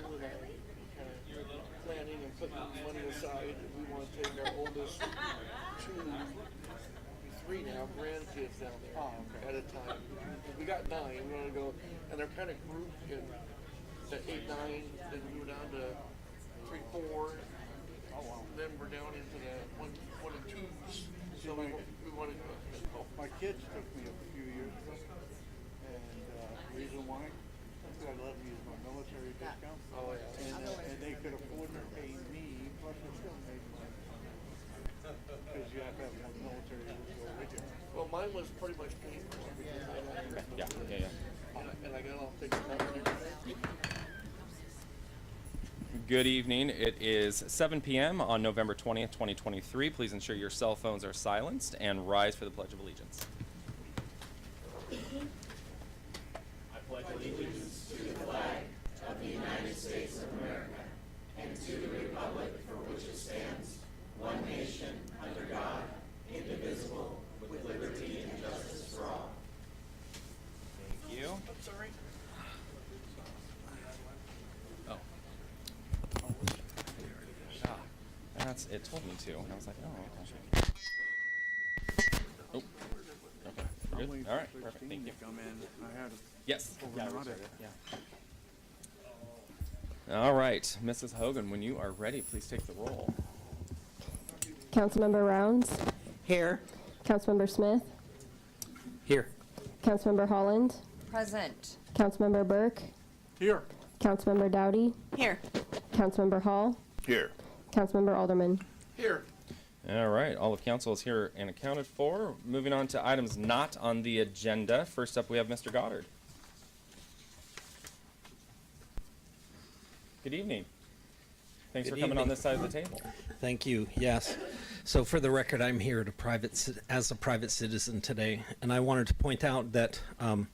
and I kind of planning and putting money aside. We want to take our oldest three now grandkids down there at a time. We got 9. We want to go, and they're kind of grouped in the 8, 9. Then we go down to 3, 4. Then we're down into the one and twos. So we want to go. My kids took me a few years ago, and the reason why, I let me use my military discount. Oh yeah. And they could afford to pay me, plus I still made money. Because you have to have one military to go with you. Well, mine was pretty much paid for because I had Yeah. and I got all fixed up. Good evening. It is 7 p.m. on November 20th, 2023. Please ensure your cell phones are silenced and rise for the Pledge of Allegiance. I pledge allegiance to the flag of the United States of America and to the republic for which it stands, one nation, under God, indivisible, with liberty and justice for all. Thank you. I'm sorry. Oh. It told me to, and I was like, oh, gosh. Oh. Okay. We're good? All right. Perfect. Thank you. Come in. I had Yes. Yeah, we we started. All right. Mrs. Hogan, when you are ready, please take the roll. Councilmember Rounds. Here. Councilmember Smith. Here. Councilmember Holland. Present. Councilmember Burke. Here. Councilmember Dowdy. Here. Councilmember Hall. Here. Councilmember Alderman. Here. All right. All of council is here and accounted for. Moving on to items not on the agenda. First up, we have Mr. Goddard. Good evening. Thanks Good for coming on evening. this side of the table. Thank you. Yes. So for the record, I'm here as a private citizen today, and I wanted to point out that I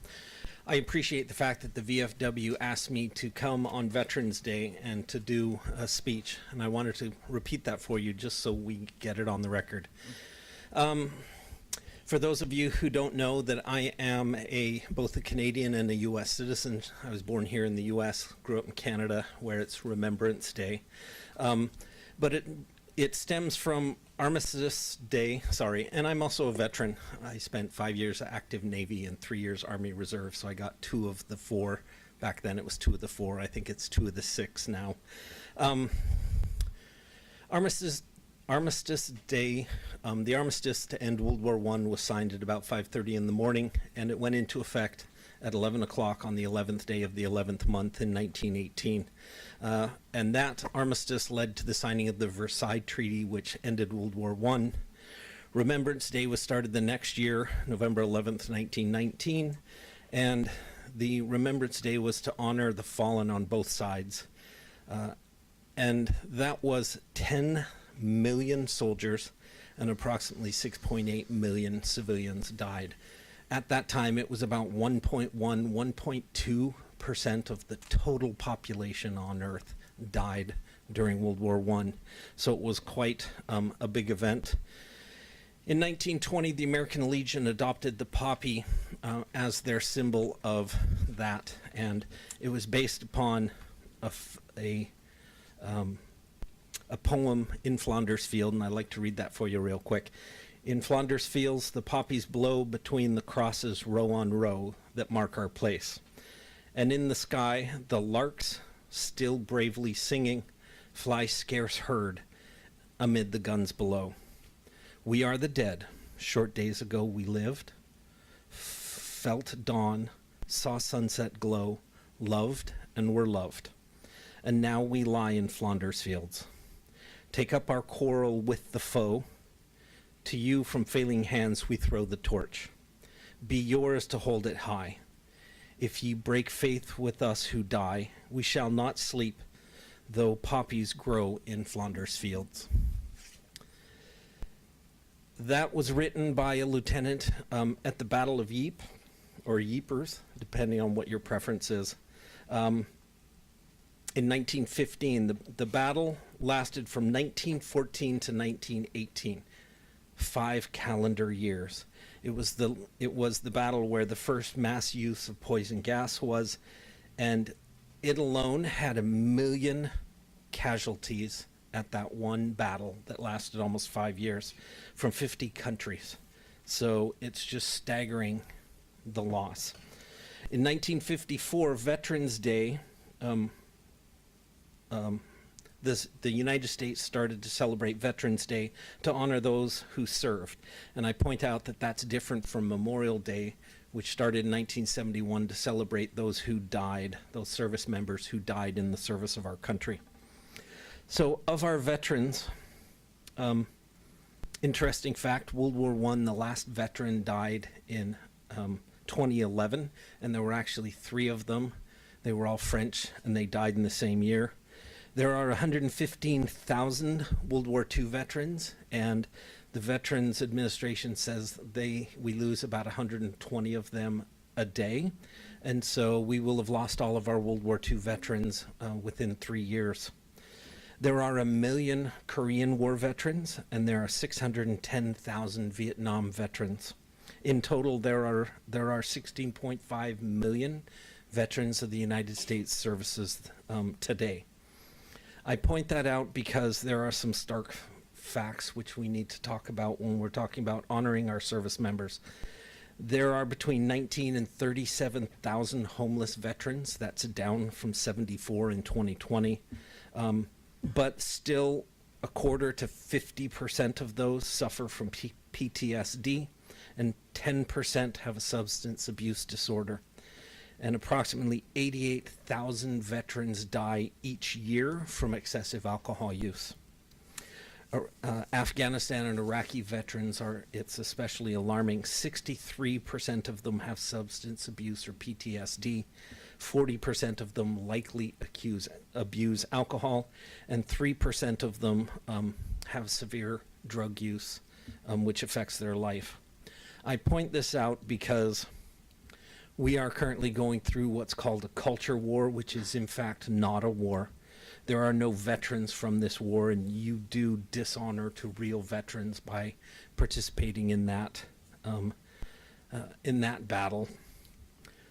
appreciate the fact that the VFW asked me to come on Veterans Day and to do a speech, and I wanted to repeat that for you just so we get it on the record. For those of you who don't know, that I am both a Canadian and a U.S. citizen. I was born here in the U.S., grew up in Canada, where it's Remembrance Day. But it stems from Armistice Day, and I'm also a veteran. I spent 5 years active Navy and 3 years Army Reserve, so I got 2 of the 4. Back then it was 2 of the 4. I think it's 2 of the 6 now. Armistice Day, the armistice to end World War I was signed at about 5:30 in the morning, and it went into effect at 11 o'clock on the 11th day of the 11th month in 1918. And that armistice led to the signing of the Versailles Treaty, which ended World War I. Remembrance Day was started the next year, November 11th, 1919, and the Remembrance Day was to honor the fallen on both sides. And that was 10 million soldiers and approximately 6.8 million civilians died. At that time, it was about 1.2% of the total population on Earth died during World War I. So it was quite a big event. In 1920, the American Legion adopted the poppy as their symbol of that, and it was based upon a poem in Flanders Field, and I'd like to read that for you real quick. In Flanders fields, the poppies blow between the crosses row on row that mark our place. And in the sky, the larks, still bravely singing, fly scarce heard amid the guns below. We are the dead. Short days ago we lived, felt dawn, saw sunset glow, loved and were loved. And now we lie in Flanders fields. Take up our quarrel with the foe. To you from failing hands we throw the torch. Be yours to hold it high. If ye break faith with us who die, we shall not sleep, though poppies grow in Flanders fields. That was written by a lieutenant at the Battle of Ypres, or Ypres, depending on what your preference is. In 1915, the battle lasted from 1914 to 1918. 5 calendar years. It was the battle where the first mass use of poison gas was, and it alone had 1 million casualties at that one battle that lasted almost 5 years from 50 countries. So it's just staggering, the loss. In 1954, Veterans Day, the United States started to celebrate Veterans Day to honor those who served. And I point out that that's different from Memorial Day, which started in 1971 to celebrate those who died, those service members who died in the service of our country. So of our veterans, interesting fact, World War I, the last veteran died in 2011, and there were actually 3 of them. They were all French, and they died in the same year. There are 115,000 World War II veterans, and the Veterans Administration says we lose about 120 of them a day, and so we will have lost all of our World War II veterans within 3 years. There are 1 million Korean War veterans, and there are 610,000 Vietnam veterans. In total, there are 16.5 million veterans of the United States services today. I point that out because there are some stark facts which we need to talk about when we're talking about honoring our service members. There are between 19 and 37,000 homeless veterans. That's down from 74 in 2020. But still, 25% to 50% of those suffer from PTSD, and 10% have a substance abuse disorder. And approximately 88,000 veterans die each year from excessive alcohol use. Afghanistan and Iraqi veterans it's especially alarming. 63% of them have substance abuse or PTSD. 40% of them likely abuse alcohol, and 3% of them have severe drug use, which affects their life. I point this out because we are currently going through what's called a culture war, which is in fact not a war. There are no veterans from this war, and you do dishonor to real veterans by participating in that battle.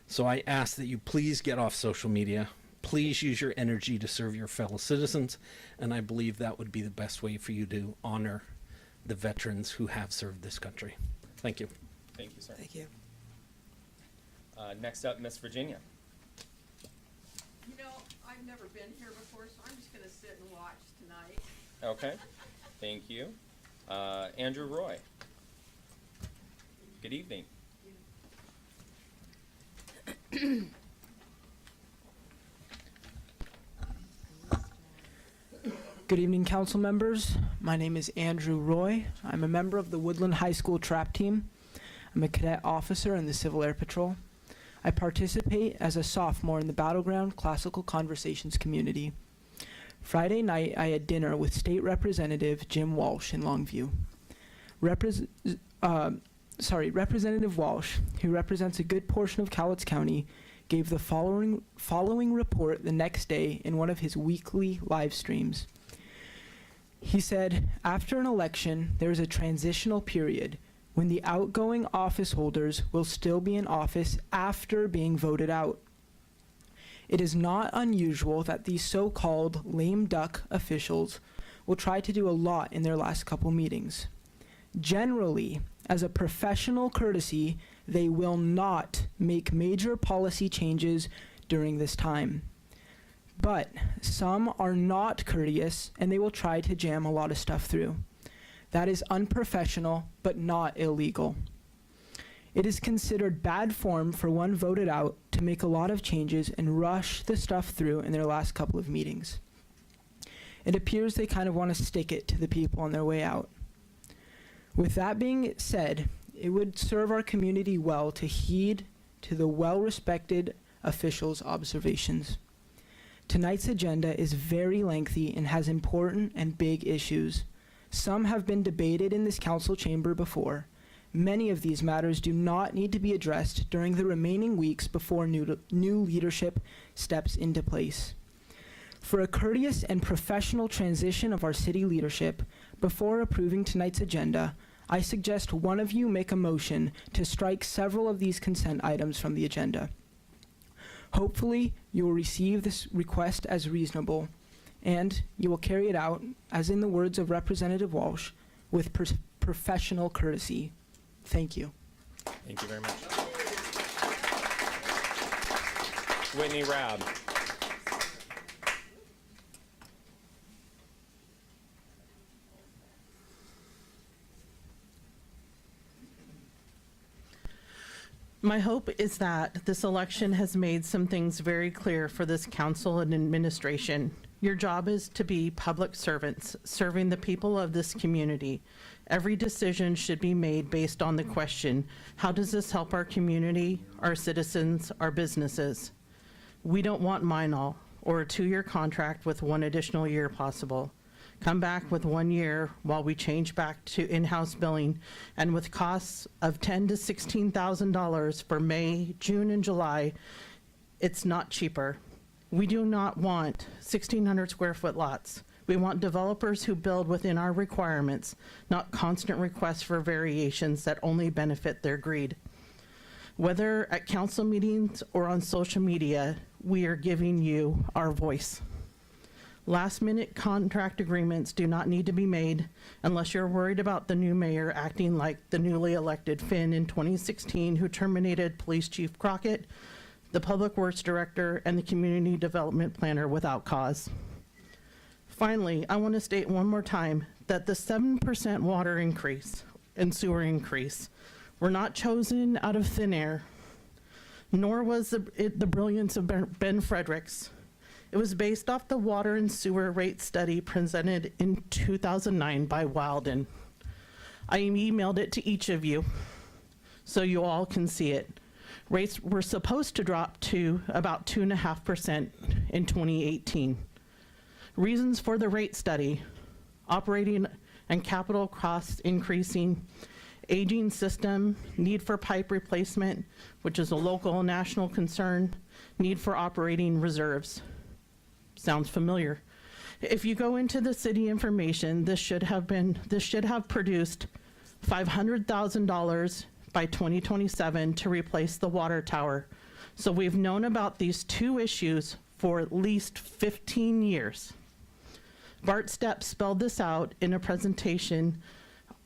So I ask that you please get off social media. Please use your energy to serve your fellow citizens, and I believe that would be the best way for you to honor the veterans who have served this country. Thank you. Thank you, sir. Thank you. Next up, Miss Virginia. You know, I've never been here before, so I'm just gonna sit and watch tonight. Okay. Thank you. Andrew Roy. Good evening. Good evening, council members. My name is Andrew Roy. I'm a member of the Woodland High School trap team. I'm a cadet officer in the Civil Air Patrol. I participate as a sophomore in the Battleground Classical Conversations community. Friday night, I had dinner with State Representative Jim Walsh in Longview. Representative Walsh, who represents a good portion of Cowlitz County, gave the following report the next day in one of his weekly live streams. He said, after an election, there is a transitional period when the outgoing office holders will still be in office after being voted out. It is not unusual that these so-called lame duck officials will try to do a lot in their last couple meetings. Generally, as a professional courtesy, they will not make major policy changes during this time. But some are not courteous, and they will try to jam a lot of stuff through. That is unprofessional, but not illegal. It is considered bad form for one voted out to make a lot of changes and rush the stuff through in their last couple of meetings. It appears they kind of want to stick it to the people on their way out. With that being said, it would serve our community well to heed to the well-respected officials' observations. Tonight's agenda is very lengthy and has important and big issues. Some have been debated in this council chamber before. Many of these matters do not need to be addressed during the remaining weeks before new leadership steps into place. For a courteous and professional transition of our city leadership, before approving tonight's agenda, I suggest one of you make a motion to strike several of these consent items from the agenda. Hopefully, you will receive this request as reasonable, and you will carry it out, as in the words of Representative Walsh, with professional courtesy. Thank you. Thank you very much. Whitney Rabb. My hope is that this election has made some things very clear for this council and administration. Your job is to be public servants, serving the people of this community. Every decision should be made based on the question, how does this help our community, our citizens, our businesses? We don't want Minol or a 2-year contract with 1 additional year possible. Come back with 1 year while we change back to in-house billing, and with costs of $10,000 to $16,000 for May, June, and July, it's not cheaper. We do not want 1,600 square foot lots. We want developers who build within our requirements, not constant requests for variations that only benefit their greed. Whether at council meetings or on social media, we are giving you our voice. Last-minute contract agreements do not need to be made unless you're worried about the new mayor acting like the newly elected Finn in 2016 who terminated Police Chief Crockett, the Public Works Director, and the Community Development Planner without cause. Finally, I want to state one more time that the 7% water increase and sewer increase were not chosen out of thin air, nor was the brilliance of Ben Fredericks. It was based off the water and sewer rate study presented in 2009 by Wilden. I emailed it to each of you so you all can see it. Rates were supposed to drop to about 2.5% in 2018. Reasons for the rate study: operating and capital costs increasing, aging system, need for pipe replacement, which is a local and national concern, need for operating reserves. Sounds familiar. If you go into the city information, this should have produced $500,000 by 2027 to replace the water tower. So we've known about these 2 issues for at least 15 years. Bart Stepp spelled this out in a presentation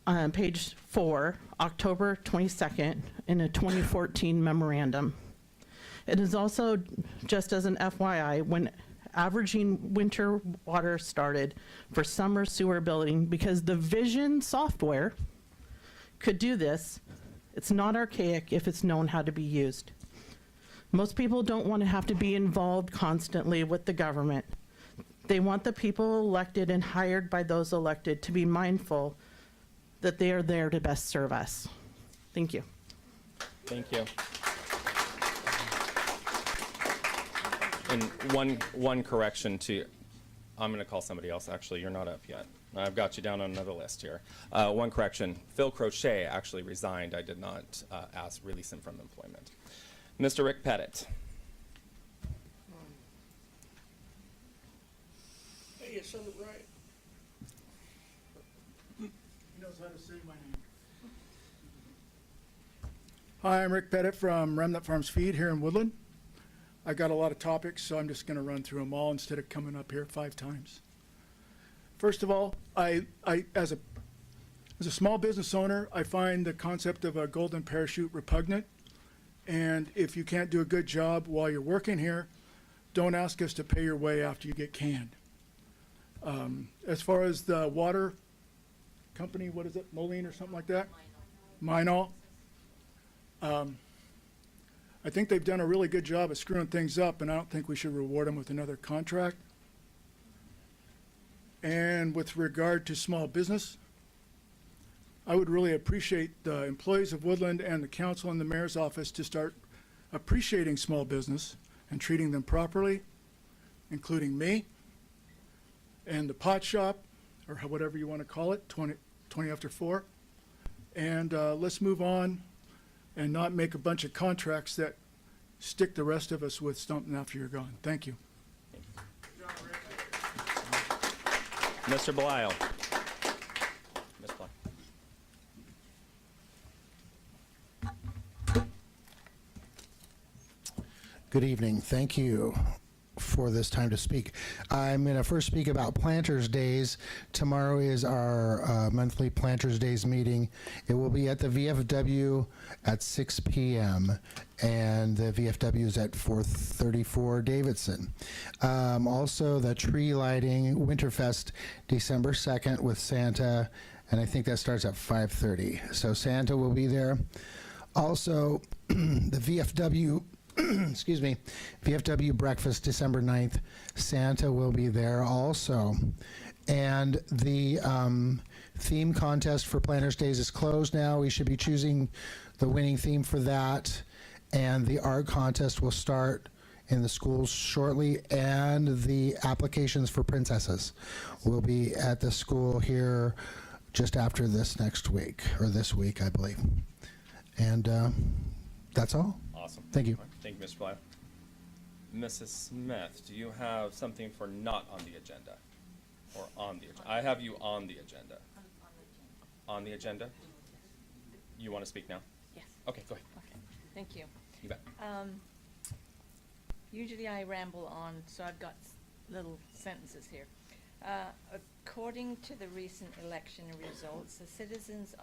on page 4, October 22nd, in a 2014 memorandum. It is also, just as an FYI, when averaging winter water started for summer sewer building, because the Vision software could do this. It's not archaic if it's known how to be used. Most people don't want to have to be involved constantly with the government. They want the people elected and hired by those elected to be mindful that they are there to best serve us. Thank you. Thank you. And one correction to, I'm going to call somebody else. Actually, you're not up yet. I've got you down on another list here. One correction, Phil Crochet actually resigned. I did not release him from employment. Mr. Rick Pettit. Hey, you said it right. He knows how to say my name. Hi, I'm Rick Pettit from Remnant Farms Feed here in Woodland. I got a lot of topics, so I'm just going to run through them all instead of coming up here 5 times. First of all, I as a small business owner, I find the concept of a golden parachute repugnant. And if you can't do a good job while you're working here, don't ask us to pay your way after you get canned. As far as the water company, what is it, Moline or something like that? Minol. I think they've done a really good job of screwing things up, and I don't think we should reward them with another contract. And with regard to small business, I would really appreciate the employees of Woodland and the council and the mayor's office to start appreciating small business and treating them properly, including me and the pot shop, or whatever you want to call it, 20 after 4. And let's move on and not make a bunch of contracts that stick the rest of us with something after you're gone. Thank you. Mr. Belial. Ms. Belial. Good evening. Thank you for this time to speak. I'm going to first speak about Planters Days. Tomorrow is our monthly Planters Days meeting. It will be at the VFW at 6 p.m. and the VFW is at 434 Davidson. Also, the tree lighting Winterfest December 2nd with Santa, and I think that starts at 5:30. So Santa will be there. Also, the VFW excuse me, VFW breakfast December 9th. Santa will be there also. And the theme contest for Planters Days is closed now. We should be choosing the winning theme for that. And the art contest will start in the schools shortly. And the applications for princesses will be at the school here just after this next week, or this week, I believe. And that's all. Awesome. Thank you. All right. Thank you, Mr. Blythe. Mrs. Smith, do you have something for not on the agenda? Or on the agenda? I have you on the agenda. On the agenda? You want to speak now? Yes. Okay, go ahead. Okay, thank you. You bet. Usually I ramble on, so I've got little sentences here. According to the recent election results, the citizens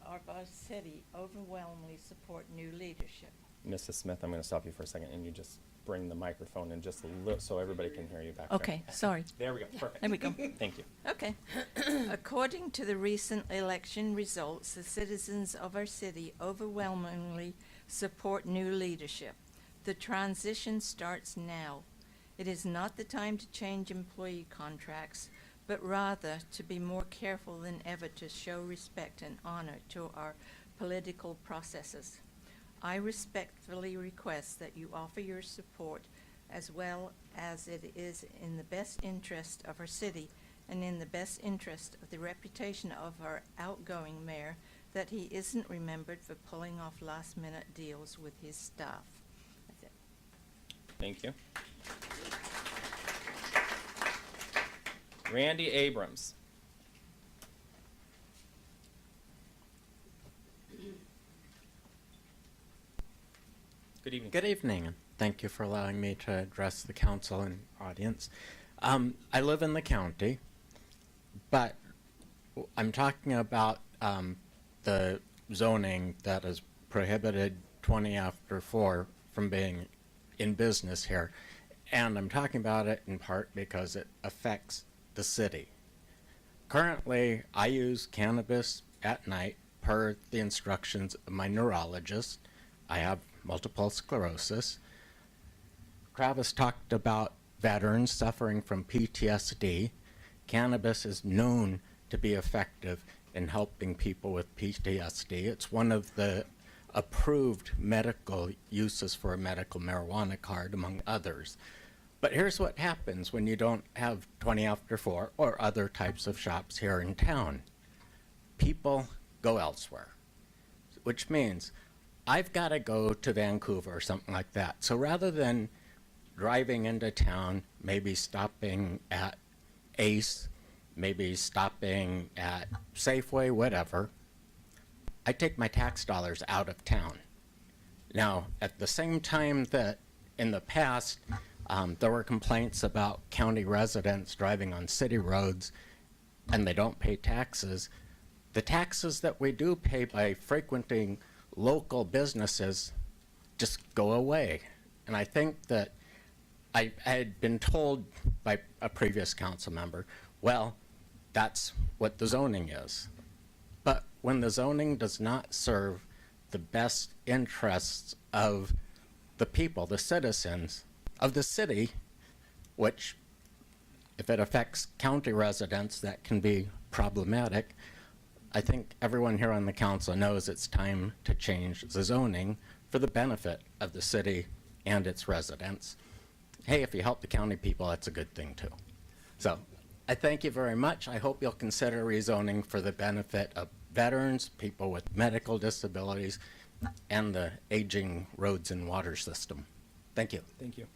of our city overwhelmingly support new leadership. Mrs. Smith, I'm going to stop you for a second, and you just bring the microphone in just a little so everybody can hear you back there. Okay, sorry. There we go. Perfect. There we go. Thank you. Okay. According to the recent election results, the citizens of our city overwhelmingly support new leadership. The transition starts now. It is not the time to change employee contracts, but rather to be more careful than ever to show respect and honor to our political processes. I respectfully request that you offer your support, as well as it is in the best interest of our city and in the best interest of the reputation of our outgoing mayor, that he isn't remembered for pulling off last-minute deals with his staff. That's it. Thank you. Randy Abrams. Good evening. Good evening, and thank you for allowing me to address the council and audience. I live in the county, but I'm talking about the zoning that has prohibited 20 after 4 from being in business here. And I'm talking about it in part because it affects the city. Currently, I use cannabis at night per the instructions of my neurologist. I have multiple sclerosis. Travis talked about veterans suffering from PTSD. Cannabis is known to be effective in helping people with PTSD. It's one of the approved medical uses for a medical marijuana card, among others. But here's what happens when you don't have 20 after 4 or other types of shops here in town. People go elsewhere, which means I've got to go to Vancouver or something like that. So rather than driving into town, maybe stopping at Ace, maybe stopping at Safeway, whatever, I take my tax dollars out of town. Now, at the same time that in the past, there were complaints about county residents driving on city roads and they don't pay taxes, the taxes that we do pay by frequenting local businesses just go away. And I think that I had been told by a previous council member, well, that's what the zoning is. But when the zoning does not serve the best interests of the people, the citizens of the city, which if it affects county residents, that can be problematic. I think everyone here on the council knows it's time to change the zoning for the benefit of the city and its residents. Hey, if you help the county people, that's a good thing too. So I thank you very much. I hope you'll consider rezoning for the benefit of veterans, people with medical disabilities, and the aging roads and water system. Thank you. Thank you.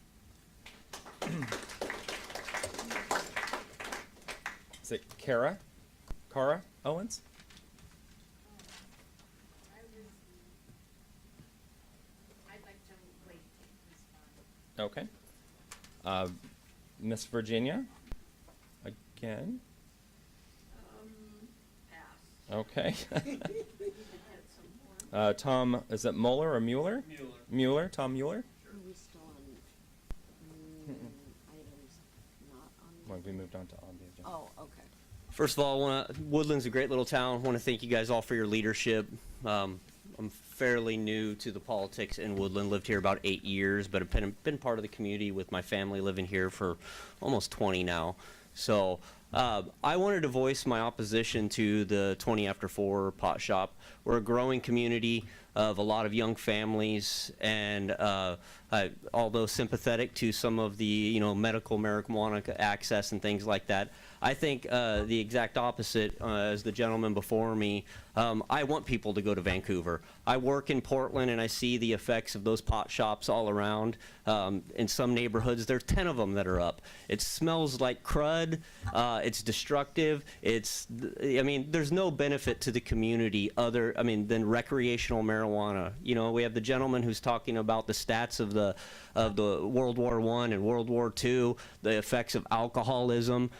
Is it Cara Owens? I'd like to wait this one. Okay. Miss Virginia? Again? Pass. Okay. Tom, is it Mueller or Mueller? Mueller, Tom Mueller? Are we still on items not on Well, we moved on to on the agenda. Oh, okay. First of all, Woodland's a great little town. I want to thank you guys all for your leadership. I'm fairly new to the politics in Woodland. Lived here about 8 years, but I've been part of the community with my family living here for almost 20 now. So I wanted to voice my opposition to the 20 after 4 pot shop. We're a growing community of a lot of young families, and although sympathetic to some of the medical marijuana access and things like that, I think the exact opposite as the gentleman before me. I want people to go to Vancouver. I work in Portland, and I see the effects of those pot shops all around. In some neighborhoods, there's 10 of them that are up. It smells like crud. It's destructive. There's no benefit to the community than recreational marijuana. We have the gentleman who's talking about the stats of the World War I and World War II, the effects of alcoholism.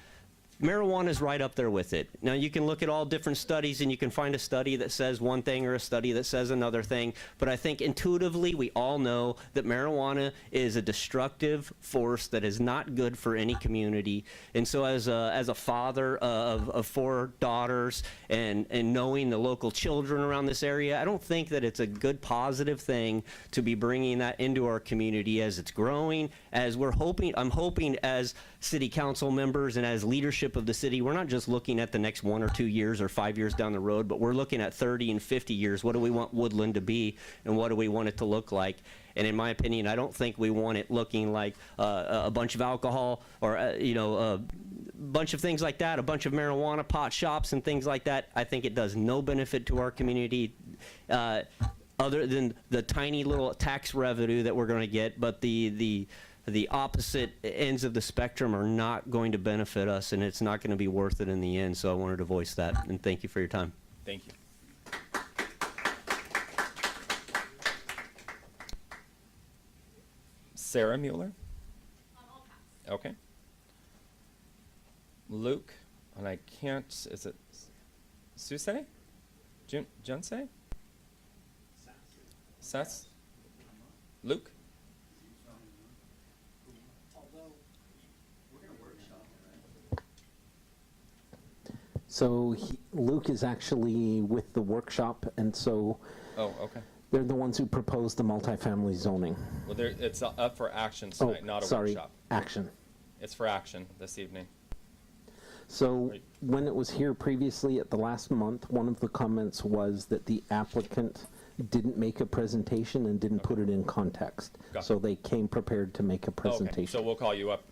Marijuana is right up there with it. Now, you can look at all different studies, and you can find a study that says one thing or a study that says another thing, but I think intuitively we all know that marijuana is a destructive force that is not good for any community. And so as a father of 4 daughters and knowing the local children around this area, I don't think that it's a good positive thing to be bringing that into our community as it's growing, I'm hoping as city council members and as leadership of the city, we're not just looking at the next 1 or 2 years or 5 years down the road, but we're looking at 30 and 50 years. What do we want Woodland to be, and what do we want it to look like? And in my opinion, I don't think we want it looking like a bunch of alcohol or a bunch of things like that, a bunch of marijuana pot shops and things like that. I think it does no benefit to our community other than the tiny little tax revenue that we're going to get, but the opposite ends of the spectrum are not going to benefit us, and it's not going to be worth it in the end. So I wanted to voice that, and thank you for your time. Thank you. Sarah Mueller? Okay. Luke, and I can't, is it Suse? Junsei? Sess? Luke? So Luke is actually with the workshop, and so Oh, okay. they're the ones who proposed the multifamily zoning. Well, it's up for action tonight, not a sorry, workshop. action. It's for action this evening. So Right. when it was here previously at the last month, one of the comments was that the applicant didn't make a presentation and didn't put it in context. Gotcha. So they came prepared to make a presentation. Okay, so we'll call you up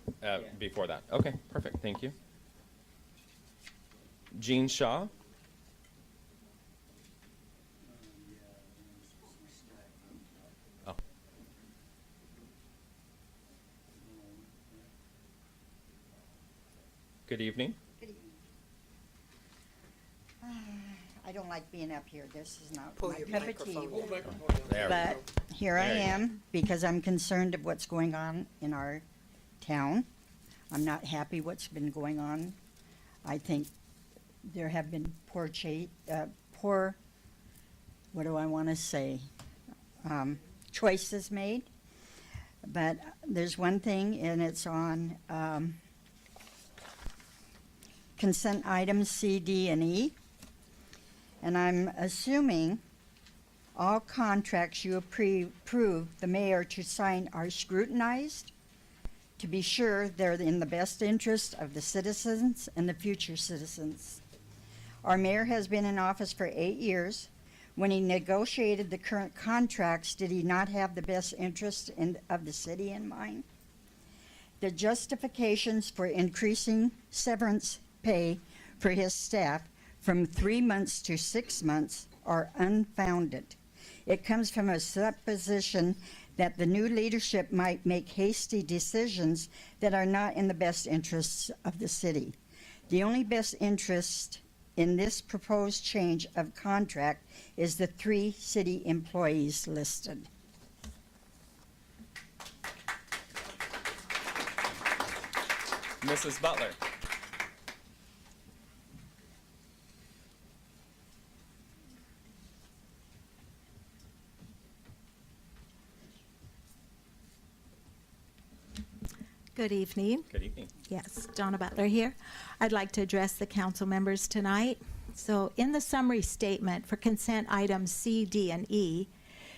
before that. Okay, perfect, thank you. Jean Shaw? Oh. Good evening. I don't like being up here. This is not my cup of tea. There we But go. here I There you go. am because I'm concerned of what's going on in our town. I'm not happy what's been going on. I think there have been poor, what do I want to say, choices made. But there's one thing, and it's on consent items C, D, and E. And I'm assuming all contracts you approve the mayor to sign are scrutinized to be sure they're in the best interest of the citizens and the future citizens. Our mayor has been in office for 8 years. When he negotiated the current contracts, did he not have the best interest of the city in mind? The justifications for increasing severance pay for his staff from 3 months to 6 months are unfounded. It comes from a supposition that the new leadership might make hasty decisions that are not in the best interests of the city. The only best interest in this proposed change of contract is the 3 city employees listed. Mrs. Butler. Good evening. Good evening. Yes, Donna Butler here. I'd like to address the council members tonight. So in the summary statement for consent items C, D, and E,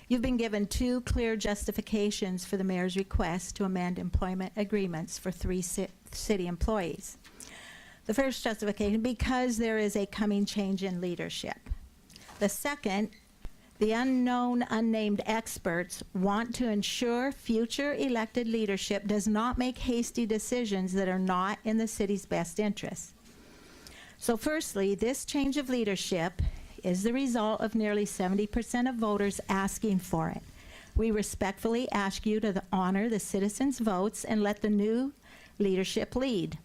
you've been given 2 clear justifications for the mayor's request to amend employment agreements for 3 city employees. The first justification, because there is a coming change in leadership. The second, the unknown, unnamed experts want to ensure future elected leadership does not make hasty decisions that are not in the city's best interests. So firstly, this change of leadership is the result of nearly 70% of voters asking for it. We respectfully ask you to honor the citizens' votes and let the new leadership lead.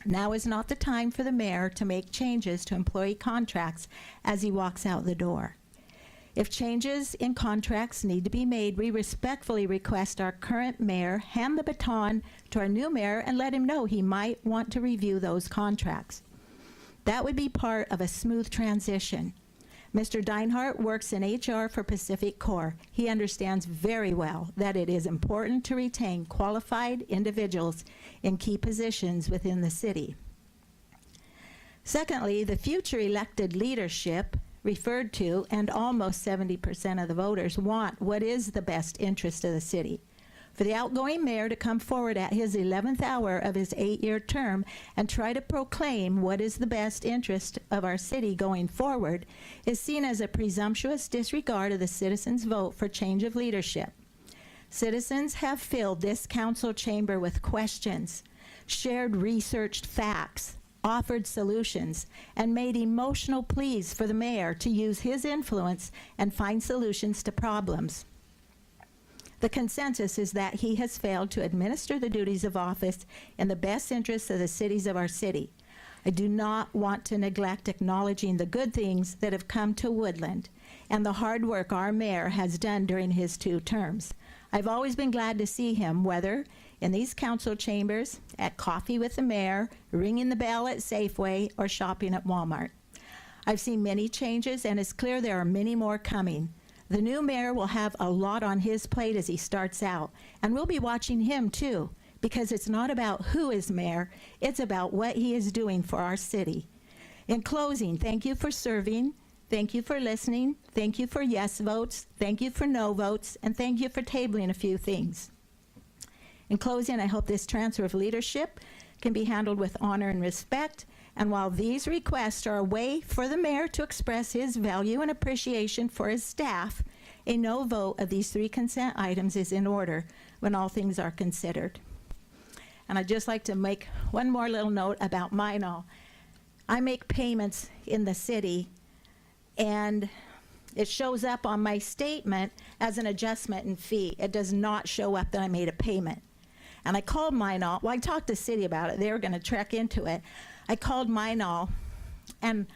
Now is not the time for the mayor to make changes to employee contracts as he walks out the door. If changes in contracts need to be made, we respectfully request our current mayor hand the baton to our new mayor and let him know he might want to review those contracts. That would be part of a smooth transition. Mr. Deinhardt works in HR for Pacific Core. He understands very well that it is important to retain qualified individuals in key positions within the city. Secondly, the future elected leadership referred to, and almost 70% of the voters want what is the best interest of the city. For the outgoing mayor to come forward at his 11th hour of his 8-year term and try to proclaim what is the best interest of our city going forward is seen as a presumptuous disregard of the citizens' vote for change of leadership. Citizens have filled this council chamber with questions, shared researched facts, offered solutions, and made emotional pleas for the mayor to use his influence and find solutions to problems. The consensus is that he has failed to administer the duties of office in the best interests of the cities of our city. I do not want to neglect acknowledging the good things that have come to Woodland and the hard work our mayor has done during his 2 terms. I've always been glad to see him, whether in these council chambers, at coffee with the mayor, ringing the bell at Safeway, or shopping at Walmart. I've seen many changes, and it's clear there are many more coming. The new mayor will have a lot on his plate as he starts out, and we'll be watching him too, because it's not about who is mayor, it's about what he is doing for our city. In closing, thank you for serving, thank you for listening, thank you for yes votes, thank you for no votes, and thank you for tabling a few things. In closing, I hope this transfer of leadership can be handled with honor and respect, and while these requests are a way for the mayor to express his value and appreciation for his staff, a no vote of these 3 consent items is in order when all things are considered. And I'd just like to make one more little note about Minol. I make payments in the city, and it shows up on my statement as an adjustment in fee. It does not show up that I made a payment. And I called Minol. Well, I talked to the city about it. They were going to track into it. I called Minol, and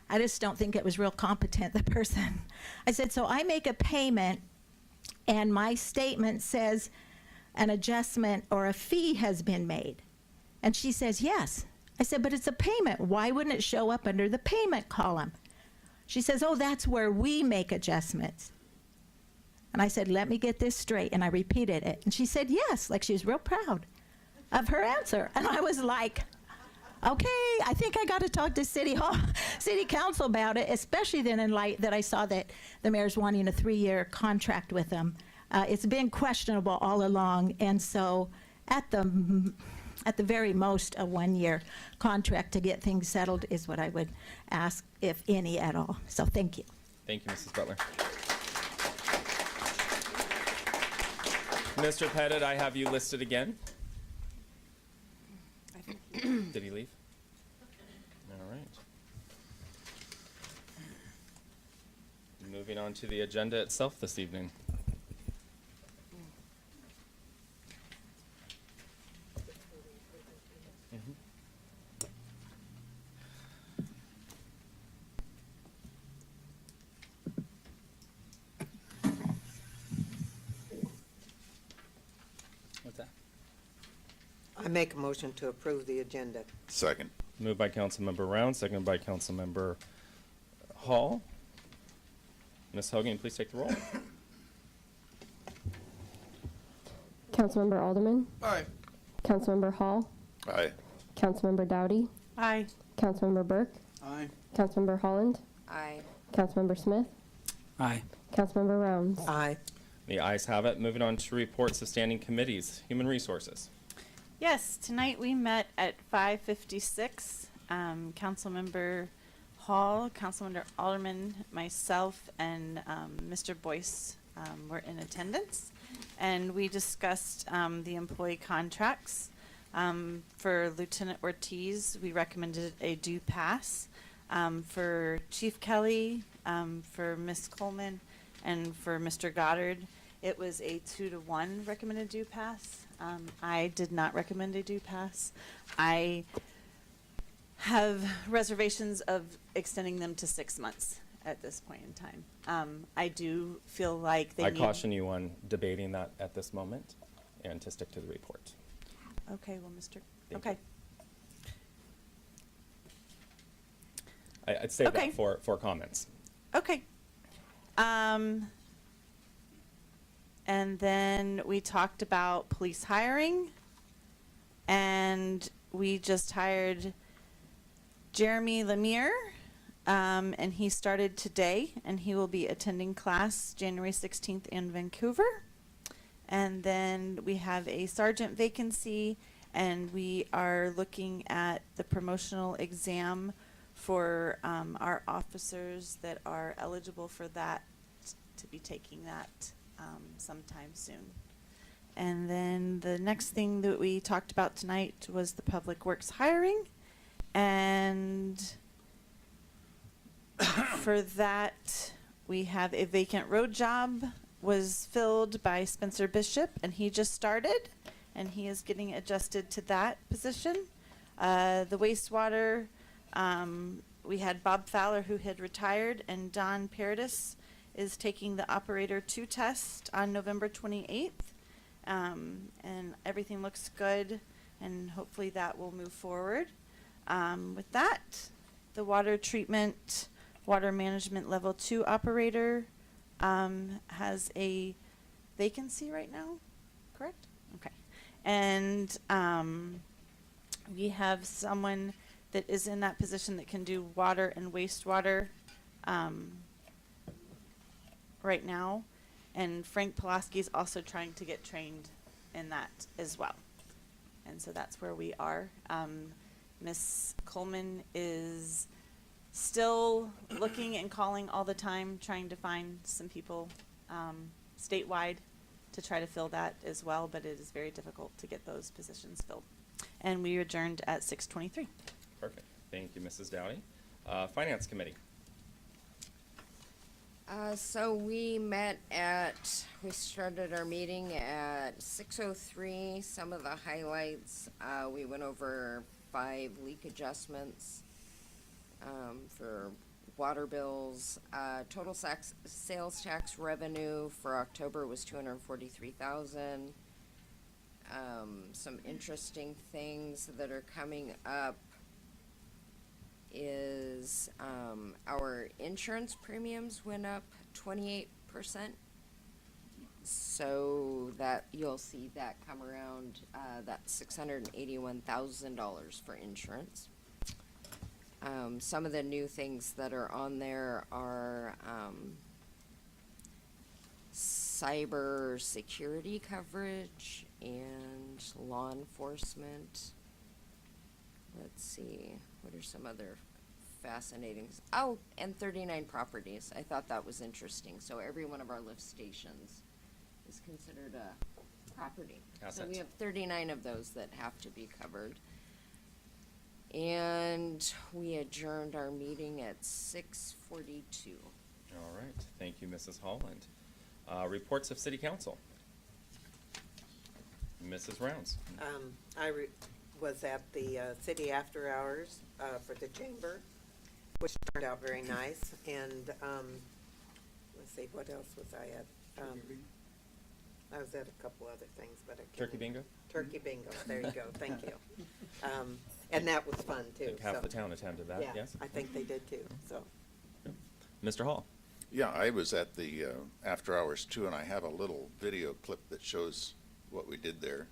I just don't think it was real competent, the person. I said, so I make a payment, and my statement says an adjustment or a fee has been made. And she says, yes. I said, but it's a payment. Why wouldn't it show up under the payment column? She says, oh, that's where we make adjustments. And I said, let me get this straight. And I repeated it. And she said, yes, like she was real proud of her answer. And I was like, okay, I think I got to talk to City Council about it, especially then in light that I saw that the mayor's wanting a 3-year contract with them. It's been questionable all along. And so at the very most, a 1-year contract to get things settled is what I would ask, if any at all. So thank you. Thank you, Mrs. Butler. Mr. Pettit, I have you listed again. Did he leave? All right. Moving on to the agenda itself this evening. make a motion to approve the agenda. Second. Moved by Councilmember Round, seconded by Councilmember Hall. Ms. Hogan, please take the roll. Councilmember Alderman, Aye. Councilmember Hall, Aye. Councilmember Dowdy, Aye. Councilmember Burke, Aye. Councilmember Holland, Aye. Councilmember Smith, Aye. Councilmember Rounds. Aye. The ayes have it. Moving on to reports of standing committees. Human Resources. Yes, tonight we met at 5:56. Councilmember Hall, Councilmember Alderman, myself, and Mr. Boyce were in attendance. And we discussed the employee contracts. For Lieutenant Ortiz, we recommended a due pass. For Chief Kelly, for Ms. Coleman, and for Mr. Goddard, it was a 2-to-1 recommended due pass. I did not recommend a due pass. I have reservations of extending them to 6 months at this point in time. I do feel like they I need. caution you on debating that at this moment and to stick to the report. Okay, well, Mr. Thank Okay. I'd save Okay. that for comments. Okay. And then we talked about police hiring, and we just hired Jeremy Lemire, and he started today, and he will be attending class January 16th in Vancouver. And then we have a sergeant vacancy, and we are looking at the promotional exam for our officers that are eligible for that to be taking that sometime soon. And then the next thing that we talked about tonight was the Public Works hiring. And for that, we have a vacant road job was filled by Spencer Bishop, and he just started, and he is getting adjusted to that position. The wastewater, we had Bob Fowler, who had retired, and Don Paradis is taking the Operator 2 test on November 28th. And everything looks good, and hopefully that will move forward. With that, the water treatment, water management level 2 operator has a vacancy right now, correct? Okay. And we have someone that is in that position that can do water and wastewater right now. And Frank Pulaski is also trying to get trained in that as well. And so that's where we are. Miss Coleman is still looking and calling all the time, trying to find some people statewide to try to fill that as well, but it is very difficult to get those positions filled. And we adjourned at 6:23. Perfect. Thank you, Mrs. Dowdy. Finance Committee. So we started our meeting at 6:03. Some of the highlights, we went over 5 leak adjustments for water bills. Total sales tax revenue for October was $243,000. Some interesting things that are coming up is our insurance premiums went up 28%. So that you'll see that come around, that's $681,000 for insurance. Some of the new things that are on there are cyber security coverage and law enforcement. Let's see, what are some other fascinating? Oh, and 39 properties. I thought that was interesting. So every one of our lift stations is considered a property. So we have 39 of those that have to be covered. And we adjourned our meeting at 6:42. All right. Thank you, Mrs. Holland. Reports of City Council. Mrs. Rounds. Was at the city after hours for the chamber, which turned out very nice. And let's see, what else was I at? I was at a couple other things, but I can't. Turkey bingo? Turkey bingo, there you go, thank you. And that was fun I too. think half so- the town attended that, Yeah, yes? I think they did too, so. Mr. Hall? Yeah, I was at the after hours too, and I have a little video clip that shows what we did there,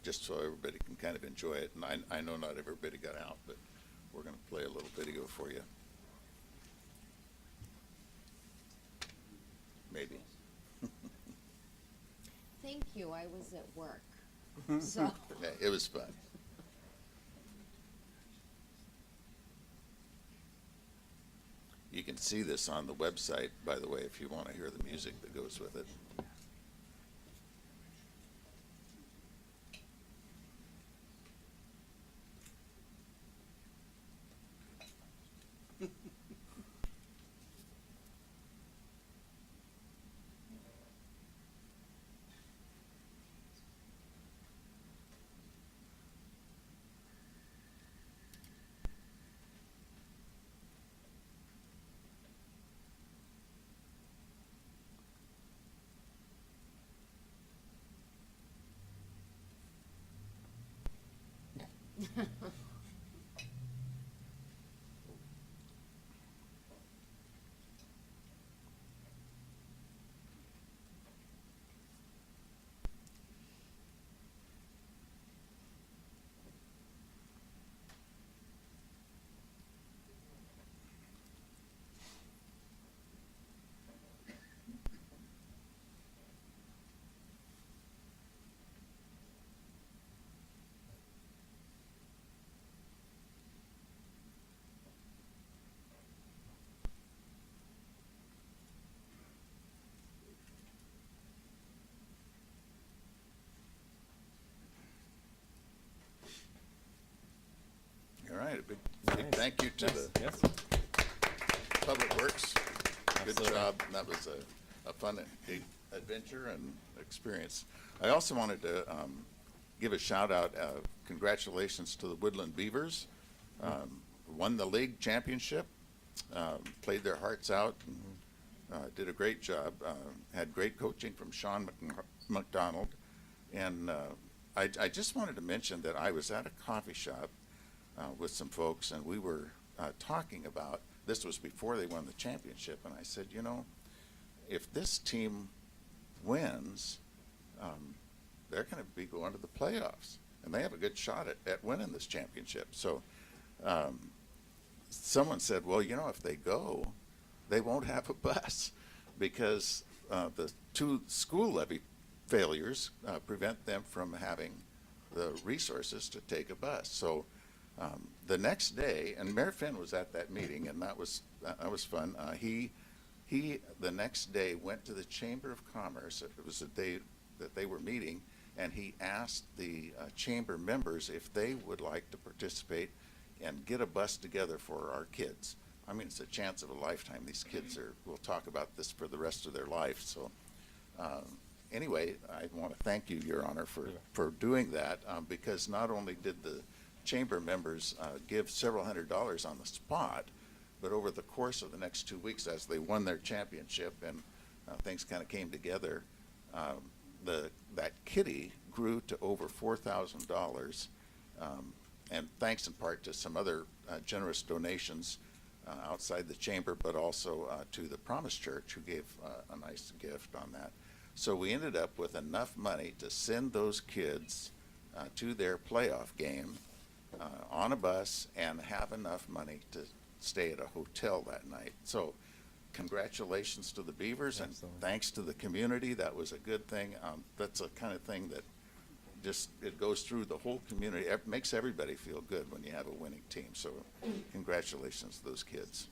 just so everybody can kind of enjoy it. And I know not everybody got out, but we're going to play a little video for you. Maybe. Thank you, I was at work, so. Yeah, it was fun. You can see this on the website, by the way, if you want to hear the music that goes with it. All right, a big thank you to the Public Works. Good Absolutely. job. And that was a fun adventure and experience. I also wanted to give a shout out, congratulations to the Woodland Beavers. Won the league championship, played their hearts out, and did a great job. Had great coaching from Sean McDonald. And I just wanted to mention that I was at a coffee shop with some folks, and we were talking about, this was before they won the championship, and I said, you know, if this team wins, they're going to be going to the playoffs, and they have a good shot at winning this championship. So someone said, well, you know, if they go, they won't have a bus because the 2 school levy failures prevent them from having the resources to take a bus. So the next day, and Mayor Finn was at that meeting, and that was fun. He the next day went to the Chamber of Commerce. It was the day that they were meeting, and he asked the chamber members if they would like to participate and get a bus together for our kids. I mean, it's a chance of a lifetime. These kids will talk about this for the rest of their life. So anyway, I want to thank you, Your Honor, for doing that, because not only did the chamber members give several $100s on the spot, but over the course of the next 2 weeks, as they won their championship and things kind of came together, that kitty grew to over $4,000, and thanks in part to some other generous donations outside the chamber, but also to the Promise Church, who gave a nice gift on that. So we ended up with enough money to send those kids to their playoff game on a bus and have enough money to stay at a hotel that night. So congratulations to the Beavers, and thanks to the community. That was a good thing. That's a kind of thing that just, it goes through the whole community. It makes everybody feel good when you have a winning team. So congratulations to those kids.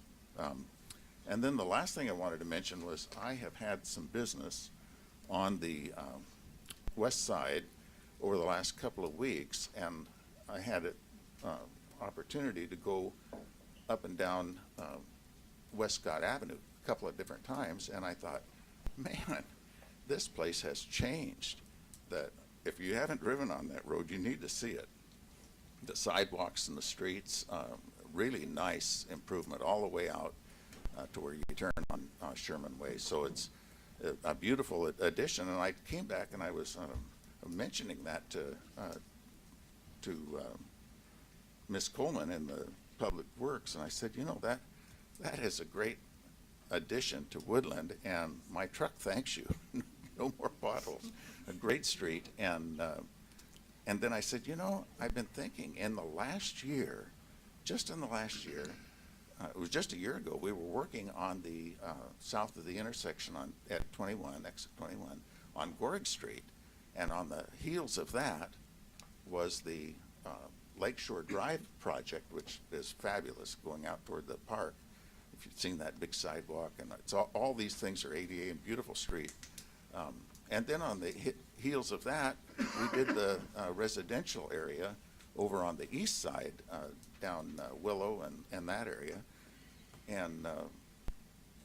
And then the last thing I wanted to mention was I have had some business on the west side over the last couple of weeks, and I had an opportunity to go up and down West Scott Avenue a couple of different times, and I thought, man, this place has changed. That if you haven't driven on that road, you need to see it. The sidewalks and the streets, really nice improvement all the way out to where you turn on Sherman Way. So it's a beautiful addition. And I came back and I was mentioning that to Ms. Coleman in the Public Works, and I said, you know, that is a great addition to Woodland, and my truck thanks you. No more potholes. A great street. And then I said, you know, I've been thinking in the last year, just in the last year, it was just a year ago, we were working on the south of the intersection at 21, exit 21, on Gorg Street. And on the heels of that was the Lakeshore Drive project, which is fabulous, going out toward the park. If you've seen that big sidewalk, and it's all these things are ADA and beautiful street. And then on the heels of that, we did the residential area over on the east side, down Willow and that area. And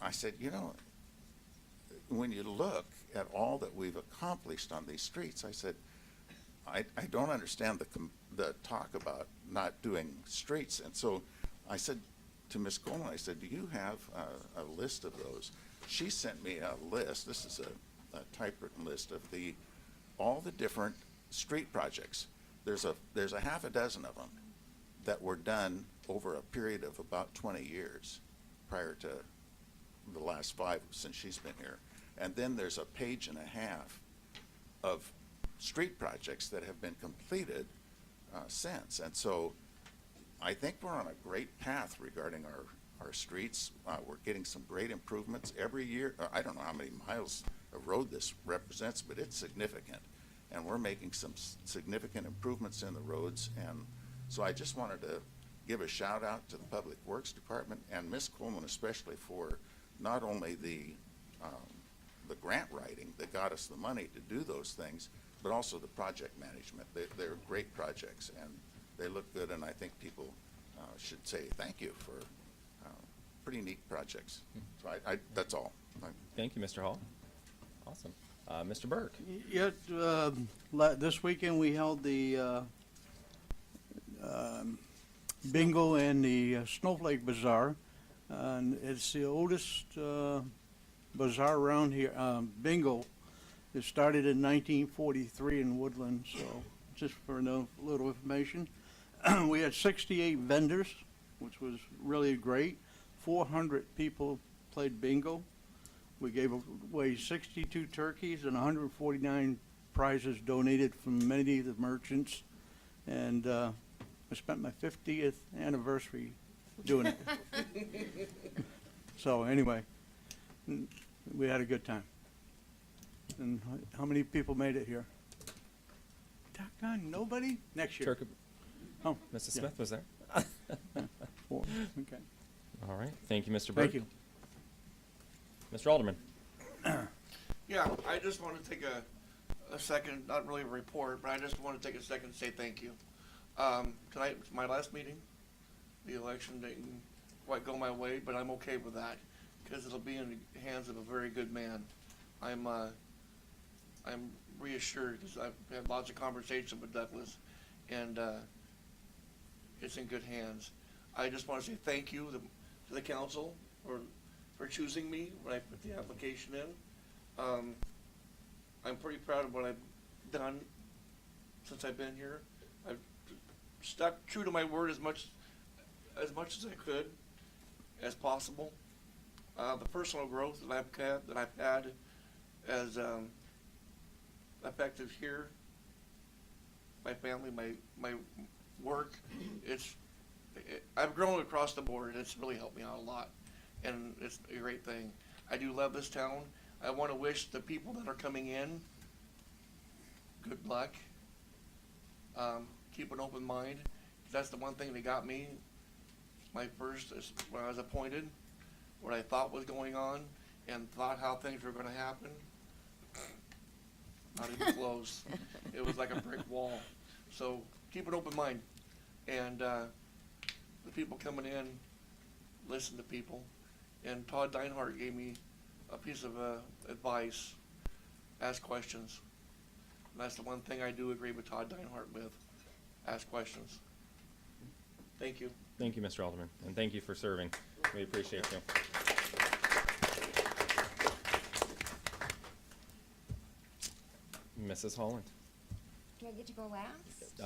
I said, you know, when you look at all that we've accomplished on these streets, I said, I don't understand the talk about not doing streets. And so I said to Ms. Coleman, I said, do you have a list of those? She sent me a list. This is a typewritten list of all the different street projects. There's a half a dozen of them that were done over a period of about 20 years prior to the last 5 since she's been here. And then there's a page and a half of street projects that have been completed since. And so I think we're on a great path regarding our streets. We're getting some great improvements every year. I don't know how many miles of road this represents, but it's significant. And we're making some significant improvements in the roads. And so I just wanted to give a shout out to the Public Works Department and Ms. Coleman especially for not only the grant writing that got us the money to do those things, but also the project management. They're great projects and they look good, and I think people should say thank you for pretty neat projects. So that's all. Thank you, Mr. Hall. Awesome. Mr. Burke. Yeah, this weekend we held the bingo and the Snowflake Bazaar. And it's the oldest bazaar around here. Bingo. It started in 1943 in Woodland, so just for a little information. We had 68 vendors, which was really great. 400 people played bingo. We gave away 62 turkeys and 149 prizes donated from many of the merchants. And I spent my 50th anniversary doing it. So anyway, we had a good time. And how many people made it here? Doggone, nobody? Next year. Oh, Mrs. Smith was there. 4, okay. All right. Thank you, Mr. Burke. Thank you. Mr. Alderman. Yeah, I just want to take a second, not really a report, but I just want to take a second to say thank you. Tonight was my last meeting. The election didn't quite go my way, but I'm okay with that because it'll be in the hands of a very good man. I'm reassured because I've had lots of conversation with Douglas, and it's in good hands. I just want to say thank you to the council for choosing me when I put the application in. I'm pretty proud of what I've done since I've been here. I've stuck true to my word as much as I could as possible. The personal growth that I've had as effective here, my family, my work, I've grown across the board. It's really helped me out a lot, and it's a great thing. I do love this town. I want to wish the people that are coming in good luck. Keep an open mind. That's the one thing that got me. My first is when I was appointed, what I thought was going on, and thought how things were going to happen. Not even close. It was like a brick wall. So keep an open mind, and the people coming in, listen to people. And Todd Deinhardt gave me a piece of advice: ask questions. And that's the one thing I do agree with Todd Deinhardt with: ask questions. Thank you. Thank you, Mr. Alderman, and thank you for serving. We appreciate you. Mrs. Holland. Do I get to go last?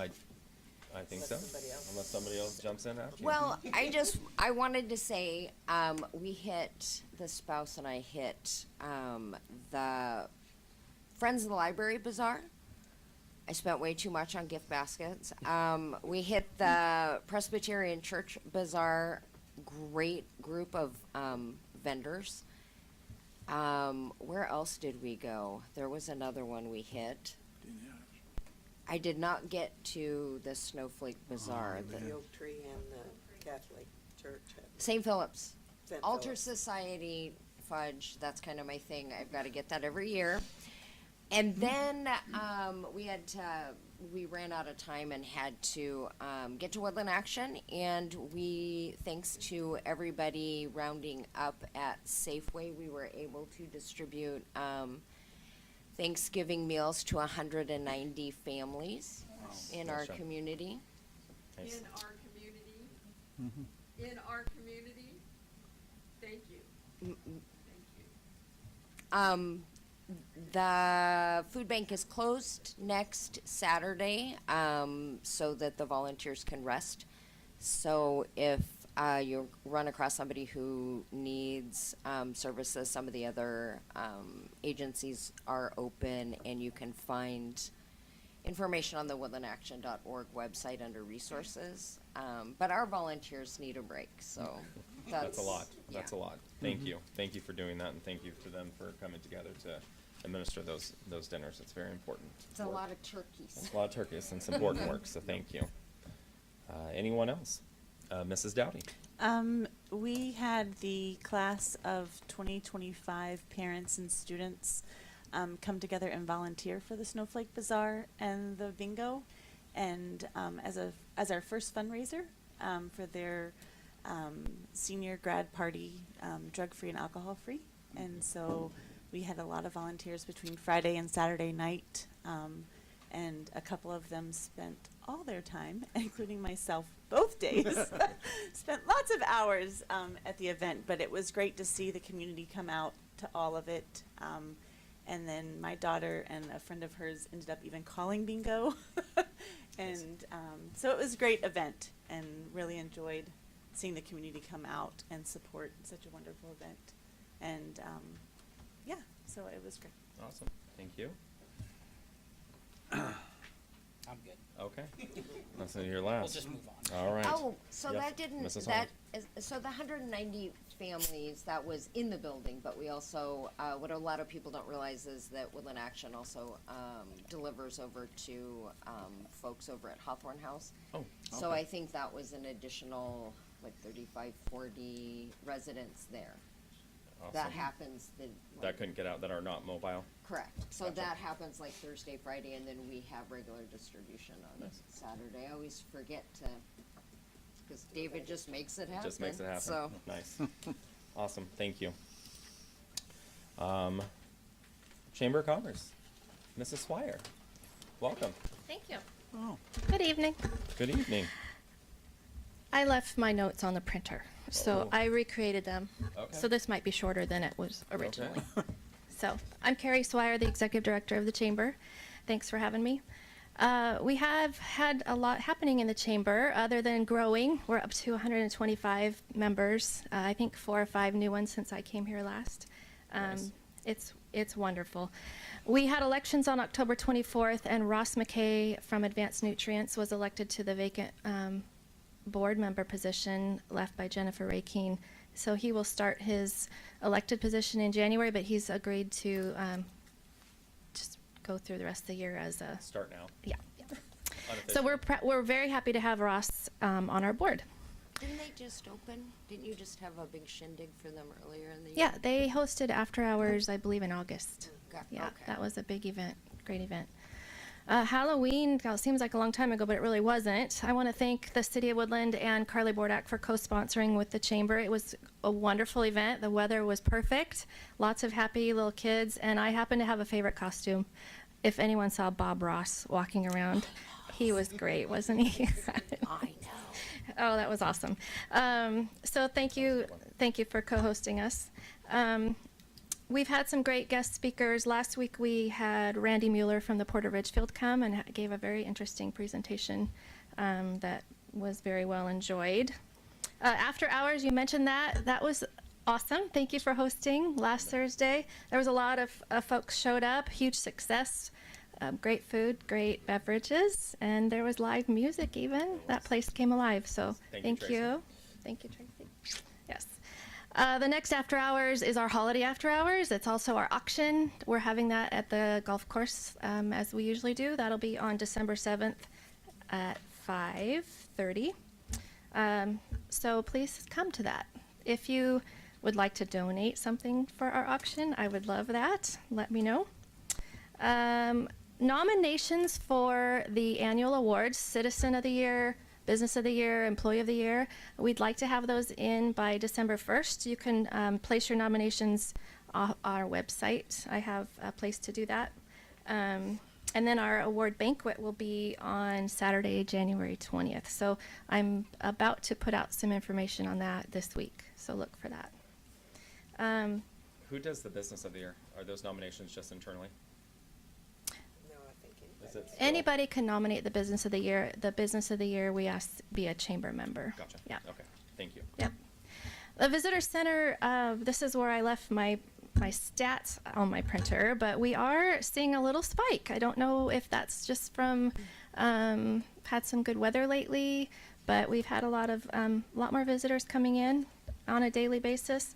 I think so. Unless somebody else jumps in after you. Well, I wanted to say, the spouse and I hit, the Friends of the Library Bazaar. I spent way too much on gift baskets. We hit the Presbyterian Church Bazaar, great group of, vendors. Where else did we go? There was another one we hit. I did not get to the Snowflake Bazaar. The Oak Tree and the Catholic Church. St. Philip's. St. Altar Philip's. Society fudge, that's kind of my thing. I've got to get that every year. And then we ran out of time and had to get to Woodland Action. And thanks to everybody rounding up at Safeway, we were able to distribute Thanksgiving meals to 190 families in our Gotcha. community. Nice. In our community, Mm-hmm. in our community. Thank you. The food bank is closed next Saturday, so that the volunteers can rest. So if you run across somebody who needs services, some of the other agencies are open, and you can find information on the woodlandaction.org website under resources. But our volunteers need a break, so That's a lot. That's a yeah. lot. Thank you. Thank you for doing that, and thank you to them for coming together to administer those dinners. It's very important. It's a lot of turkeys. It's a lot of turkeys, and it's important work, so thank you. Anyone else? Mrs. Dowdy. We had the class of 2025 parents and students come together and volunteer for the Snowflake Bazaar and the bingo, and as our first fundraiser for their senior grad party, drug-free and alcohol-free. And so we had a lot of volunteers between Friday and Saturday night, and a couple of them spent all their time, including myself, both days, spent lots of hours at the event. But it was great to see the community come out to all of it. And then my daughter and a friend of hers ended up even calling bingo. And so it was a great event, and really enjoyed seeing the community come out and support such a wonderful event. And yeah, so it was great. Awesome. Thank you. I'm good. Okay. That's your last. We'll just move on. All right. Oh, so Yes, that didn't, Mrs. that, Holland. so the 190 families, that was in the building, but we also, what a lot of people don't realize is that Woodland Action also delivers over to folks over at Hawthorne House. Oh, So okay. I think that was an additional, like 35, 40 residents there. That Awesome. happens, That couldn't get out, that are not mobile. correct. So Gotcha. that happens like Thursday, Friday, and then we have regular distribution on Nice. Saturday. I always forget to, because David just makes it happen. Just makes it happen. So, Nice. Awesome. Thank you. Chamber of Commerce, Mrs. Swire, welcome. Thank you. Oh. Good evening. Good evening. I left my notes on the printer, so Oh. I recreated them. Okay. So this might be shorter than it was originally. So I'm Carrie Swire, the Executive Director of the Chamber. Thanks for having me. We have had a lot happening in the Chamber other than growing. We're up to 125 members. I think 4 or 5 new ones since I came here last. Nice. It's wonderful. We had elections on October 24th, and Ross McKay from Advanced Nutrients was elected to the vacant board member position left by Jennifer Ray Keene. So he will start his elected position in January, but he's agreed to just go through the rest of the year as a Start now. yeah. Unofficial. So we're very happy to have Ross on our board. didn't they just open? Didn't you just have a big shindig for them earlier in the year? Yeah, they hosted after hours, I believe, in August. Yeah, Okay. that was a big event, great event. Halloween, God, it seems like a long time ago, but it really wasn't. I want to thank the City of Woodland and Carly Bordak for co-sponsoring with the Chamber. It was a wonderful event. The weather was perfect, lots of happy little kids, and I happen to have a favorite costume. If anyone saw Bob Ross walking around, he was great, wasn't he? I know. Oh, that was awesome. So thank you for co-hosting us. we've had some great guest speakers. Last week we had Randy Mueller from the Port of Ridgefield come and gave a very interesting presentation that was very well enjoyed. After hours, you mentioned that. That was awesome. Thank you for hosting last Thursday. There was a lot of folks showed up, huge success, great food, great beverages, and there was live music even. That place came alive, so thank you. Thank you, Tracy. Yes. The next after hours is our holiday after hours. It's also our auction. We're having that at the golf course as we usually do. That'll be on December 7th at 5:30. So please come to that. If you would like to donate something for our auction, I would love that. Let me know. Nominations for the annual awards, Citizen of the Year, Business of the Year, Employee of the Year, we'd like to have those in by December 1st. You can place your nominations on our website. I have a place to do that. And then our award banquet will be on Saturday, January 20th. So I'm about to put out some information on that this week. So look for that. Who does the Business of the Year? Are those nominations just internally? No, I think Is it still- Anybody can nominate the Business of the Year. The Business of the Year, we ask to be a chamber member. Gotcha. Yeah. Okay. Thank you. Yep. The Visitor Center, this is where I left my stats on my printer, but we are seeing a little spike. I don't know if that's just from had some good weather lately, but we've had a lot more visitors coming in on a daily basis.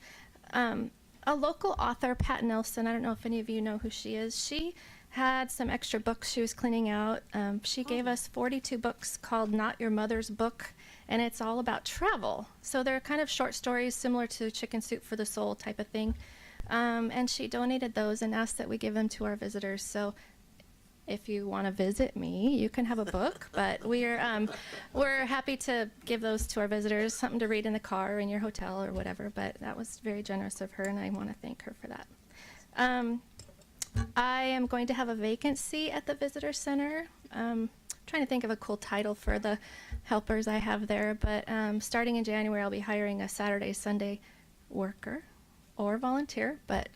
A local author, Pat Nelson, I don't know if any of you know who she is. She had some extra books she was cleaning out. She gave us 42 books called Not Your Mother's Book, and it's all about travel. So they're kind of short stories similar to Chicken Soup for the Soul type of thing. And she donated those and asked that we give them to our visitors. So if you want to visit me, you can have a book, but we're happy to give those to our visitors, something to read in the car or in your hotel or whatever. But that was very generous of her, and I want to thank her for that. I am going to have a vacancy at the Visitor Center. Trying to think of a cool title for the helpers I have there, but starting in January, I'll be hiring a Saturday, Sunday worker or volunteer, but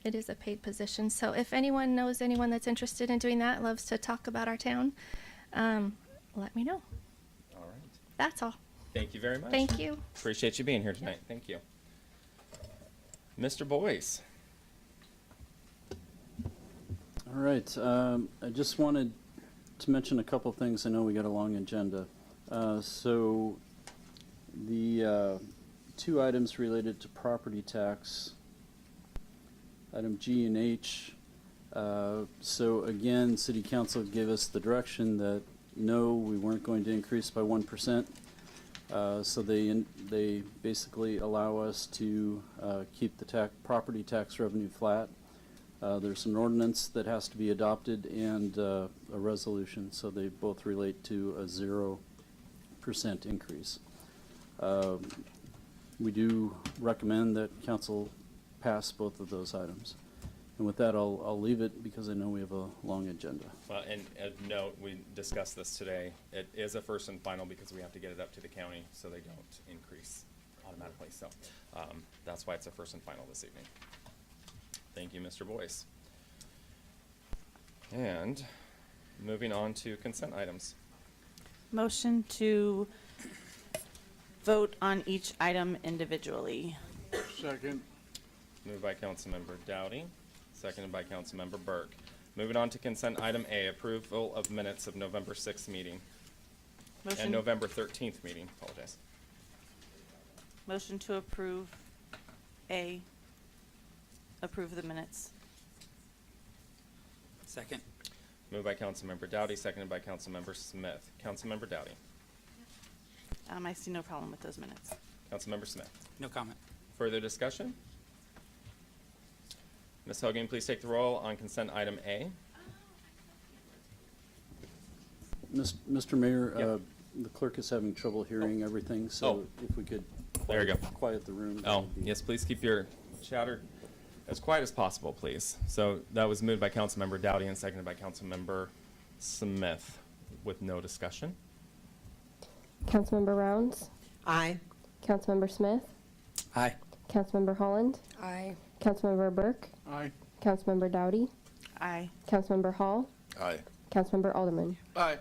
it is a paid position. So if anyone knows anyone that's interested in doing that, loves to talk about our town, let me know. All right. That's all. Thank you very much. Thank you. Appreciate you being here tonight. Thank you. Mr. Boyce. All right. I just wanted to mention a couple things. I know we got a long agenda. So the two items related to property tax, item G and H. So again, City Council gave us the direction that no, we weren't going to increase by 1%. So they basically allow us to keep the property tax revenue flat. There's an ordinance that has to be adopted and a resolution, so they both relate to a 0% increase. We do recommend that council pass both of those items. And with that, I'll leave it because I know we have a long agenda. Well, and note, we discussed this today. It is a first and final because we have to get it up to the county so they don't increase automatically. So that's why it's a first and final this evening. Thank you, Mr. Boyce. And moving on to consent items. Motion to vote on each item individually. Second. Moved by Councilmember Dowdy, seconded by Councilmember Burke. Moving on to consent item A, approval of minutes of November 6th meeting. Motion. And November 13th meeting, apologize. Motion to approve A, approve the minutes. Second. Moved by Councilmember Dowdy, seconded by Councilmember Smith. Councilmember Dowdy. I see no problem with those minutes. Councilmember Smith. No comment. Further discussion? Ms. Hogan, please take the roll on consent item A. Mr. Mayor, Yep. the clerk is having trouble hearing everything, so if we could There you go. quiet the room. that Oh, would be- yes, please keep your chatter as quiet as possible, please. So that was moved by Councilmember Dowdy and seconded by Councilmember Smith with no discussion. Councilmember Rounds, Aye. Councilmember Smith, Aye. Councilmember Holland, Aye. Councilmember Burke, Aye. Councilmember Dowdy, Aye. Councilmember Hall, Aye. Councilmember Alderman. Aye.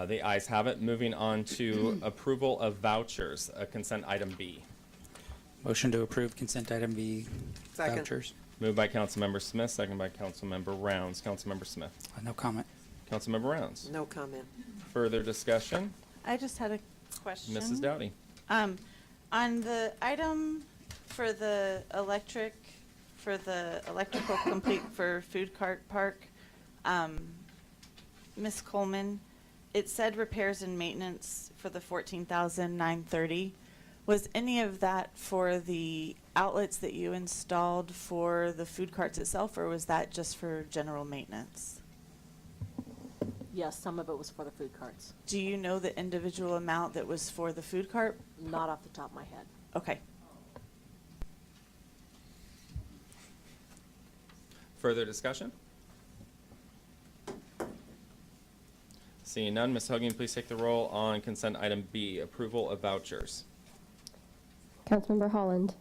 The ayes have it. Moving on to approval of vouchers, consent item B. Motion to approve consent item B Second. vouchers. Moved by Councilmember Smith, second by Councilmember Rounds. Councilmember Smith. No comment. Councilmember Rounds. No comment. Further discussion? I just had a question. Mrs. Dowdy. On the item for the electrical complete for food cart park, Ms. Coleman, it said repairs and maintenance for the $14,930. Was any of that for the outlets that you installed for the food carts itself, or was that just for general maintenance? Yes, some of it was for the food carts. Do you know the individual amount that was for the food cart? Not off the top of my head. Okay. Further discussion? Seeing none, Ms. Hogan, please take the roll on consent item B, approval of vouchers. Councilmember Holland,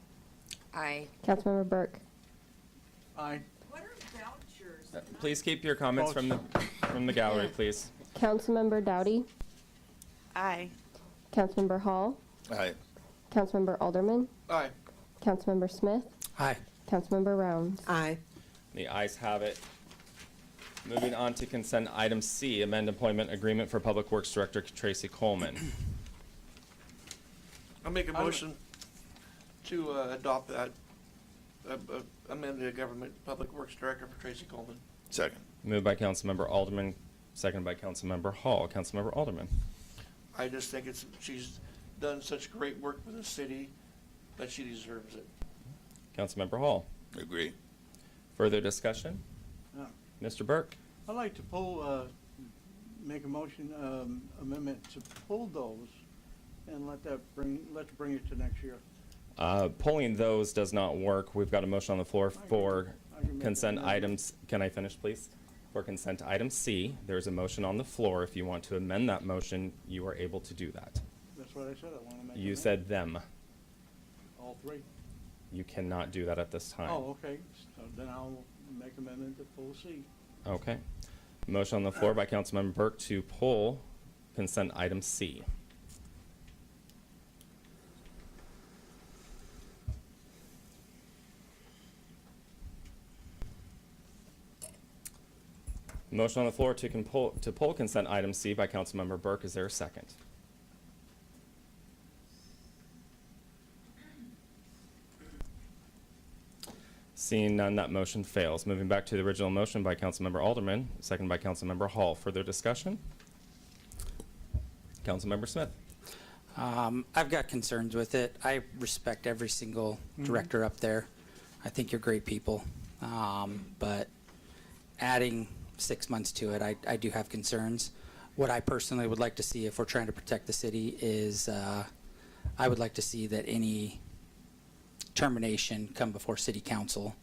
Aye. Councilmember Burke, Aye. What are vouchers? Please keep your comments from the gallery, please. Councilmember Dowdy, Aye. Councilmember Hall, Aye. Councilmember Alderman, Aye. Councilmember Smith, Aye. Councilmember Rounds. Aye. The ayes have it. Moving on to consent item C, amend employment agreement for Public Works Director Tracy Coleman. I'll make a motion to adopt that, amend the government public works director for Tracy Coleman. Second. Moved by Councilmember Alderman, seconded by Councilmember Hall. Councilmember Alderman. I just think she's done such great work for the city that she deserves it. Councilmember Hall. Agree. Further discussion? Mr. Burke. I'd like to pull, make a motion, amendment to pull those and let's bring it to next year. Pulling those does not work. We've got a motion on the floor for can make consent that items. Can I finish, please? For consent item C, there's a motion on the floor. If you want to amend that motion, you are able to do that. That's what I said, I want to make. You said them. All three. You cannot do that at this time. Oh, okay, so then I'll make amendment to pull C. Okay. Motion on the floor by Councilmember Burke to pull consent item C. Motion on the floor to pull consent item C by Councilmember Burke. Is there a second? Seeing none, that motion fails. Moving back to the original motion by Councilmember Alderman, second by Councilmember Hall. Further discussion? Councilmember Smith. I've got concerns with it. I respect every single director up there. I think you're great people. But adding 6 months to it, I do have concerns. What I personally would like to see if we're trying to protect the city is I would like to see that any termination come before city council.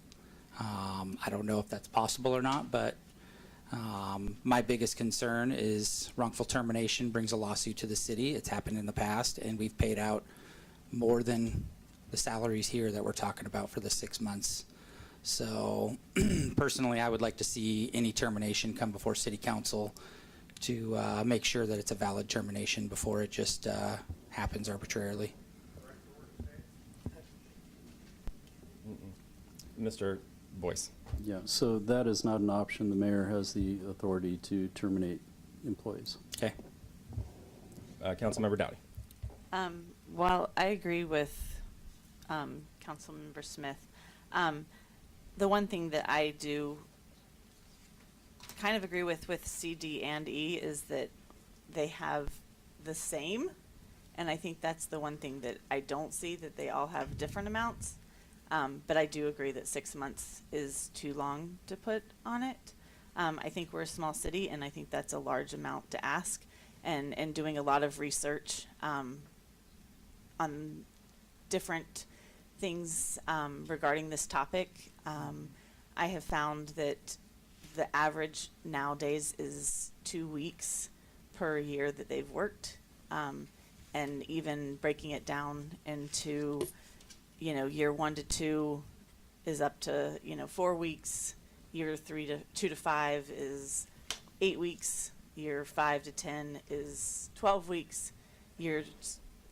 I don't know if that's possible or not, but my biggest concern is wrongful termination brings a lawsuit to the city. It's happened in the past, and we've paid out more than the salaries here that we're talking about for the 6 months. So personally, I would like to see any termination come before city council to make sure that it's a valid termination before it just happens arbitrarily. Mr. Boyce. Yeah, so that is not an option. The mayor has the authority to terminate employees. Okay. Councilmember Dowdy. While I agree with Councilmember Smith, the one thing that I do kind of agree with C, D, and E is that they have the same, and I think that's the one thing that I don't see, that they all have different amounts. But I do agree that 6 months is too long to put on it. I think we're a small city, and I think that's a large amount to ask. And doing a lot of research on different things regarding this topic, I have found that the average nowadays is 2 weeks per year that they've worked. And even breaking it down into year 1 to 2 is up to, 4 weeks. Year 2 to 5 is 8 weeks. Year 5 to 10 is 12 weeks. Year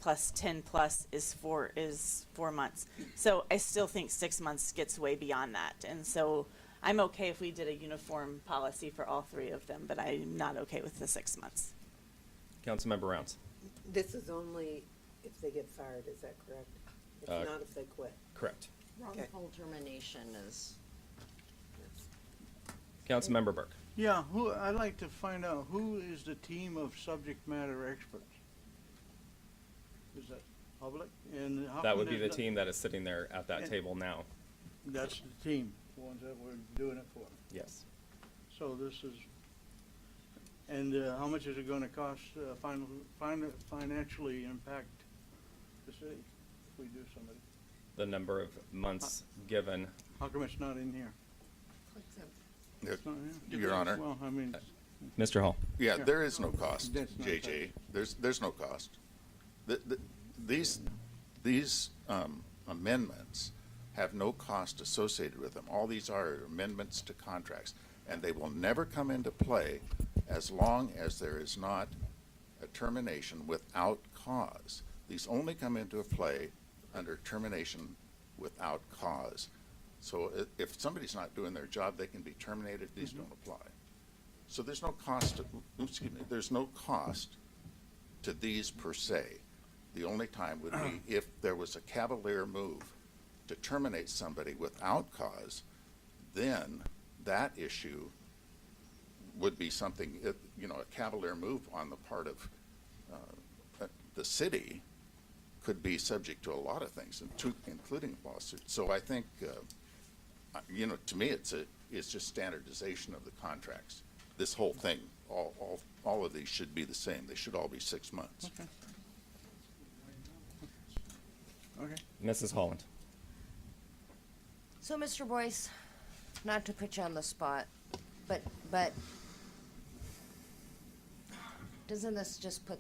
plus 10 plus is 4 months. So I still think 6 months gets way beyond that. And so I'm okay if we did a uniform policy for all 3 of them, but I'm not okay with the 6 months. Councilmember Rounds. This is only if they get fired, is that correct? It's not if they quit. Correct. Wrongful termination is. Councilmember Burke. Yeah, I'd like to find out who is the team of subject matter experts? Is that public? And how That come would be the there's team that is sitting there at that And- table now. That's the team, the ones that we're doing it for. Yes. So this is, and how much is it gonna cost, financially impact the city if we do somebody? The number of months given. How come it's not in here? It's not in here? Your Honor. Well, I mean, Mr. Hall. Yeah, there is no cost, That's not JJ. There's no cost. These amendments have no cost associated with them. All these are amendments to contracts, and they will never come into play as long as there is not a termination without cause. These only come into play under termination without cause. So if somebody's not doing their job, they can be terminated. These don't apply. So there's no cost, there's no cost to these per se. The only time would be if there was a cavalier move to terminate somebody without cause, then that issue would be something, a cavalier move on the part of the city could be subject to a lot of things, including lawsuits. So I think, to me, it's just standardization of the contracts. This whole thing, all of these should be the same. They should all be 6 months. okay. Mrs. Holland. So, Mr. Boyce, not to put you on the spot, but doesn't this just put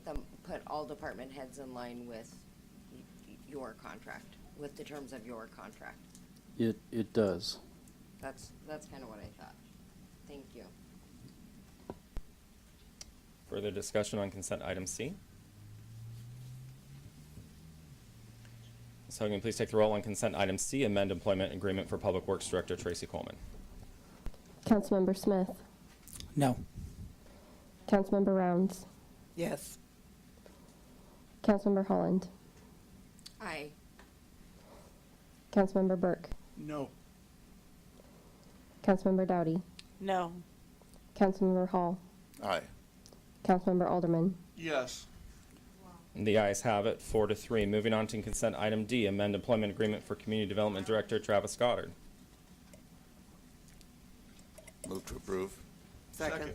all department heads in line with your contract, with the terms of your contract? It does. That's kind of what I thought. Thank you. Further discussion on consent item C? Ms. Hogan, please take the roll on consent item C, amend employment agreement for Public Works Director Tracy Coleman. Councilmember Smith. No. Councilmember Rounds. Yes. Councilmember Holland. Aye. Councilmember Burke. No. Councilmember Dowdy. No. Councilmember Hall. Aye. Councilmember Alderman. Yes. The ayes have it, 4-3. Moving on to consent item D, amend employment agreement for Community Development Director Travis Goddard. Move to approve. Second.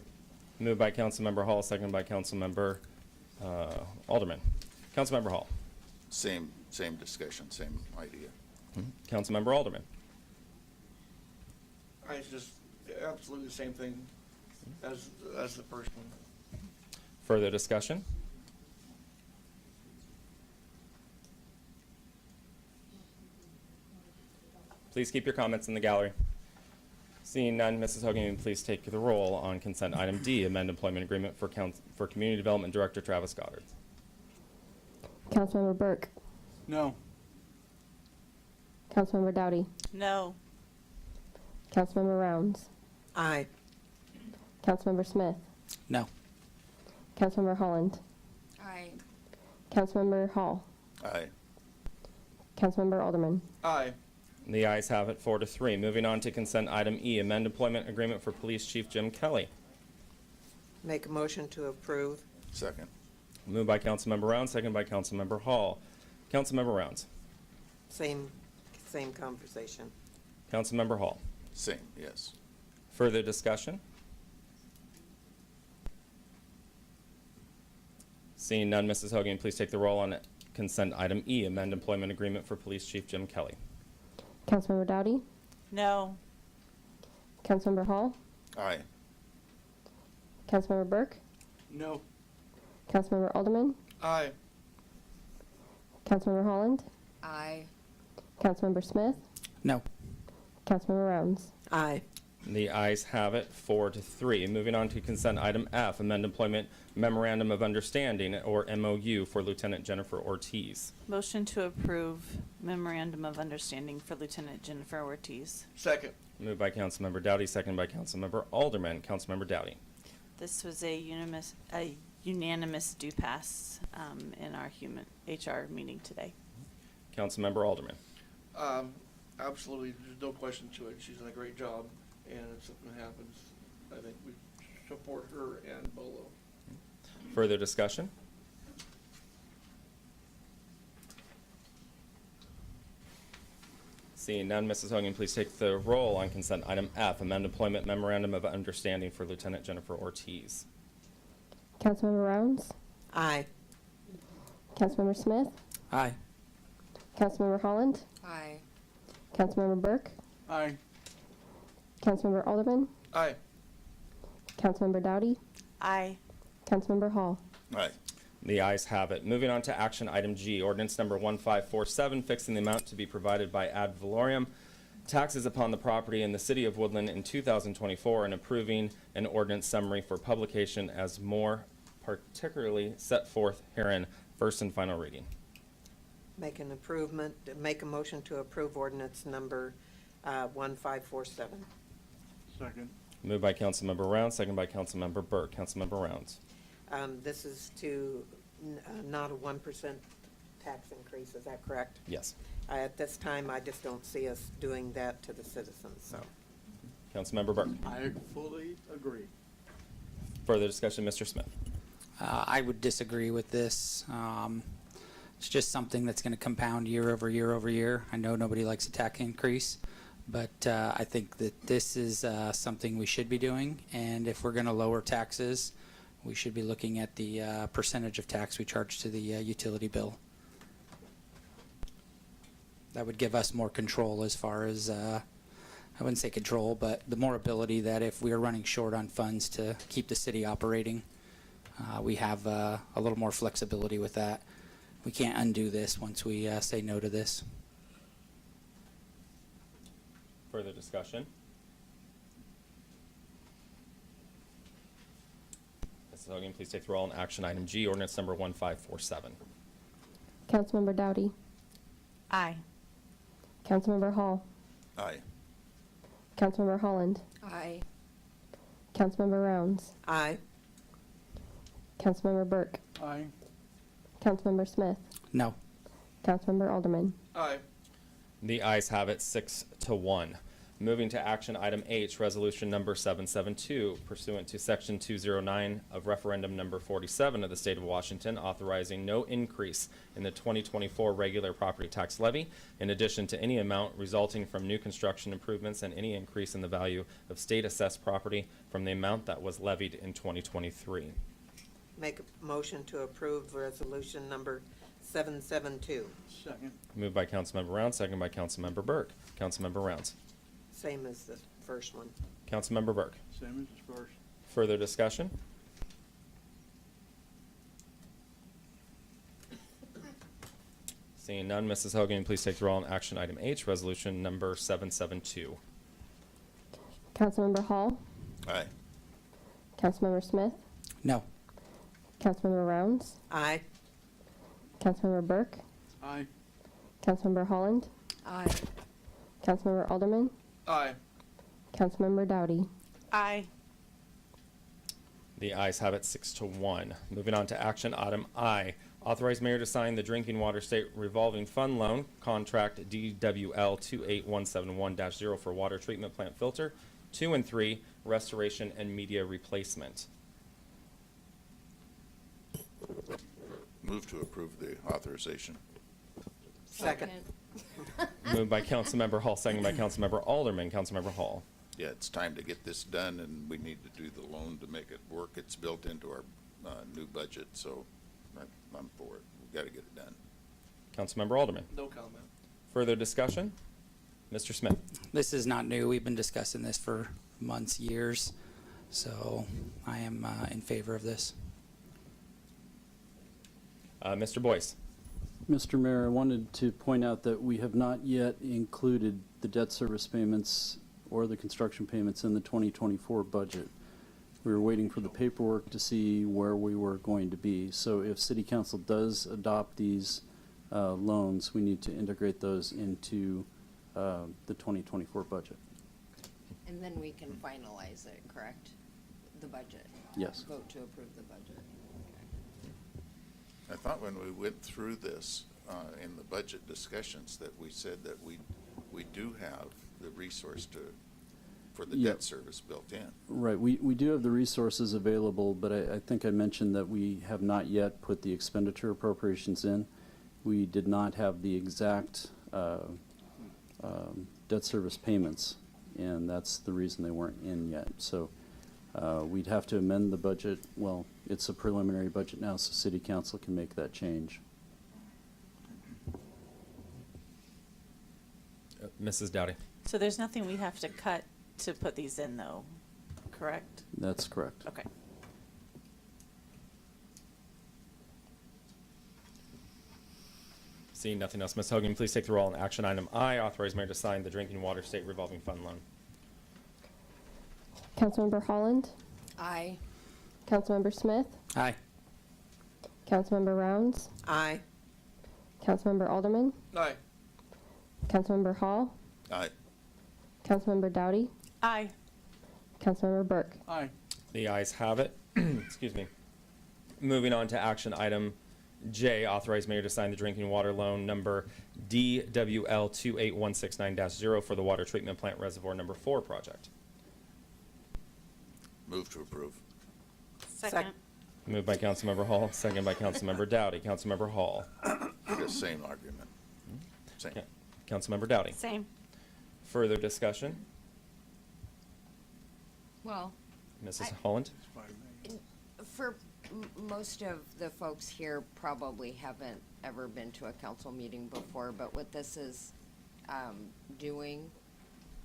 Moved by Councilmember Hall, seconded by Councilmember Alderman. Councilmember Hall. Same discussion, same idea. Councilmember Alderman. It's just absolutely the same thing as the first one. Further discussion? Please keep your comments in the gallery. Seeing none, Mrs. Hogan, please take the roll on consent item D, amend employment agreement for Community Development Director Travis Goddard. Councilmember Burke. No. Councilmember Dowdy. No. Councilmember Rounds. Aye. Councilmember Smith. No. Councilmember Holland. Aye. Councilmember Hall. Aye. Councilmember Alderman. Aye. The ayes have it, 4-3. Moving on to consent item E, amend employment agreement for Police Chief Jim Kelly. Make a motion to approve. Second. Moved by Councilmember Rounds, seconded by Councilmember Hall. Councilmember Rounds. Same conversation. Councilmember Hall. Same, yes. Further discussion? Seeing none, Mrs. Hogan, please take the roll on consent item E, amend employment agreement for Police Chief Jim Kelly. Councilmember Dowdy. No. Councilmember Hall. Aye. Councilmember Burke. No. Councilmember Alderman. Aye. Councilmember Holland. Aye. Councilmember Smith, No. Councilmember Rounds. Aye. The ayes have it, 4-3. Moving on to consent item F, amend employment memorandum of understanding, or MOU, for Lieutenant Jennifer Ortiz. Motion to approve memorandum of understanding for Lieutenant Jennifer Ortiz. Second. Moved by Councilmember Dowdy, seconded by Councilmember Alderman. Councilmember Dowdy. This was a unanimous do pass in our human HR meeting today. Councilmember Alderman. Absolutely, there's no question to it. She's done a great job, and if something happens, I think we support her and Bolo. Further discussion? Seeing none, Mrs. Hogan, please take the roll on consent item F, amend employment memorandum of understanding for Lieutenant Jennifer Ortiz. Councilmember Rounds, Aye. Councilmember Smith, Aye. Councilmember Holland, Aye. Councilmember Burke, Aye. Councilmember Alderman, Aye. Councilmember Dowdy, Aye. Councilmember Hall. Aye. The ayes have it. Moving on to action item G, ordinance number 1547, fixing the amount to be provided by ad valorem taxes upon the property in the city of Woodland in 2024 and approving an ordinance summary for publication as more particularly set forth herein. First and final reading. Make a motion to approve ordinance number 1547. Second. Moved by Councilmember Rounds, second by Councilmember Burke. Councilmember Rounds. This is to not a 1% tax increase, is that correct? Yes. At this time, I just don't see us doing that to the citizens, so. Councilmember Burke. I fully agree. Further discussion, Mr. Smith. I would disagree with this. It's just something that's going to compound year over year over year. I know nobody likes a tax increase, but I think that this is something we should be doing. And if we're going to lower taxes, we should be looking at the percentage of tax we charge to the utility bill. That would give us more control as far as, I wouldn't say control, but the more ability that if we are running short on funds to keep the city operating, we have a little more flexibility with that. We can't undo this once we say no to this. Further discussion. Mrs. Hogan, please take the roll on action item G, ordinance number 1547. Councilmember Dowdy, Aye. Councilmember Hall, Aye. Councilmember Holland, Aye. Councilmember Rounds, Aye. Councilmember Burke, Aye. Councilmember Smith, No. Councilmember Alderman. Aye. The ayes have it, 6-1. Moving to action item H, resolution number 772, pursuant to section 209 of referendum number 47 of the state of Washington, authorizing no increase in the 2024 regular property tax levy, in addition to any amount resulting from new construction improvements and any increase in the value of state assessed property from the amount that was levied in 2023. Make a motion to approve resolution number 772. Second. Moved by Councilmember Rounds, second by Councilmember Burke. Councilmember Rounds. Same as the first one. Councilmember Burke. Same as the first. Further discussion? Seeing none, Mrs. Hogan, please take the roll on action item H, resolution number 772. Councilmember Hall, Aye. Councilmember Smith, No. Councilmember Rounds, Aye. Councilmember Burke, Aye. Councilmember Holland, Aye. Councilmember Alderman, Aye. Councilmember Dowdy. Aye. The ayes have it, 6-1. Moving on to action item I, authorize mayor to sign the drinking water state revolving fund loan contract DWL 28171-0 for water treatment plant filter 2 and 3 restoration and media replacement. Move to approve the authorization. Second. Moved by Councilmember Hall, second by Councilmember Alderman. Councilmember Hall. Yeah, it's time to get this done, and we need to do the loan to make it work. It's built into our new budget, so I'm for it. We've got to get it done. Councilmember Alderman. No comment. Further discussion? Mr. Smith. This is not new. We've been discussing this for months, years. So I am in favor of this. Mr. Boyce. Mr. Mayor, I wanted to point out that we have not yet included the debt service payments or the construction payments in the 2024 budget. We were waiting for the paperwork to see where we were going to be. So if City Council does adopt these loans, we need to integrate those into the 2024 budget. And then we can finalize it, correct? The budget? Yes. Vote to approve the budget. I thought when we went through this in the budget discussions that we said that we do have the resource for the Yeah. debt service built in. Right, we do have the resources available, but I think I mentioned that we have not yet put the expenditure appropriations in. We did not have the exact debt service payments, and that's the reason they weren't in yet. So we'd have to amend the budget. Well, it's a preliminary budget now, so City Council can make that change. Mrs. Dowdy. So there's nothing we have to cut to put these in, though, correct? That's correct. Okay. Seeing nothing else, Ms. Hogan, please take the roll on action item I, authorize mayor to sign the drinking water state revolving fund loan. Councilmember Holland, Aye. Councilmember Smith, Aye. Councilmember Rounds, Aye. Councilmember Alderman, Aye. Councilmember Hall, Aye. Councilmember Dowdy, Aye. Councilmember Burke. Aye. The ayes have it. Excuse me. Moving on to action item J, authorize mayor to sign the drinking water loan number DWL28169-0 for the water treatment plant reservoir number 4 project. Move to approve. Second. Moved by Councilmember Hall, second by Councilmember Dowdy. Councilmember Hall. The same argument. Same. Yeah. Councilmember Dowdy. Same. Further discussion? Well, Mrs. Holland? for most of the folks here probably haven't ever been to a council meeting before, but what this is doing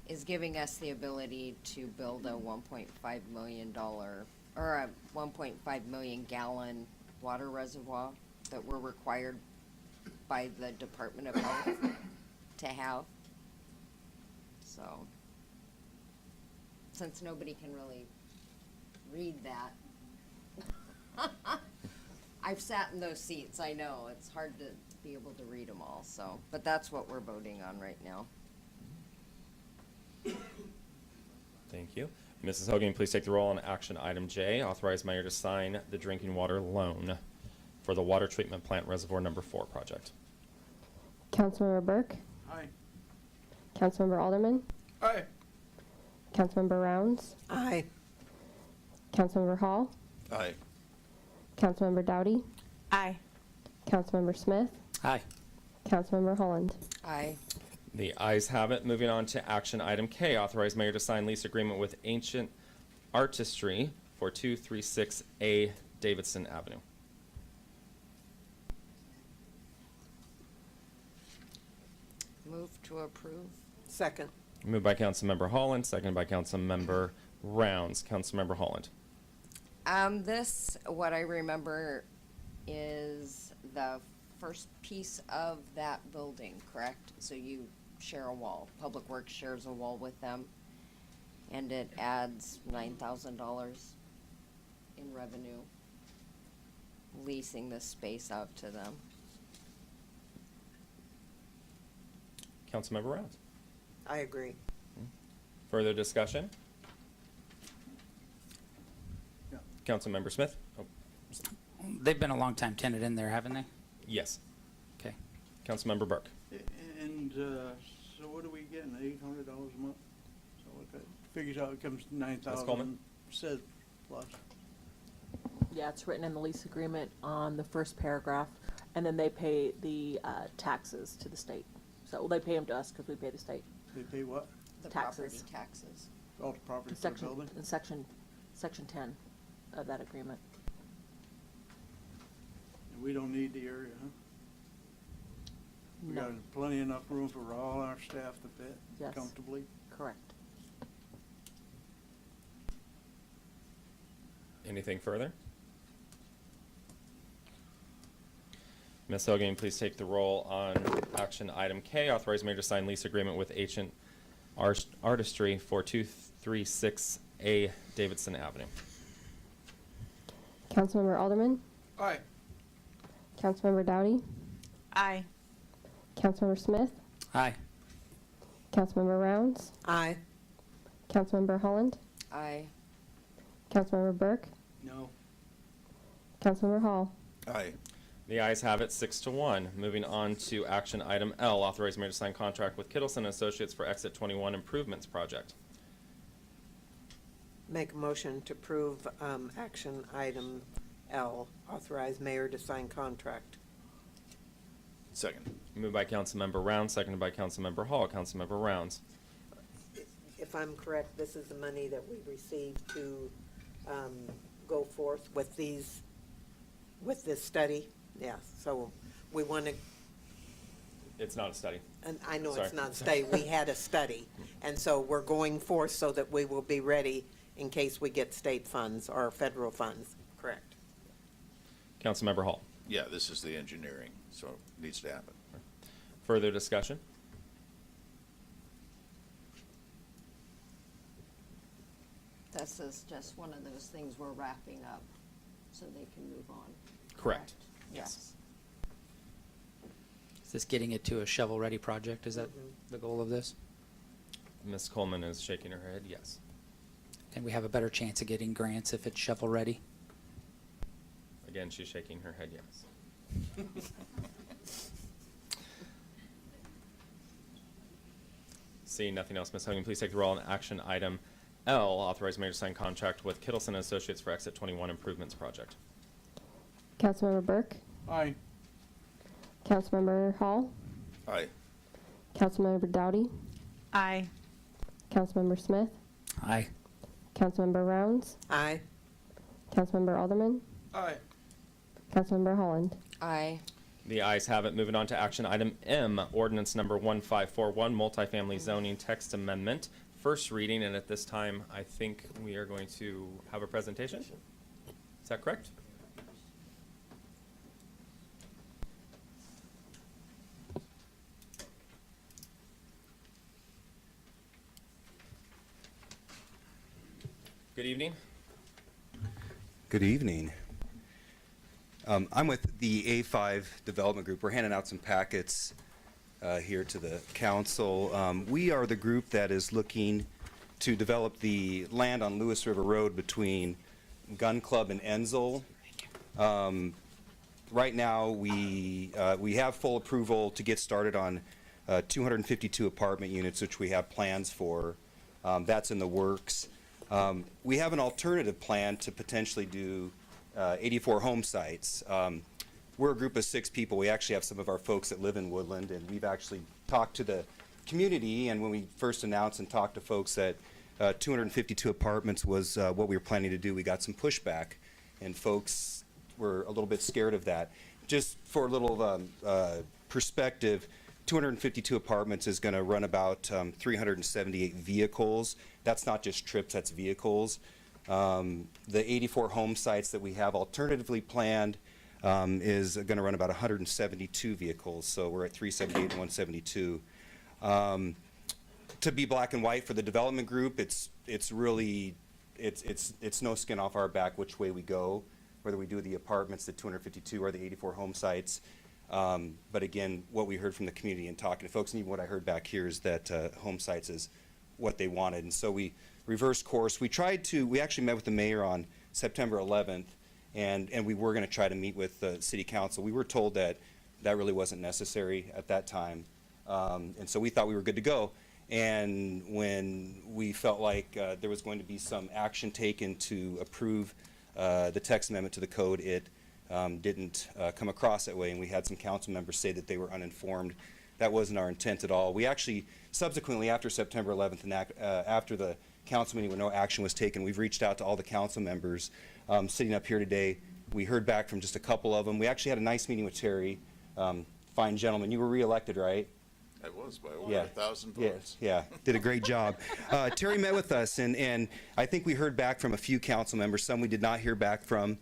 is giving us the ability to build a $1.5 million or a 1.5 million gallon water reservoir that we're required by the Department of Health to have. So, since nobody can really read that, I've sat in those seats, I know, it's hard to be able to read them all, so, but that's what we're voting on right now. Thank you. Mrs. Hogan, please take the roll on action item J, authorize mayor to sign the drinking water loan for the water treatment plant reservoir number 4 project. Councilmember Burke, Aye. Councilmember Alderman, Aye. Councilmember Rounds, Aye. Councilmember Hall, Aye. Councilmember Dowdy, Aye. Councilmember Smith, Aye. Councilmember Holland. Aye. The ayes have it. Moving on to action item K, authorize mayor to sign lease agreement with Ancient Artistry for 236A Davidson Avenue. Move to approve. Second. Moved by Councilmember Holland, seconded by Councilmember Rounds. Councilmember Holland. This, what I remember, is the first piece of that building, correct? So you share a wall. Public Works shares a wall with them, and it adds $9,000 in revenue, leasing this space out to them. Councilmember Rounds. I agree. Further discussion? Yeah. Councilmember Smith? Oh, They've been a long time tenant in there, haven't they? yes. Okay. Councilmember Burke. And so what are we getting, $800 a month? So what that figures out, it comes to Coleman? 9,000, says plus. Yeah, it's written in the lease agreement on the first paragraph, and then they pay the taxes to the state. So, well, they pay them to us because we pay the state. They pay what? The Taxes. property taxes. All the property In for the section, building? in section 10 of that agreement. And we don't need the area, huh? We No. got plenty enough room for all our staff to fit Yes. comfortably? Correct. Anything further? Ms. Hogan, please take the roll on action item K, authorize mayor to sign lease agreement with Ancient Artistry for 236A Davidson Avenue. Councilmember Alderman, Aye. Councilmember Dowdy, Aye. Councilmember Smith, Aye. Councilmember Rounds, Aye. Councilmember Holland, Aye. Councilmember Burke, No. Councilmember Hall. Aye. The ayes have it, 6-1. Moving on to action item L, authorize mayor to sign contract with Kittleson Associates for Exit 21 Improvements Project. Make a motion to approve action item L, authorize mayor to sign contract. Second. Moved by Councilmember Rounds, seconded by Councilmember Hall. Councilmember Rounds. If I'm correct, this is the money that we received to go forth with this study? Yeah, so we want to, It's not a study. and I know Sorry. it's not a study, we had a study. And so we're going forth so that we will be ready in case we get state funds or federal funds, correct? Councilmember Hall. Yeah, this is the engineering, so it needs to happen. Further discussion? This is just one of those things we're wrapping up so they can move on. Correct. Yes. Is this getting it to a shovel-ready project? Is that the goal of this? Ms. Coleman is shaking her head, yes. And we have a better chance of getting grants if it's shovel-ready? Again, she's shaking her head, yes. Seeing nothing else, Ms. Hogan, please take the roll on action item L, authorize mayor to sign contract with Kittleson Associates for Exit 21 Improvements Project. Councilmember Burke, Aye. Councilmember Hall, Aye. Councilmember Dowdy, Aye. Councilmember Smith, Aye. Councilmember Rounds, Aye. Councilmember Alderman, Aye. Councilmember Holland. Aye. The ayes have it. Moving on to action item M, ordinance number 1541, multifamily zoning text amendment, first reading, and at this time, I think we are going to have a presentation. Is that correct? Good evening. Good evening. I'm with the A5 Development Group. We're handing out some packets here to the council. We are the group that is looking to develop the land on Lewis River Road between Gun Club and Enzel. Right now, we have full approval to get started on 252 apartment units, which we have plans for. That's in the works. We have an alternative plan to potentially do 84 home sites. We're a group of 6 people. We actually have some of our folks that live in Woodland, and we've actually talked to the community, and when we first announced and talked to folks that 252 apartments was what we were planning to do, we got some pushback, and folks were a little bit scared of that. Just for a little perspective, 252 apartments is going to run about 378 vehicles. That's not just trips, that's vehicles. The 84 home sites that we have alternatively planned is going to run about 172 vehicles, so we're at 378 and 172. To be black and white for the development group, it's really it's no skin off our back which way we go, whether we do the apartments, the 252 or the 84 home sites. But again, what we heard from the community and talking to folks, and even what I heard back here, is that home sites is what they wanted, and so we reversed course. We actually met with the mayor on September 11th, and we were going to try to meet with the city council. We were told that that really wasn't necessary at that time, and so we thought we were good to go. And when we felt like there was going to be some action taken to approve the text amendment to the code, it didn't come across that way, and we had some council members say that they were uninformed. That wasn't our intent at all. We actually, subsequently, after September 11th and after the council meeting where no action was taken, we've reached out to all the council members sitting up here today. We heard back from just a couple of them. We actually had a nice meeting with Terry, fine gentleman. You were reelected, right? I was by over 1,000 votes. Yeah, did a great job. Terry met with us, and I think we heard back from a few council members. Some we did not hear back from.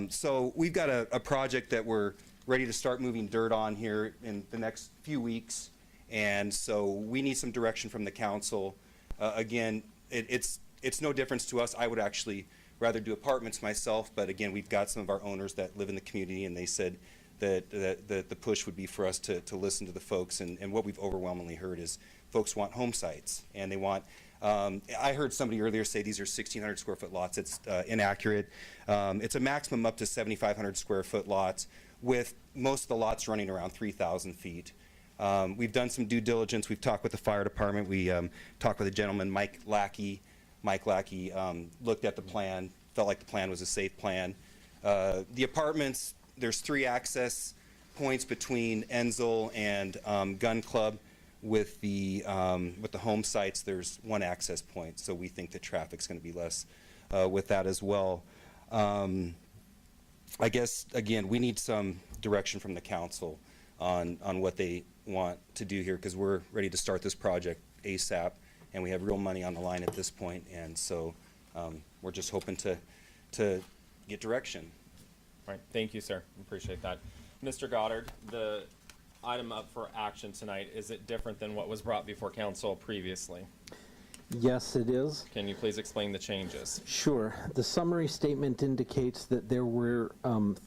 So we've got a project that we're ready to start moving dirt on here in the next few weeks. And so we need some direction from the council. Again, it's no difference to us. I would actually rather do apartments myself, but again, we've got some of our owners that live in the community, and they said that the push would be for us to listen to the folks. And what we've overwhelmingly heard is folks want home sites, and they want, I heard somebody earlier say these are 1,600 square foot lots. It's inaccurate. It's a maximum up to 7,500 square foot lots, with most of the lots running around 3,000 feet. We've done some due diligence. We've talked with the fire department. We talked with a gentleman, Mike Lackey. Mike Lackey looked at the plan, felt like the plan was a safe plan. The apartments, there's 3 access points between Enzel and Gun Club. With the home sites, there's 1 access point, so we think the traffic's going to be less with that as well. I guess, again, we need some direction from the council on what they want to do here, because we're ready to start this project ASAP, and we have real money on the line at this point, and so we're just hoping to get direction. All right, thank you, sir. Appreciate that. Mr. Goddard, the item up for action tonight, is it different than what was brought before council previously? Yes, it is. Can you please explain the changes? Sure. The summary statement indicates that there were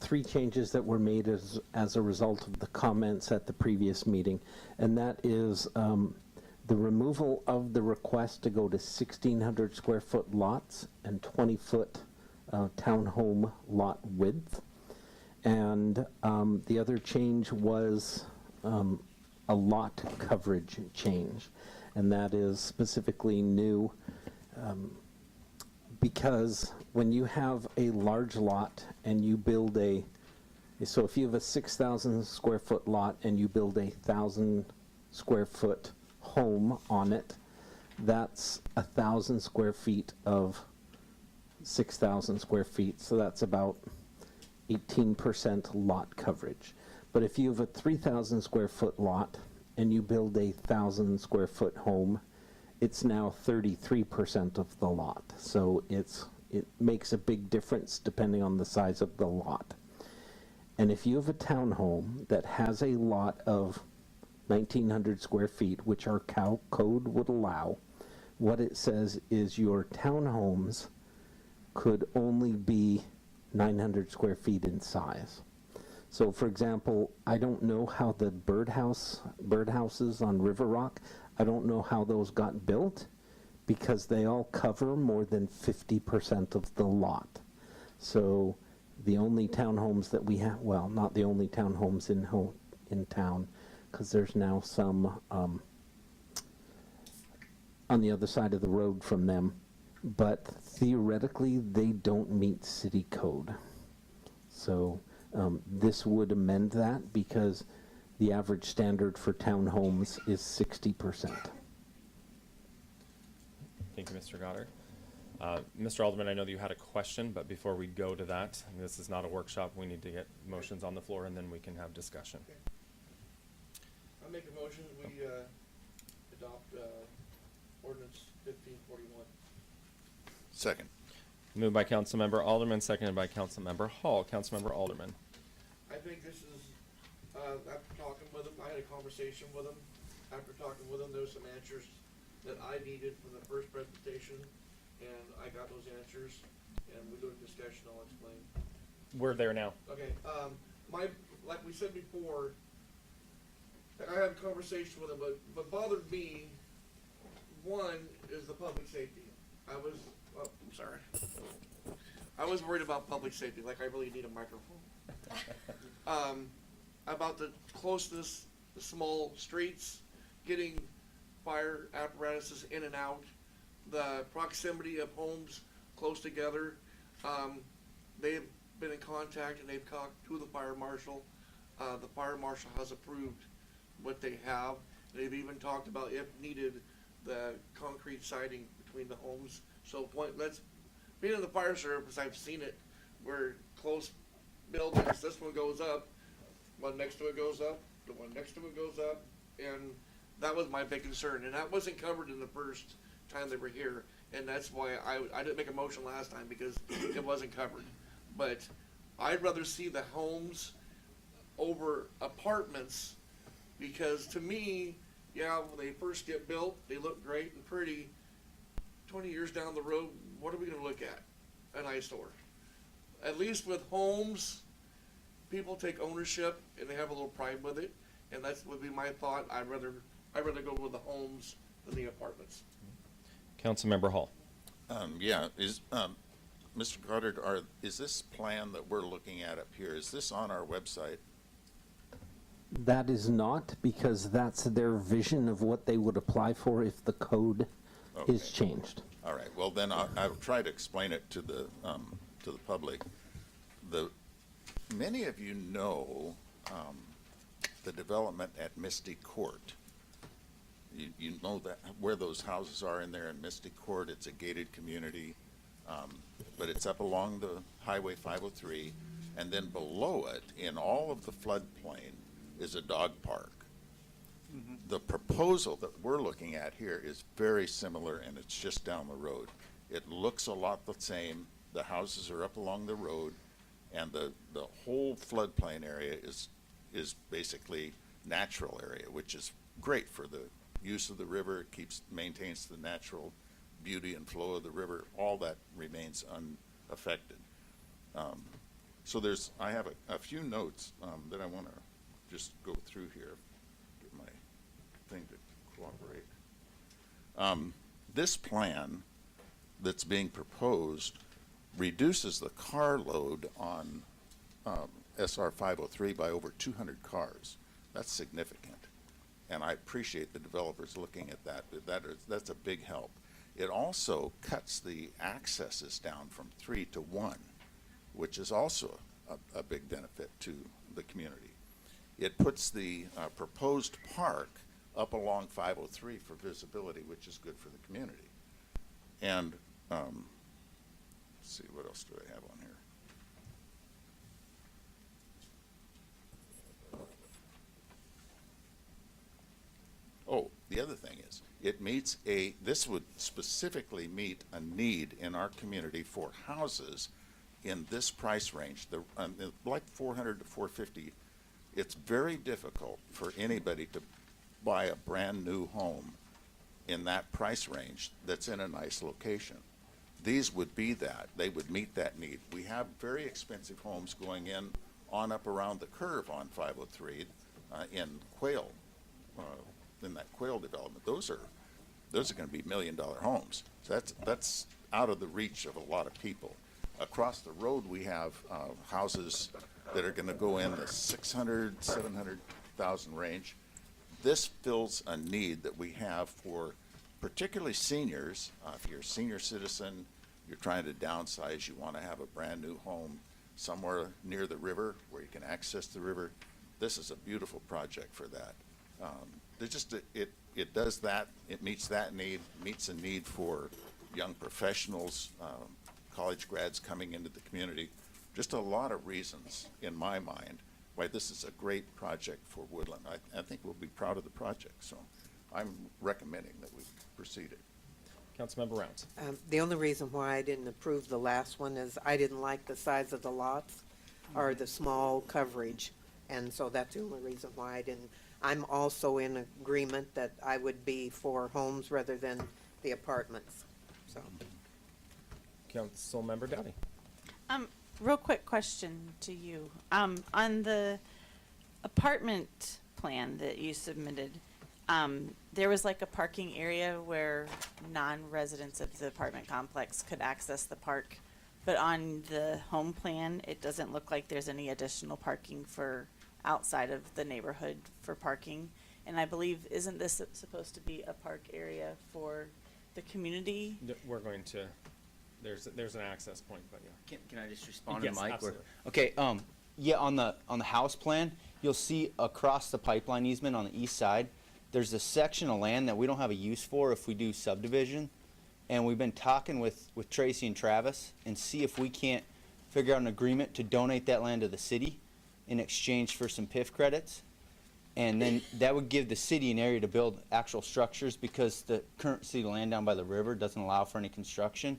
3 changes that were made as a result of the comments at the previous meeting, and that is the removal of the request to go to 1,600 square foot lots and 20-foot townhome lot width. And the other change was a lot coverage change, and that is specifically new because when you have a large lot and you build so if you have a 6,000 square foot lot and you build a 1,000 square foot home on it, that's 1,000 square feet of 6,000 square feet, so that's about 18% lot coverage. But if you have a 3,000 square foot lot and you build a 1,000 square foot home, it's now 33% of the lot. So it makes a big difference depending on the size of the lot. And if you have a townhome that has a lot of 1,900 square feet, which our code would allow, what it says is your townhomes could only be 900 square feet in size. So for example, I don't know how the birdhouses on River Rock, I don't know how those got built because they all cover more than 50% of the lot. So the only townhomes that we have, well, not the only townhomes in town, because there's now some on the other side of the road from them, but theoretically they don't meet city code. So this would amend that because the average standard for townhomes is 60%. Thank you, Mr. Goddard. Mr. Alderman, I know that you had a question, but before we go to that, this is not a workshop. We need to get motions on the floor, and then we can have discussion. Okay. I'll make a motion that we adopt ordinance 1541. Second. Moved by Councilmember Alderman, seconded by Councilmember Hall. Councilmember Alderman. I think this is, after talking with him, I had a conversation with him. After talking with him, there was some answers that I needed from the first presentation, and I got those answers, and we do a discussion, I'll explain. We're there now. Okay, like we said before, I had a conversation with him, but what bothered me, one, is the public safety. I was worried about public safety, like I really need a microphone. About the closeness, the small streets, getting fire apparatuses in and out, the proximity of homes close together. They've been in contact and they've talked to the fire marshal. The fire marshal has approved what they have. They've even talked about, if needed, the concrete siding between the homes. So being in the fire service, I've seen it where close buildings, this one goes up, one next to it goes up, the one next to it goes up, and that was my big concern, and that wasn't covered in the first time they were here, and that's why I didn't make a motion last time, because it wasn't covered. But I'd rather see the homes over apartments, because to me, yeah, when they first get built, they look great and pretty. 20 years down the road, what are we gonna look at? An eyesore. At least with homes, people take ownership and they have a little pride with it, and that would be my thought. I'd rather go with the homes than the apartments. Councilmember Hall. Yeah, Mr. Goddard, is this plan that we're looking at up here, is this on our website? That is not, because that's their vision of what they would apply for if the code is changed. All right, well then I'll try to explain it to the public. Many of you know the development at Misty Court. You know that where those houses are in there in Misty Court. It's a gated community, but it's up along the Highway 503, and then below it, in all of the floodplain, is a dog park. The proposal that we're looking at here is very similar, and it's just down the road. It looks a lot the same. The houses are up along the road, and the whole floodplain area is basically natural area, which is great for the use of the river. It maintains the natural beauty and flow of the river. All that remains unaffected. So I have a few notes that I want to just go through here. Get my thing to cooperate. This plan that's being proposed reduces the car load on SR 503 by over 200 cars. That's significant, and I appreciate the developers looking at that. That's a big help. It also cuts the accesses down from 3 to 1, which is also a big benefit to the community. It puts the proposed park up along 503 for visibility, which is good for the community. And let's see, what else do I have on here? Oh, the other thing is, this would specifically meet a need in our community for houses in this price range, like 400 to 450. It's very difficult for anybody to buy a brand new home in that price range that's in a nice location. These would be that. They would meet that need. We have very expensive homes going in on up around the curve on 503 in Quail, in that Quail development. Those are going to be $1 million homes. So that's out of the reach of a lot of people. Across the road, we have houses that are going to go in the 600, 700,000 range. This fills a need that we have for particularly seniors. If you're a senior citizen, you're trying to downsize, you want to have a brand new home somewhere near the river where you can access the river, this is a beautiful project for that. It does that. It meets that need, meets a need for young professionals, college grads coming into the community. Just a lot of reasons in my mind why this is a great project for Woodland. I think we'll be proud of the project, so I'm recommending that we proceed it. Councilmember Rounds. The only reason why I didn't approve the last one is I didn't like the size of the lots or the small coverage, and so that's the only reason why I didn't. I'm also in agreement that I would be for homes rather than the apartments, so. Councilmember Dowdy. Real quick question to you. On the apartment plan that you submitted, there was like a parking area where non-residents of the apartment complex could access the park. But on the home plan, it doesn't look like there's any additional parking for outside of the neighborhood for parking. And I believe, isn't this supposed to be a park area for the community? We're going to, there's an access point, but yeah. Can I just respond Yes, to Mike? absolutely. Okay, yeah, on the house plan, you'll see across the pipeline easement on the east side, there's a section of land that we don't have a use for if we do subdivision. And we've been talking with Tracy and Travis and see if we can't figure out an agreement to donate that land to the city in exchange for some PIF credits. And then that would give the city an area to build actual structures, because the current city land down by the river doesn't allow for any construction.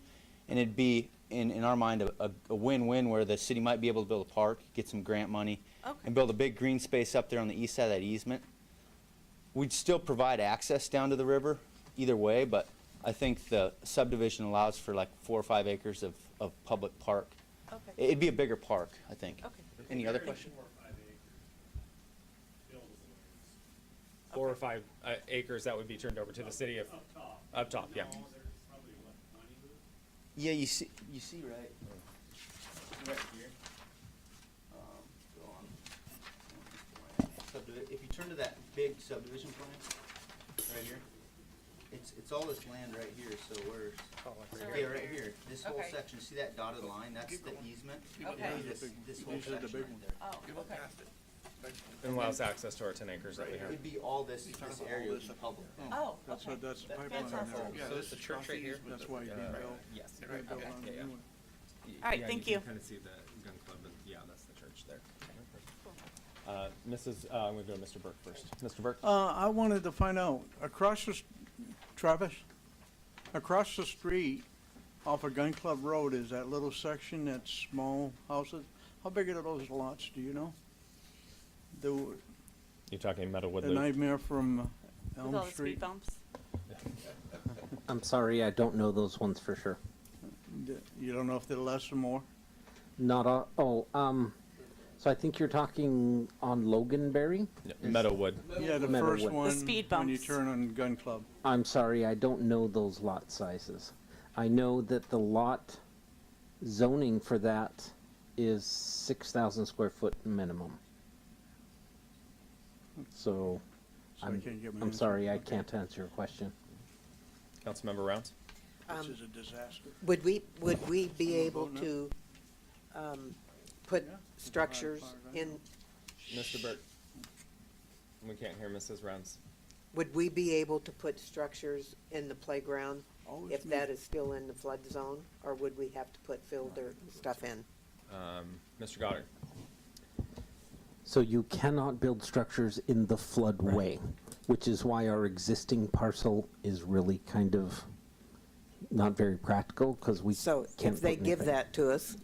And it'd be, in our mind, a win-win, where the city might be able to build a park, get some grant money, Okay. and build a big green space up there on the east side of that easement. We'd still provide access down to the river either way, but I think the subdivision allows for like 4 or 5 acres of public park. Okay. It'd be a bigger park, I think. Okay. Any other question? 4 or 5 acres that would be turned over to the city of up top. Yeah. Yeah, you see right here. Go on. If you turn to that big subdivision plan, right here, it's all this land right here, so where's, yeah, right here, this whole Okay. section, see that dotted line, that's the easement? Okay. This whole These are the section big right ones. there. Oh, okay. And allows access to our 10 acres that we have. It'd be all this area would be public. Oh, That's okay. what, that's the pipeline Fantastic. there. So it's the church right here? That's why you didn't build. Yes. You didn't build Okay. on the Yeah, new yeah. one. All right, Yeah, thank you you. can kind of see the gun club, and yeah, that's the church there. I'm going to go to Mr. Burke first. Mr. Burke? I wanted to find out, Travis, across the street off of Gun Club Road is that little section that's small houses. How big are those lots, do you know? You're talking Meadowwood The Loop. nightmare from With all Elm the speed Street. bumps. I'm sorry, I don't know those ones for sure. You don't know if they're less or more? Not so I think you're talking on Loganberry? Meadowwood. Yeah, the Meadowwood. first one, speed when you bumps. turn on Gun Club. I'm sorry, I don't know those lot sizes. I know that the lot zoning for that is 6,000 square foot minimum. So, So I can't give an I'm answer. sorry, I can't answer your question. Councilmember Rounds? This is a disaster. Would we be able vote no? to, put structures in, Mr. Burke? We can't hear Mrs. Rounds. would we be able to put structures in the playground Always if me. that is still in the flood zone? Or would we have to put filter stuff in? Mr. Goddard? So you cannot build structures in the floodway, which is why our existing parcel is really kind of not very practical, because we So can't if they put give anything. that to us,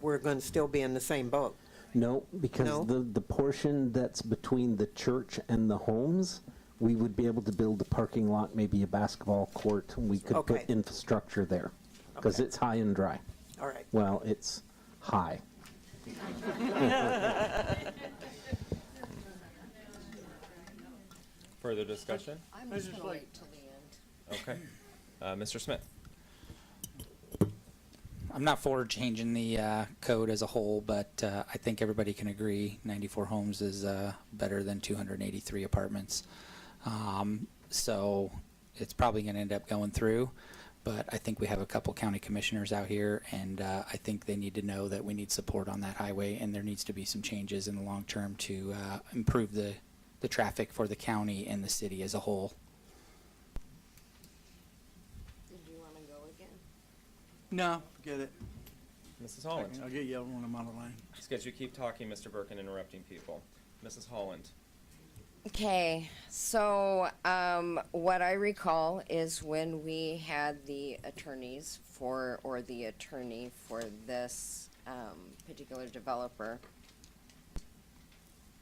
we're gonna still be in the same boat? No, because No? the portion that's between the church and the homes, we would be able to build a parking lot, maybe a basketball court, and we could Okay. put infrastructure there, because Okay. it's high and dry. All right. Well, it's high. Further discussion? I'm It's just just gonna like- wait till the end. Okay. Mr. Smith? I'm not for changing the code as a whole, but I think everybody can agree 94 homes is better than 283 apartments. So it's probably going to end up going through, but I think we have a couple county commissioners out here, and I think they need to know that we need support on that highway, and there needs to be some changes in the long term to improve the traffic for the county and the city as a whole. Did you wanna go again? No, forget it. Mrs. Holland? I'll get yelled when I'm out of line. Sketch, you keep talking, Mr. Burke, and interrupting people. Mrs. Holland? Okay, so what I recall is when we had the attorneys for, or the attorney for this particular developer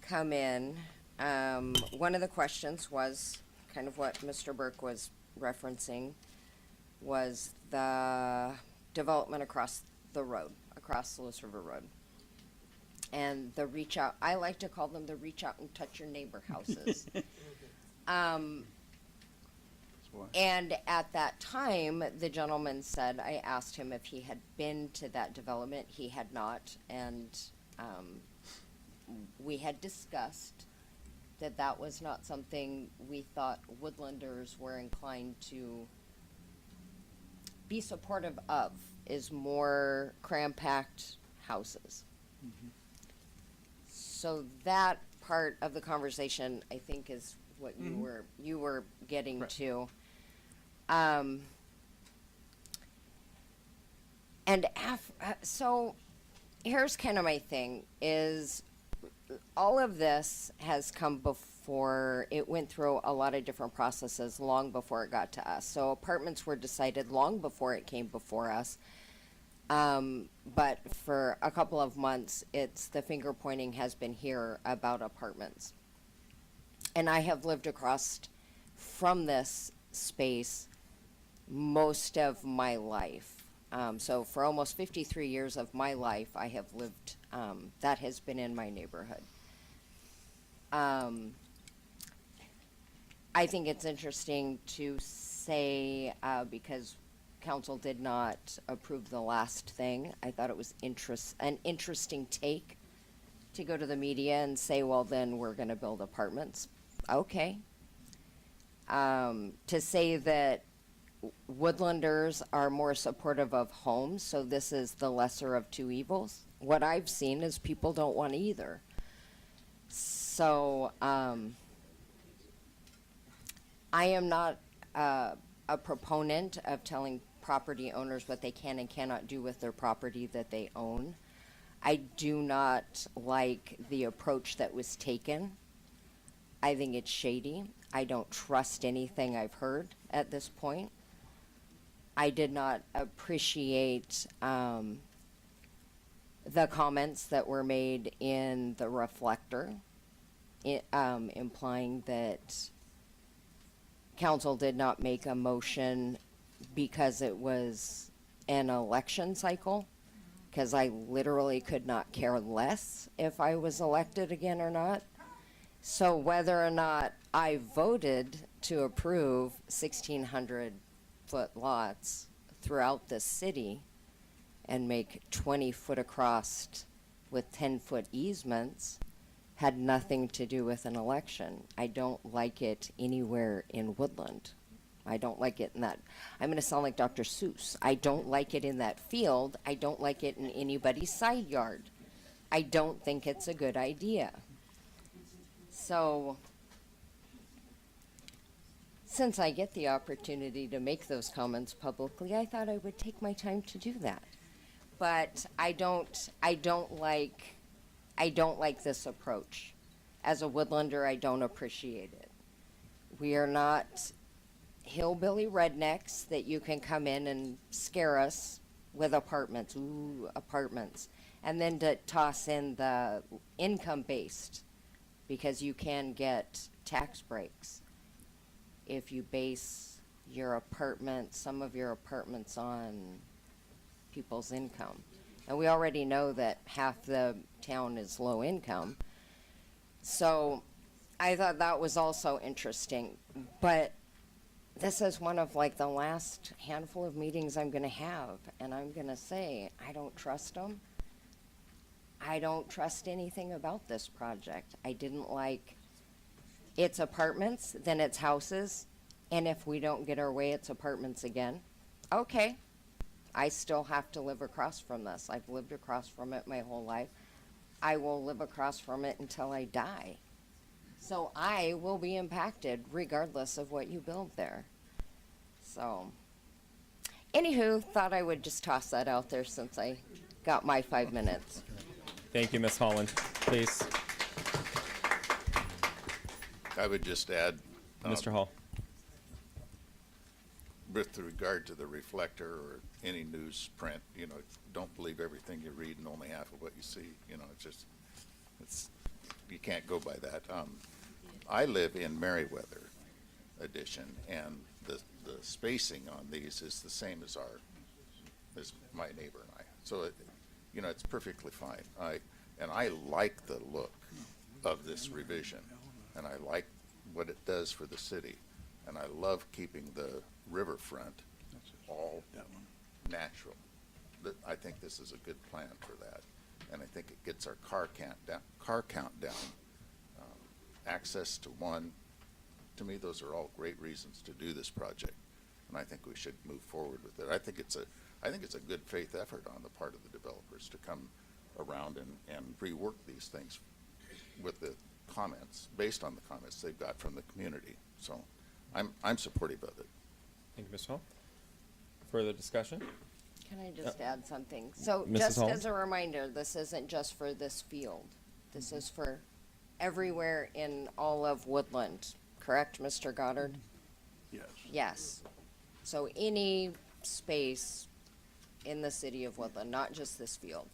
come in, one of the questions was kind of what Mr. Burke was referencing, was the development across the road, across the Lewis River Road. And the reach out, I like to call them the reach out and touch your neighbor houses. And at that time, the gentleman said, I asked him if he had been to that development. He had not, and we had discussed that that was not something we thought Woodlanders were inclined to be supportive of, is more cram-packed houses. So that part of the conversation, I think, is what you were getting to. So here's kind of my thing, is all of this has come before, it went through a lot of different processes long before it got to us. So apartments were decided long before it came before us. But for a couple of months, the finger pointing has been here about apartments. And I have lived across from this space most of my life. So for almost 53 years of my life, I have lived, that has been in my neighborhood. I think it's interesting to say, because council did not approve the last thing, I thought it was an interesting take to go to the media and say, well, then we're going to build apartments. Okay. To say that Woodlanders are more supportive of homes, so this is the lesser of two evils. What I've seen is people don't want either. So I am not a proponent of telling property owners what they can and cannot do with their property that they own. I do not like the approach that was taken. I think it's shady. I don't trust anything I've heard at this point. I did not appreciate the comments that were made in the Reflector, implying that council did not make a motion because it was an election cycle, because I literally could not care less if I was elected again or not. So whether or not I voted to approve 1,600-foot lots throughout the city and make 20-foot across with 10-foot easements had nothing to do with an election. I don't like it anywhere in Woodland. I don't like it in that. I'm going to sound like Dr. Seuss. I don't like it in that field. I don't like it in anybody's side yard. I don't think it's a good idea. So, since I get the opportunity to make those comments publicly, I thought I would take my time to do that. But I don't like this approach. As a Woodlander, I don't appreciate it. We are not hillbilly rednecks that you can come in and scare us with apartments. Ooh, apartments. And then to toss in the income-based, because you can get tax breaks if you base your apartment, some of your apartments, on people's income. And we already know that half the town is low income. So I thought that was also interesting. But this is one of like the last handful of meetings I'm going to have. And I'm going to say, I don't trust them. I don't trust anything about this project. I didn't like it's apartments, then it's houses. And if we don't get our way, it's apartments again. Okay. I still have to live across from this. I've lived across from it my whole life. I will live across from it until I die. So I will be impacted regardless of what you build there. So, anywho, thought I would just toss that out there since I got my 5 minutes. Thank you, Ms. Holland. Please, I would just add, Mr. Hall. with regard to the Reflector or any newsprint, don't believe everything you read and only half of what you see. You can't go by that. I live in Merriweather Edition, and the spacing on these is the same as my neighbor and I. So it's perfectly fine. I like the look of this revision, and I like what it does for the city, and I love keeping the riverfront all natural. I think this is a good plan for that, and I think it gets our car count down. Access to one. To me, those are all great reasons to do this project, and I think we should move forward with it. I think it's a good faith effort on the part of the developers to come around and rework these things with the comments, based on the comments they've got from the community. So I'm supportive of it. Thank you, Mr. Hall. Further discussion? Can I just add something? So Mrs. just Hall? as a reminder, this isn't just for this field. This is for everywhere in all of Woodland, correct, Mr. Goddard? Yes. Yes. So any space in the city of Woodland, not just this field.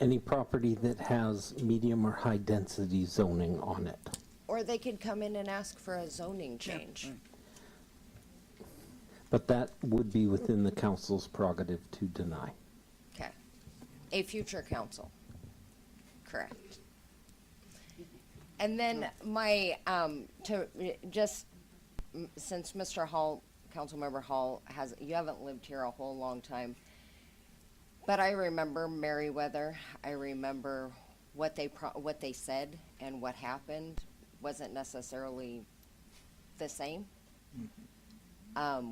Any property that has medium or high density zoning on it. Or they could come in and ask for a zoning change. But that would be within the council's prerogative to deny. Okay. A future council. Correct. And then my, since Mr. Hall, Councilmember Hall you haven't lived here a whole long time, but I remember Merriweather. I remember what they said and what happened wasn't necessarily the same.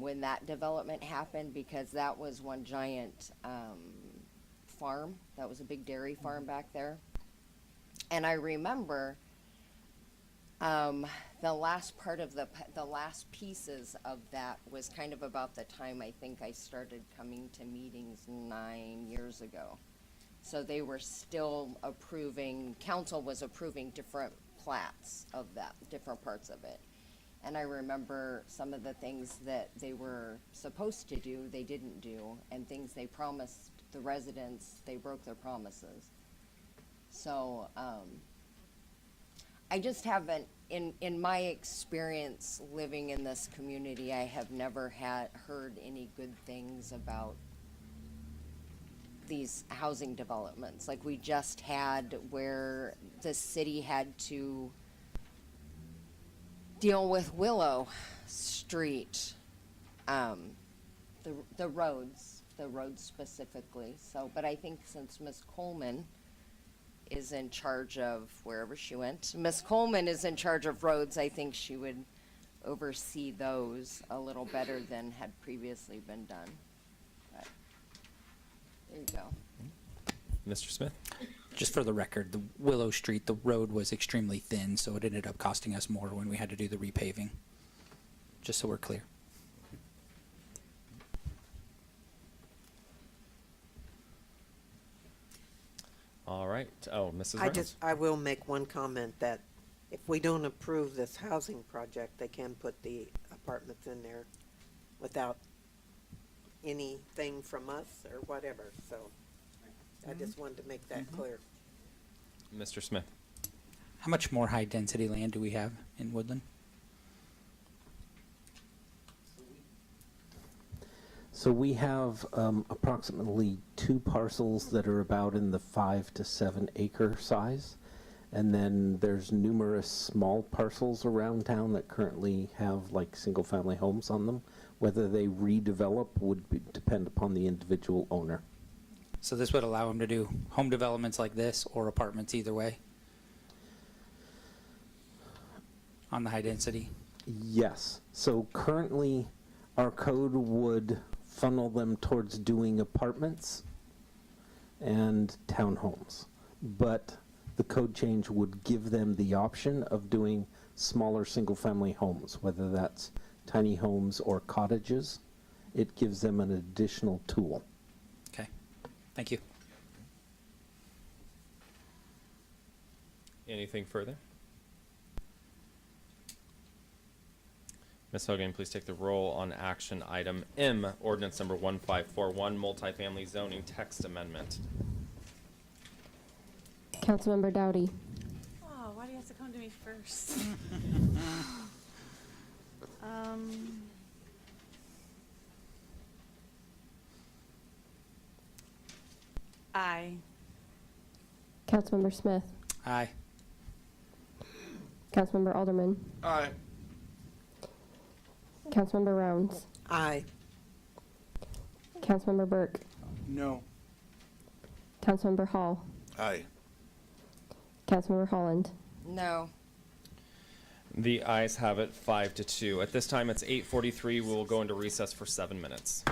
When that development happened, because that was one giant farm. That was a big dairy farm back there. And I remember the last part of the last pieces of that was kind of about the time I think I started coming to meetings 9 years ago. So they were still approving, council was approving different plats of that, different parts of it. And I remember some of the things that they were supposed to do, they didn't do, and things they promised the residents, they broke their promises. So I just haven't, in my experience living in this community, I have never heard any good things about these housing developments. Like we just had where the city had to deal with Willow Street, the roads specifically. So, but I think since Ms. Coleman is in charge of wherever she went, Ms. Coleman is in charge of roads, I think she would oversee those a little better than had previously been done. But there you go. Mr. Smith? Just for the record, the Willow Street, the road was extremely thin, so it ended up costing us more when we had to do the repaving. Just so we're clear. All right. Oh, Mrs. Reynolds. I will make one comment that if we don't approve this housing project, they can put the apartments in there without anything from us or whatever. So I just wanted to make that clear. Mr. Smith? How much more high density land do we have in Woodland? So we have approximately 2 parcels that are about in the 5 to 7 acre size. And then there's numerous small parcels around town that currently have like single family homes on them. Whether they redevelop would depend upon the individual owner. So this would allow them to do home developments like this or apartments either way on the high density? Yes. So currently our code would funnel them towards doing apartments and townhomes. But the code change would give them the option of doing smaller single-family homes, whether that's tiny homes or cottages. It gives them an additional tool. Okay, thank you. Anything further? Ms. Hogan, please take the roll on action item M, ordinance number 1541, multifamily zoning text amendment. Councilmember Dowdy. Oh, why do you have to come to me first? Aye. Councilmember Smith. Aye. Councilmember Alderman. Aye. Councilmember Rounds. Aye. Councilmember Burke. No. Councilmember Hall. Aye. Councilmember Holland. No. The ayes have it 5-2. At this time, it's 8:43. We will go into recess for 7 minutes.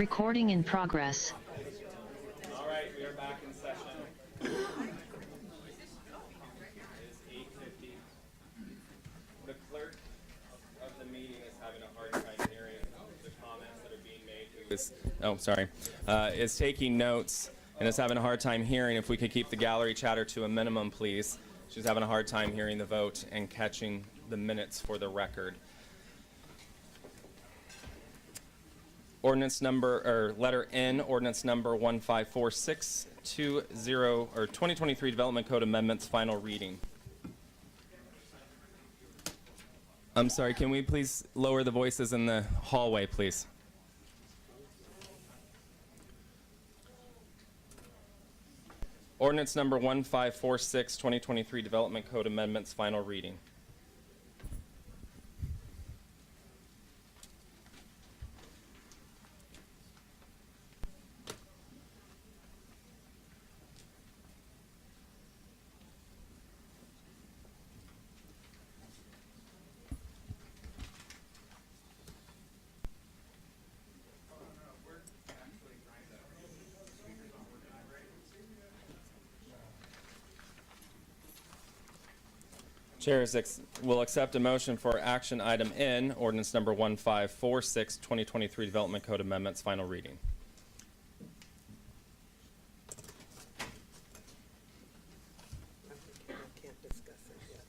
Recording in progress. All right, we are back in session. It is 8:50. The clerk of the meeting is having a hard time hearing the comments that are being made. Is taking notes and is having a hard time hearing. If we could keep the gallery chatter to a minimum, please. She's having a hard time hearing the vote and catching the minutes for the record. Ordinance number, or letter N, ordinance number 154620, or 2023 Development Code Amendments, final reading. I'm sorry, can we please lower the voices in the hallway, please? Ordinance number 1546, 2023 Development Code Amendments, final reading. Chair will accept a motion for action item N, ordinance number 1546, 2023 Development Code Amendments, final reading. I can't discuss it yet.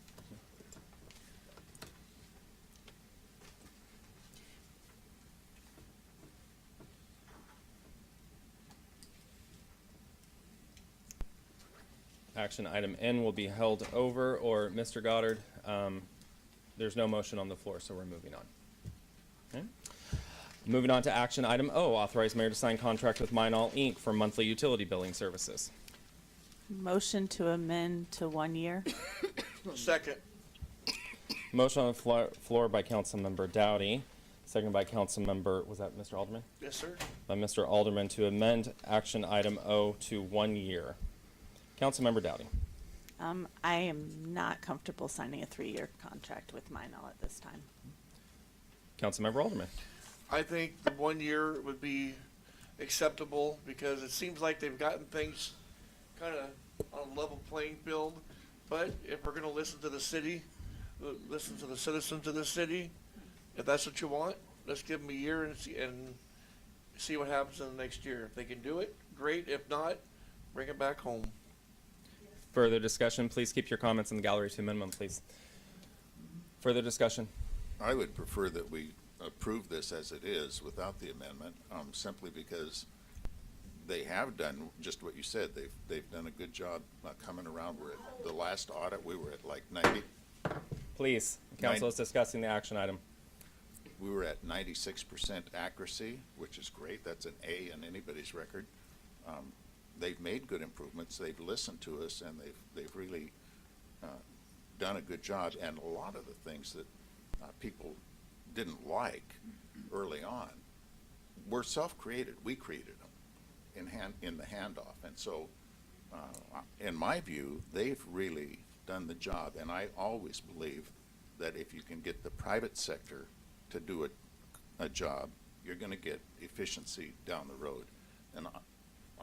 Action item N will be held over, or Mr. Goddard, there's no motion on the floor, so we're moving on. Okay. Moving on to action item O, authorize mayor to sign contract with Minall Inc. for monthly utility billing services. Motion to amend to 1 year. Second. Motion on the floor by Councilmember Dowdy, seconded by Councilmember, was that Mr. Alderman? Yes, sir. By Mr. Alderman to amend action item O to 1 year. Councilmember Dowdy. I am not comfortable signing a 3-year contract with Minall at this time. Councilmember Alderman. I think the 1 year would be acceptable because it seems like they've gotten things kind of on a level playing field. But if we're going to listen to the city, listen to the citizens of the city, if that's what you want, let's give them a year and see what happens in the next year. If they can do it, great. If not, bring it back home. Further discussion, please keep your comments in the gallery to a minimum, please. Further discussion. I would prefer that we approve this as it is without the amendment, simply because they have done just what you said. They've done a good job coming around. We're at the last audit, we were at like 90. Please, council is discussing the action item. We were at 96% accuracy, which is great. That's an A in anybody's record. They've made good improvements. They've listened to us, and they've really done a good job. And a lot of the things that people didn't like early on were self-created. We created them in the handoff. And so, in my view, they've really done the job. And I always believe that if you can get the private sector to do a job, you're going to get efficiency down the road. And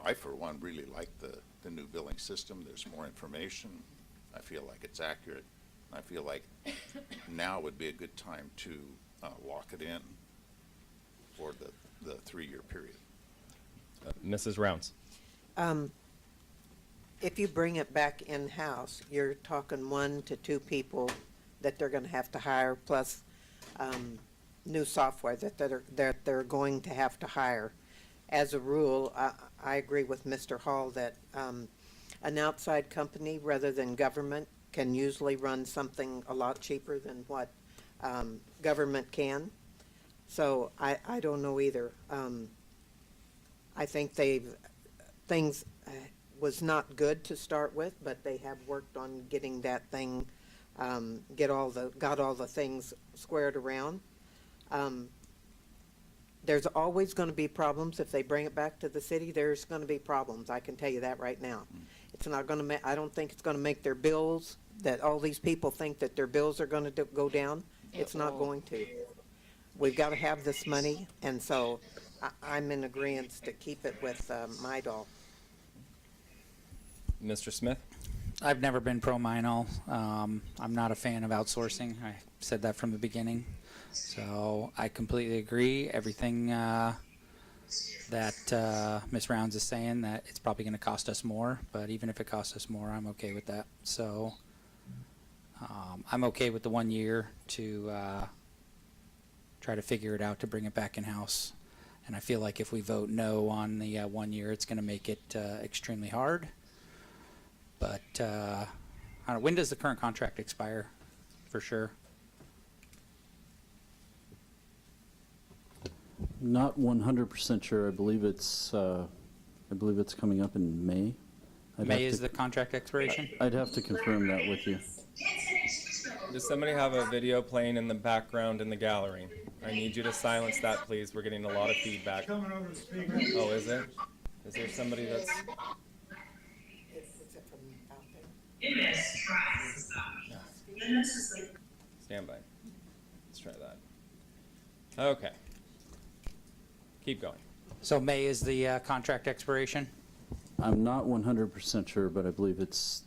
I, for one, really like the new billing system. There's more information. I feel like it's accurate. I feel like now would be a good time to lock it in for the 3-year period. Mrs. Rounds. If you bring it back in-house, you're talking 1 to 2 people that they're going to have to hire, plus new software that they're going to have to hire. As a rule, I agree with Mr. Hall that an outside company rather than government can usually run something a lot cheaper than what government can. So I don't know either. I think things was not good to start with, but they have worked on getting that thing, got all the things squared around. There's always going to be problems if they bring it back to the city. There's going to be problems. I can tell you that right now. It's not going to. I don't think it's going to make their bills. That all these people think that their bills are going to go down. It's not going to. We've got to have this money, and so I'm in agreement to keep it with Midol. Mr. Smith? I've never been pro Minol. I'm not a fan of outsourcing. I said that from the beginning. So I completely agree. Everything that Ms. Rounds is saying, that it's probably going to cost us more, but even if it costs us more, I'm okay with that. So I'm okay with the 1 year to try to figure it out to bring it back in-house. And I feel like if we vote no on the 1 year, it's going to make it extremely hard. But I don't know, when does the current contract expire, for sure? Not 100% sure. I believe it's coming up in May. May is the contract expiration? I'd have to confirm that with you. Does somebody have a video playing in the background in the gallery? I need you to silence that, please. We're getting a lot of feedback. Coming over the speaker. Oh, is it? Is there somebody that's... Stand by. Let's try that. Okay. Keep going. So May is the contract expiration? I'm not 100% sure, but I believe it's.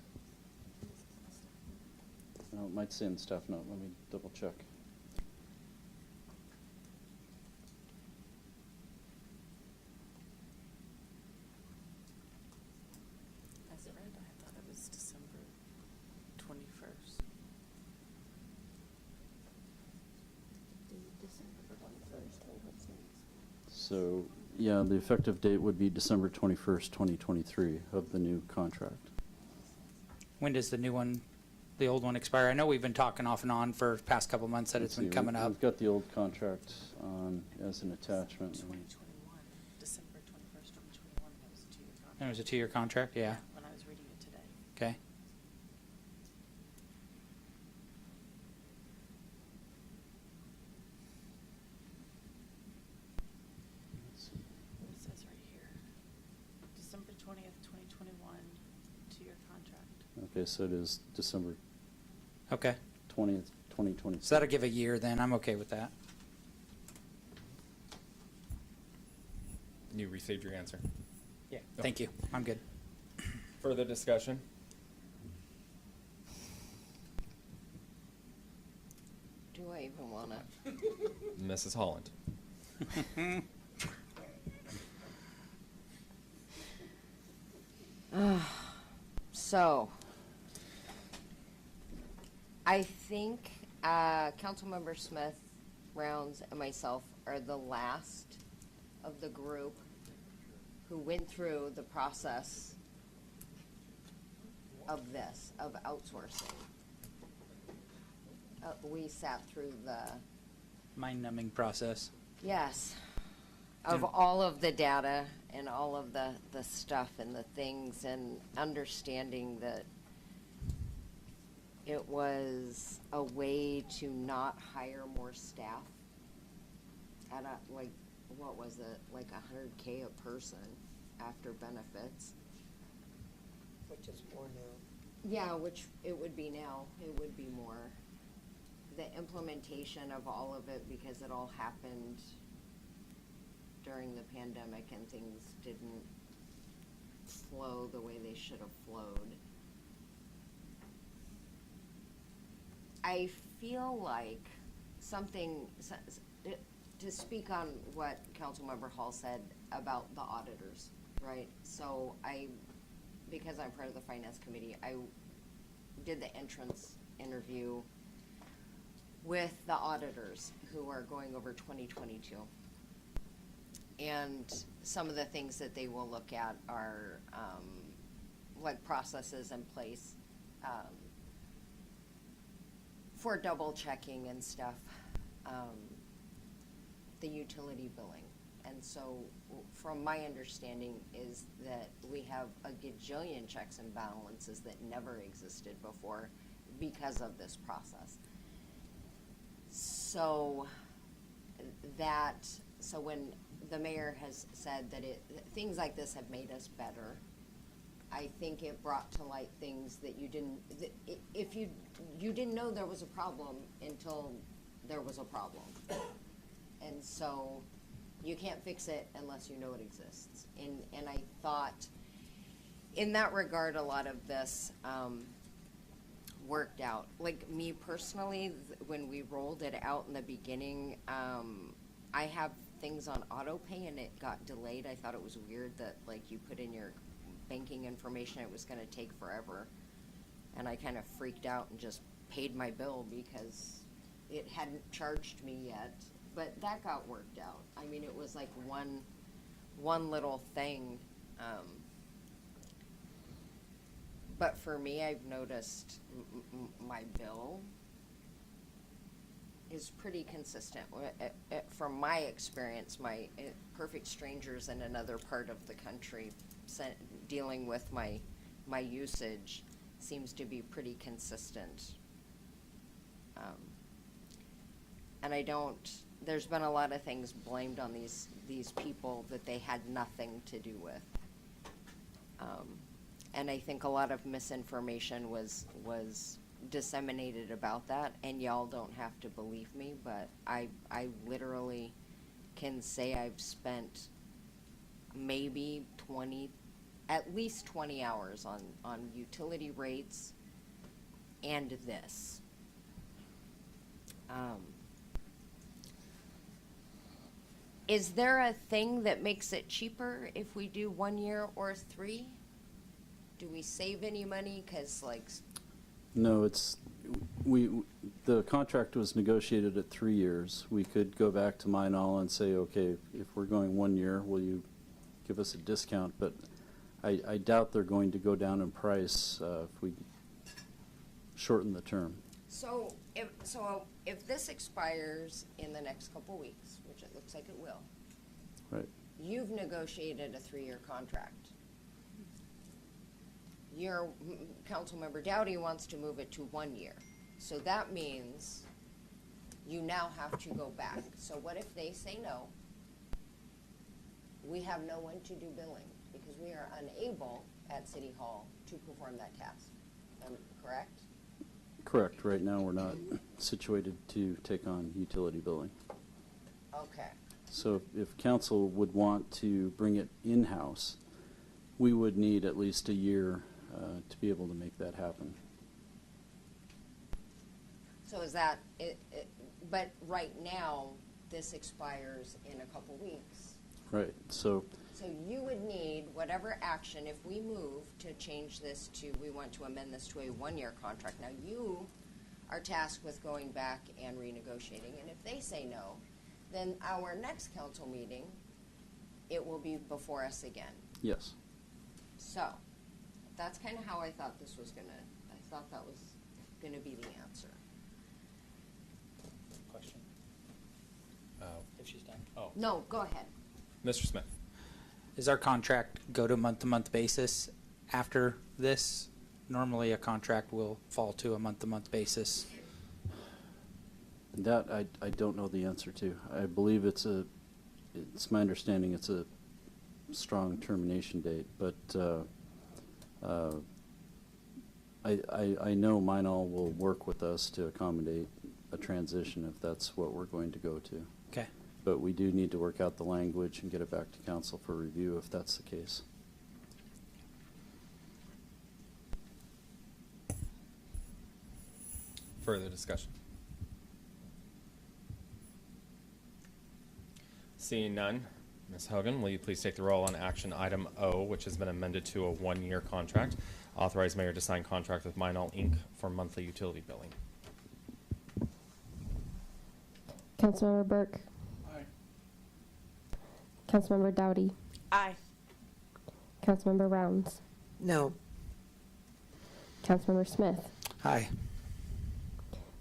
Oh, it might say in the staff note. Let me double check. That's right. I thought it was December 21st. So, yeah, the effective date would be December 21st, 2023 of the new contract. When does the new one, the old one expire? I know we've been talking off and on for the past couple months that it's been coming up. We've got the old contract on as an attachment. 2021, December 21st, 2021, that was a 2-year contract. It was a 2-year contract, yeah. When I was reading it today. Okay. It says right here, December 20th, 2021, 2-year contract. Okay, so it is December Okay. 20th, 2020. So that'll give a year then. I'm okay with that. You received your answer. Yeah. Thank you. I'm good. Further discussion? Do I even want to? Mrs. Holland. So, I think Councilmember Smith, Rounds, and myself are the last of the group who went through the process of this, of outsourcing. We sat through the, Mind-numbing process. yes, of all of the data and all of the stuff and the things, and understanding that it was a way to not hire more staff at a, like, what was it, like $100K a person after benefits. Which is more now. Yeah, which it would be now, it would be more. The implementation of all of it, because it all happened during the pandemic and things didn't flow the way they should have flowed. I feel like something, to speak on what Councilmember Hall said about the auditors, right? So because I'm part of the Finance Committee, I did the entrance interview with the auditors who are going over 2022. And some of the things that they will look at are like processes in place for double checking and stuff, the utility billing. And so from my understanding is that we have a gajillion checks and balances that never existed before because of this process. So when the mayor has said that things like this have made us better, I think it brought to light things that you didn't, if you didn't know there was a problem until there was a problem. And so You can't fix it unless you know it exists. And I thought, in that regard, a lot of this worked out. Like me personally, when we rolled it out in the beginning, I have things on auto pay and it got delayed. I thought it was weird that like you put in your banking information, it was gonna take forever. And I kind of freaked out and just paid my bill because it hadn't charged me yet. But that got worked out. I mean, it was like one little thing. But for me, I've noticed my bill is pretty consistent. From my experience, my Perfect Strangers in another part of the country dealing with my usage seems to be pretty consistent. And there's been a lot of things blamed on these people that they had nothing to do with. And I think a lot of misinformation was disseminated about that, and y'all don't have to believe me, but I literally can say I've spent maybe at least 20 hours on utility rates and this. Is there a thing that makes it cheaper if we do 1 year or 3? Do we save any money? 'Cause like, No, the contract was negotiated at 3 years. We could go back to Minol and say, okay, if we're going 1 year, will you give us a discount? But I doubt they're going to go down in price if we shorten the term. so if this expires in the next couple weeks, which it looks like it will, Right. you've negotiated a 3-year contract. Your Councilmember Dowdy wants to move it to 1 year. So that means you now have to go back. So what if they say no? We have no one to do billing because we are unable at City Hall to perform that task. Correct? Correct. Right now, we're not situated to take on utility billing. Okay. So if council would want to bring it in-house, we would need at least a year to be able to make that happen. So is that it? But right now, this expires in a couple weeks. Right. So So you would need whatever action, if we move to change this to, we want to amend this to a 1-year contract. Now you are tasked with going back and renegotiating, and if they say no, then our next council meeting, it will be before us again. yes. So that's kind of how I thought this was gonna, I thought that was gonna be the answer. Question? If she's done. Oh, No, go ahead. Mr. Smith. Does our contract go to month-to-month basis after this? Normally, a contract will fall to a month-to-month basis. That I don't know the answer to. I believe it's my understanding it's a strong termination date, but I know Minol will work with us to accommodate a transition if that's what we're going to go to. Okay. But we do need to work out the language and get it back to council for review if that's the case. Further discussion? Seeing none, Ms. Hogan, will you please take the roll on action item O, which has been amended to a 1-year contract? Authorize mayor to sign contract with Minol Inc. for monthly utility billing. Councilmember Burke. Aye. Councilmember Dowdy. Aye. Councilmember Rounds. No. Councilmember Smith. Aye.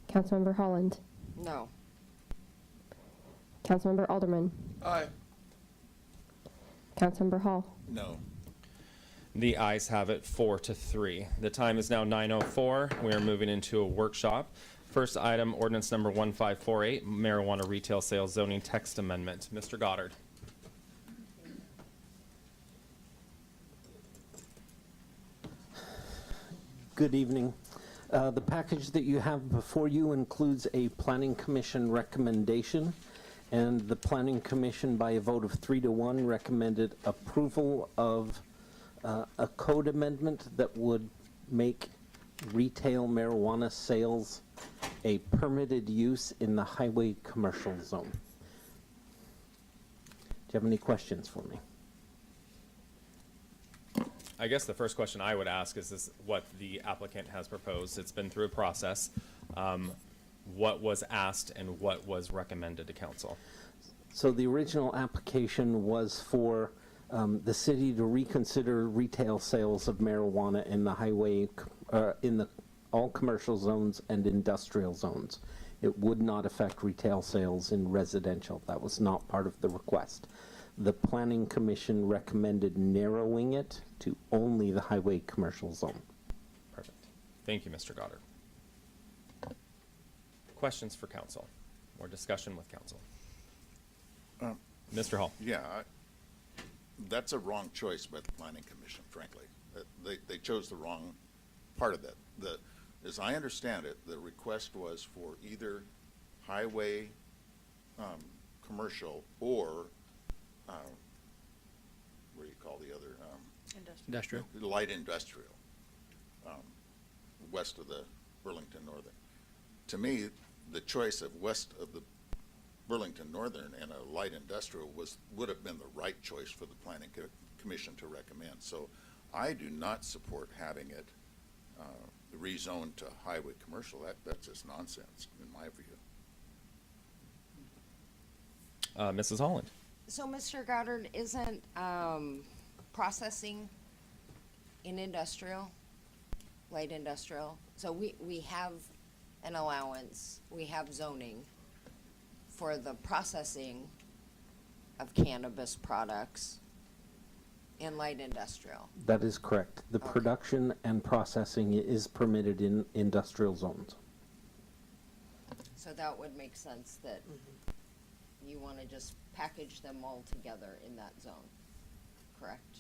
Councilmember Holland. No. Councilmember Alderman. Aye. Councilmember Hall. No. The ayes have it 4-3. The time is now 9:04. We are moving into a workshop. First item, ordinance number 1548, marijuana retail sales zoning text amendment. Mr. Goddard. Good evening. The package that you have before you includes a Planning Commission recommendation And the Planning Commission, by a vote of 3-1, recommended approval of a code amendment that would make retail marijuana sales a permitted use in the highway commercial zone. Do you have any questions for me? I guess the first question I would ask is this what the applicant has proposed. It's been through a process. What was asked and what was recommended to council? So the original application was for the city to reconsider retail sales of marijuana in the highway, in the all commercial zones and industrial zones. It would not affect retail sales in residential. That was not part of the request. The Planning Commission recommended narrowing it to only the highway commercial zone. Perfect. Thank you, Mr. Goddard. Questions for council or discussion with council? Mr. Hall. Yeah, that's a wrong choice by the Planning Commission, frankly. They chose the wrong part of that. As I understand it, the request was for either highway, commercial, or what do you call the other? Industrial. Light industrial, west of the Burlington Northern. To me, the choice of west of the Burlington Northern and a light industrial would have been the right choice for the Planning Commission to recommend. So I do not support having it rezoned to highway commercial. That's just nonsense in my view. Mrs. Holland. So, Mr. Goddard, isn't processing in industrial, light industrial? So we have an allowance, we have zoning for the processing of cannabis products in light industrial. That is correct. The production and processing is permitted in industrial zones. So that would make sense that you want to just package them all together in that zone, correct?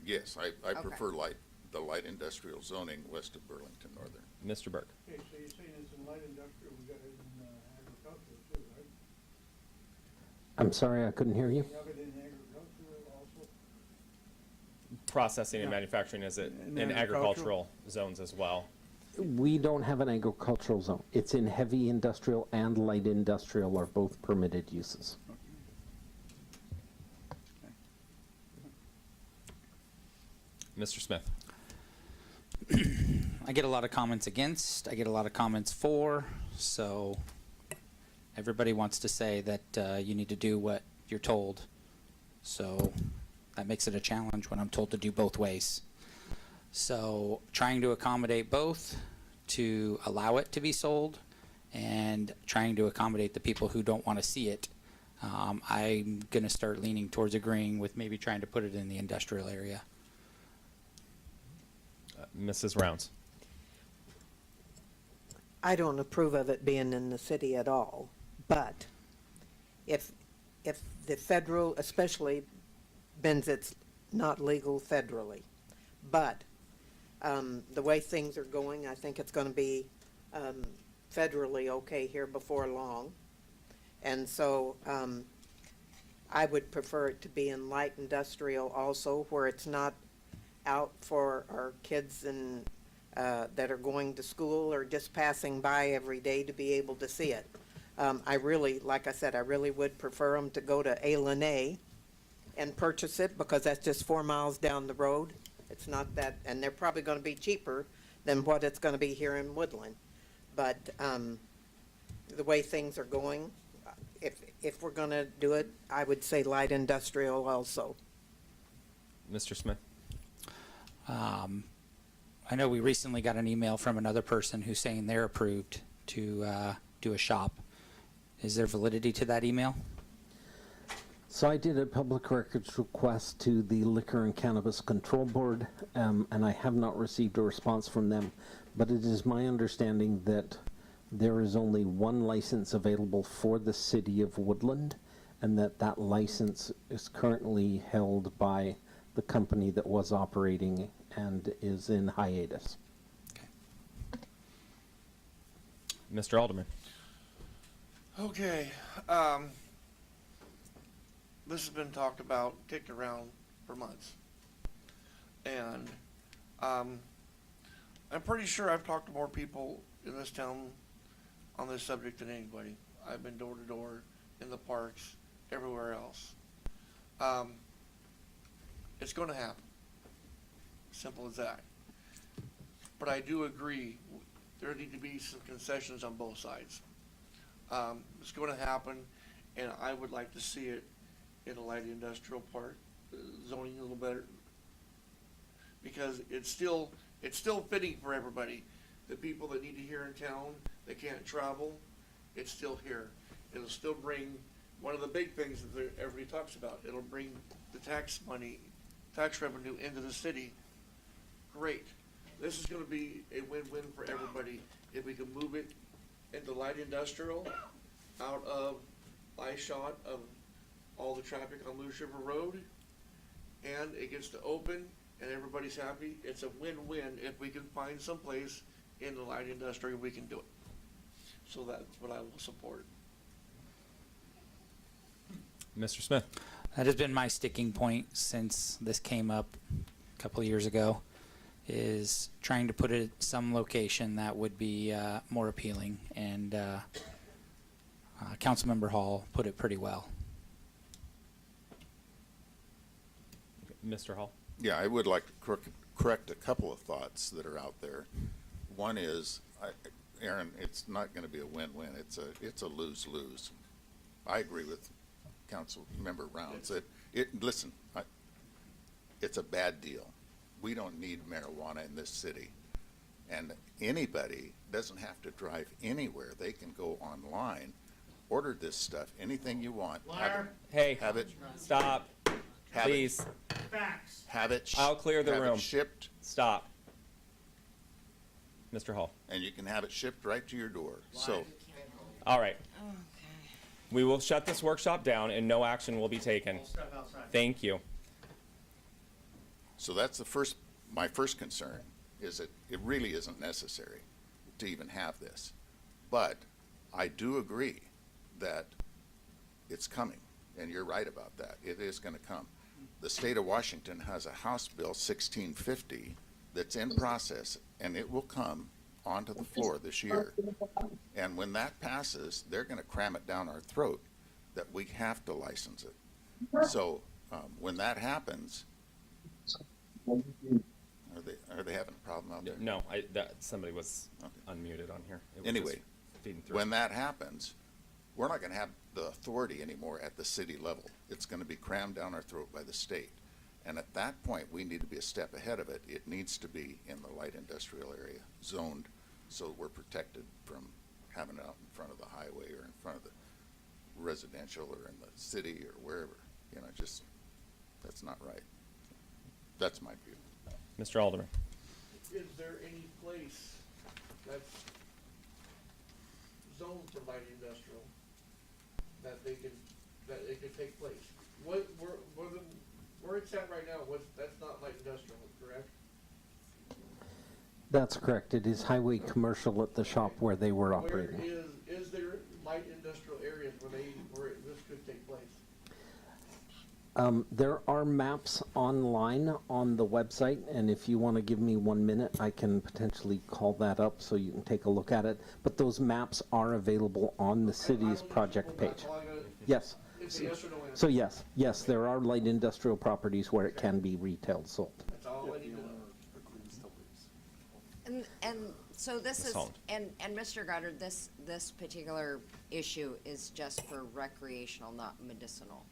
Yes, I Okay. prefer the light industrial zoning west of Burlington Northern. Mr. Burke. Okay, so you're saying it's in light industrial, we got it in agricultural too, right? I'm sorry, I couldn't hear you. We have it in agricultural also? Processing and Yeah. manufacturing is it In in agricultural? agricultural zones as well? We don't have an agricultural zone. It's in heavy industrial and light industrial are both permitted uses. Mr. Smith. I get a lot of comments against, I get a lot of comments for, so everybody wants to say that you need to do what you're told. So that makes it a challenge when I'm told to do both ways. So trying to accommodate both, to allow it to be sold, and trying to accommodate the people who don't want to see it. I'm going to start leaning towards agreeing with maybe trying to put it in the industrial area. Mrs. Rounds. I don't approve of it being in the city at all, but if the federal, especially Benzit's not legal federally, but the way things are going, I think it's going to be federally okay here before long. And so I would prefer it to be in light industrial also, where it's not out for our kids and that are going to school or just passing by every day to be able to see it. I really, like I said, I really would prefer them to go to A. Lene and purchase it, because that's just 4 miles down the road. It's not that, and they're probably going to be cheaper than what it's going to be here in Woodland. But the way things are going, if we're going to do it, I would say light industrial also. Mr. Smith. I know we recently got an email from another person who's saying they're approved to do a shop. Is there validity to that email? So I did a public records request to the Liquor and Cannabis Control Board, and I have not received a response from them, but it is my understanding that there is only one license available for the city of Woodland, and that license is currently held by the company that was operating and is in hiatus. Mr. Alderman. Okay, this has been talked about, kicked around for months. And I'm pretty sure I've talked to more people in this town on this subject than anybody. I've been door to door in the parks, everywhere else. It's going to happen. Simple as that. But I do agree, there need to be some concessions on both sides. It's going to happen, and I would like to see it in the light industrial part, zoning a little better, because it's still fitting for everybody. The people that need to hear in town, they can't travel, it's still here. It'll still bring, one of the big things that everybody talks about, it'll bring the tax money, tax revenue into the city. Great. This is gonna be a win-win for everybody. If we can move it into light industrial, out of eye shot of all the traffic on Moose River Road, and it gets to open, and everybody's happy, it's a win-win. If we can find some place in the light industry, we can do it. So that's what I will support. Mr. Smith. That has been my sticking point since this came up a couple of years ago, is trying to put it at some location that would be more appealing, and Councilmember Hall put it pretty well. Mr. Hall. Yeah, I would like to correct a couple of thoughts that are out there. One is, Aaron, it's not going to be a win-win. It's a lose-lose. I agree with Councilmember Rounds. Listen, it's a bad deal. We don't need marijuana in this city, and anybody doesn't have to drive anywhere. They can go online, order this stuff, anything you want. Hey, have it. Stop. Please. Have it. I'll clear the room. It shipped. Stop. Mr. Hall. And you can have it shipped right to your door. So, all right. We will shut this workshop down and no action will be taken. Thank you. so that's my first concern, is that it really isn't necessary to even have this. But I do agree that it's coming, and you're right about that. It is going to come. The state of Washington has a House Bill 1650 that's in process, and it will come onto the floor this year. And when that passes, they're going to cram it down our throat that we have to license it. So when that happens, are they having a problem out there? No, somebody was unmuted on here. It was Anyway, just feeding through. when that happens, we're not going to have the authority anymore at the city level. It's going to be crammed down our throat by the state. And at that point, we need to be a step ahead of it. It needs to be in the light industrial area, zoned, so we're protected from having it out in front of the highway or in front of the residential or in the city or wherever. That's not right. That's my view. Mr. Alderman. Is there any place that's zoned for light industrial that it could take place? Where it's at right now, that's not light industrial, correct? That's correct. It is highway commercial at the shop where they were operating. Is there light industrial areas where this could take place? There are maps online on the website, and if you want to give me 1 minute, I can potentially call that up so you can take a look at it. But those maps are available on the city's project page. Yes. It's a yes or no answer. So yes, there are light industrial properties where it can be retail sold. That's all I need to know. And so this is, Solid. and Mr. Goddard, this particular issue is just for recreational, not medicinal.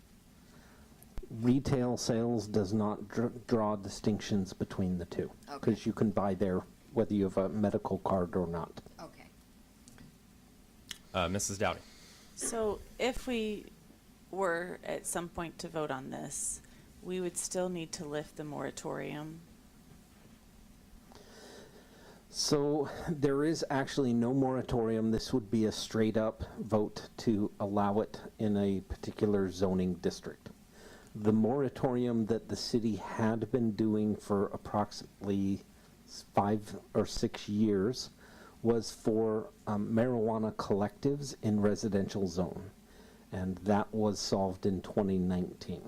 Retail sales does not draw distinctions between the two, because you can buy there whether you have a medical card or not. Okay. Mrs. Dowdy. So if we were at some point to vote on this, we would still need to lift the moratorium. So there is actually no moratorium. This would be a straight up vote to allow it in a particular zoning district. The moratorium that the city had been doing for approximately 5 or 6 years was for marijuana collectives in residential zone. and that was solved in 2019.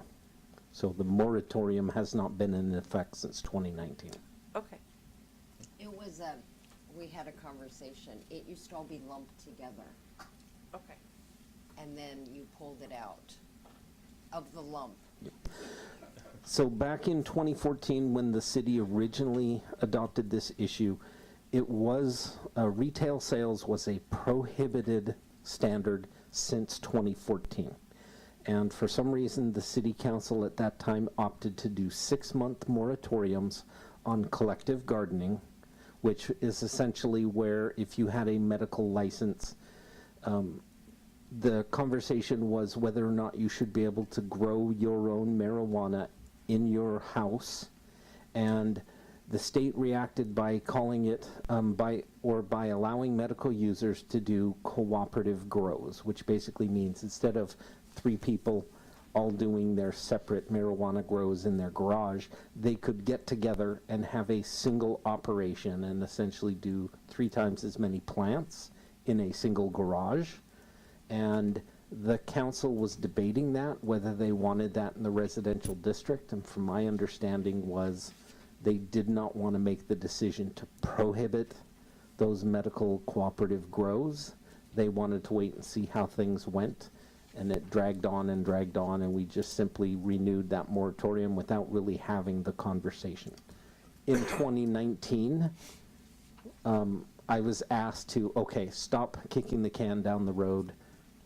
So the moratorium has not been in effect since 2019. Okay. It was we had a conversation. It used to all be lumped together, Okay. and then you pulled it out of the lump. So back in 2014, when the city originally adopted this issue, it was, retail sales was a prohibited standard since 2014. And for some reason, the city council at that time opted to do 6-month moratoriums on collective gardening, which is essentially where if you had a medical license, the conversation was whether or not you should be able to grow your own marijuana in your house. And the state reacted by calling it, by allowing medical users to do cooperative grows, which basically means instead of 3 people all doing their separate marijuana grows in their garage, they could get together and have a single operation and essentially do 3 times as many plants in a single garage. And the council was debating that, whether they wanted that in the residential district, and from my understanding was they did not want to make the decision to prohibit those medical cooperative grows. They wanted to wait and see how things went, and it dragged on, and we just simply renewed that moratorium without really having the conversation. In 2019, I was asked to, okay, stop kicking the can down the road,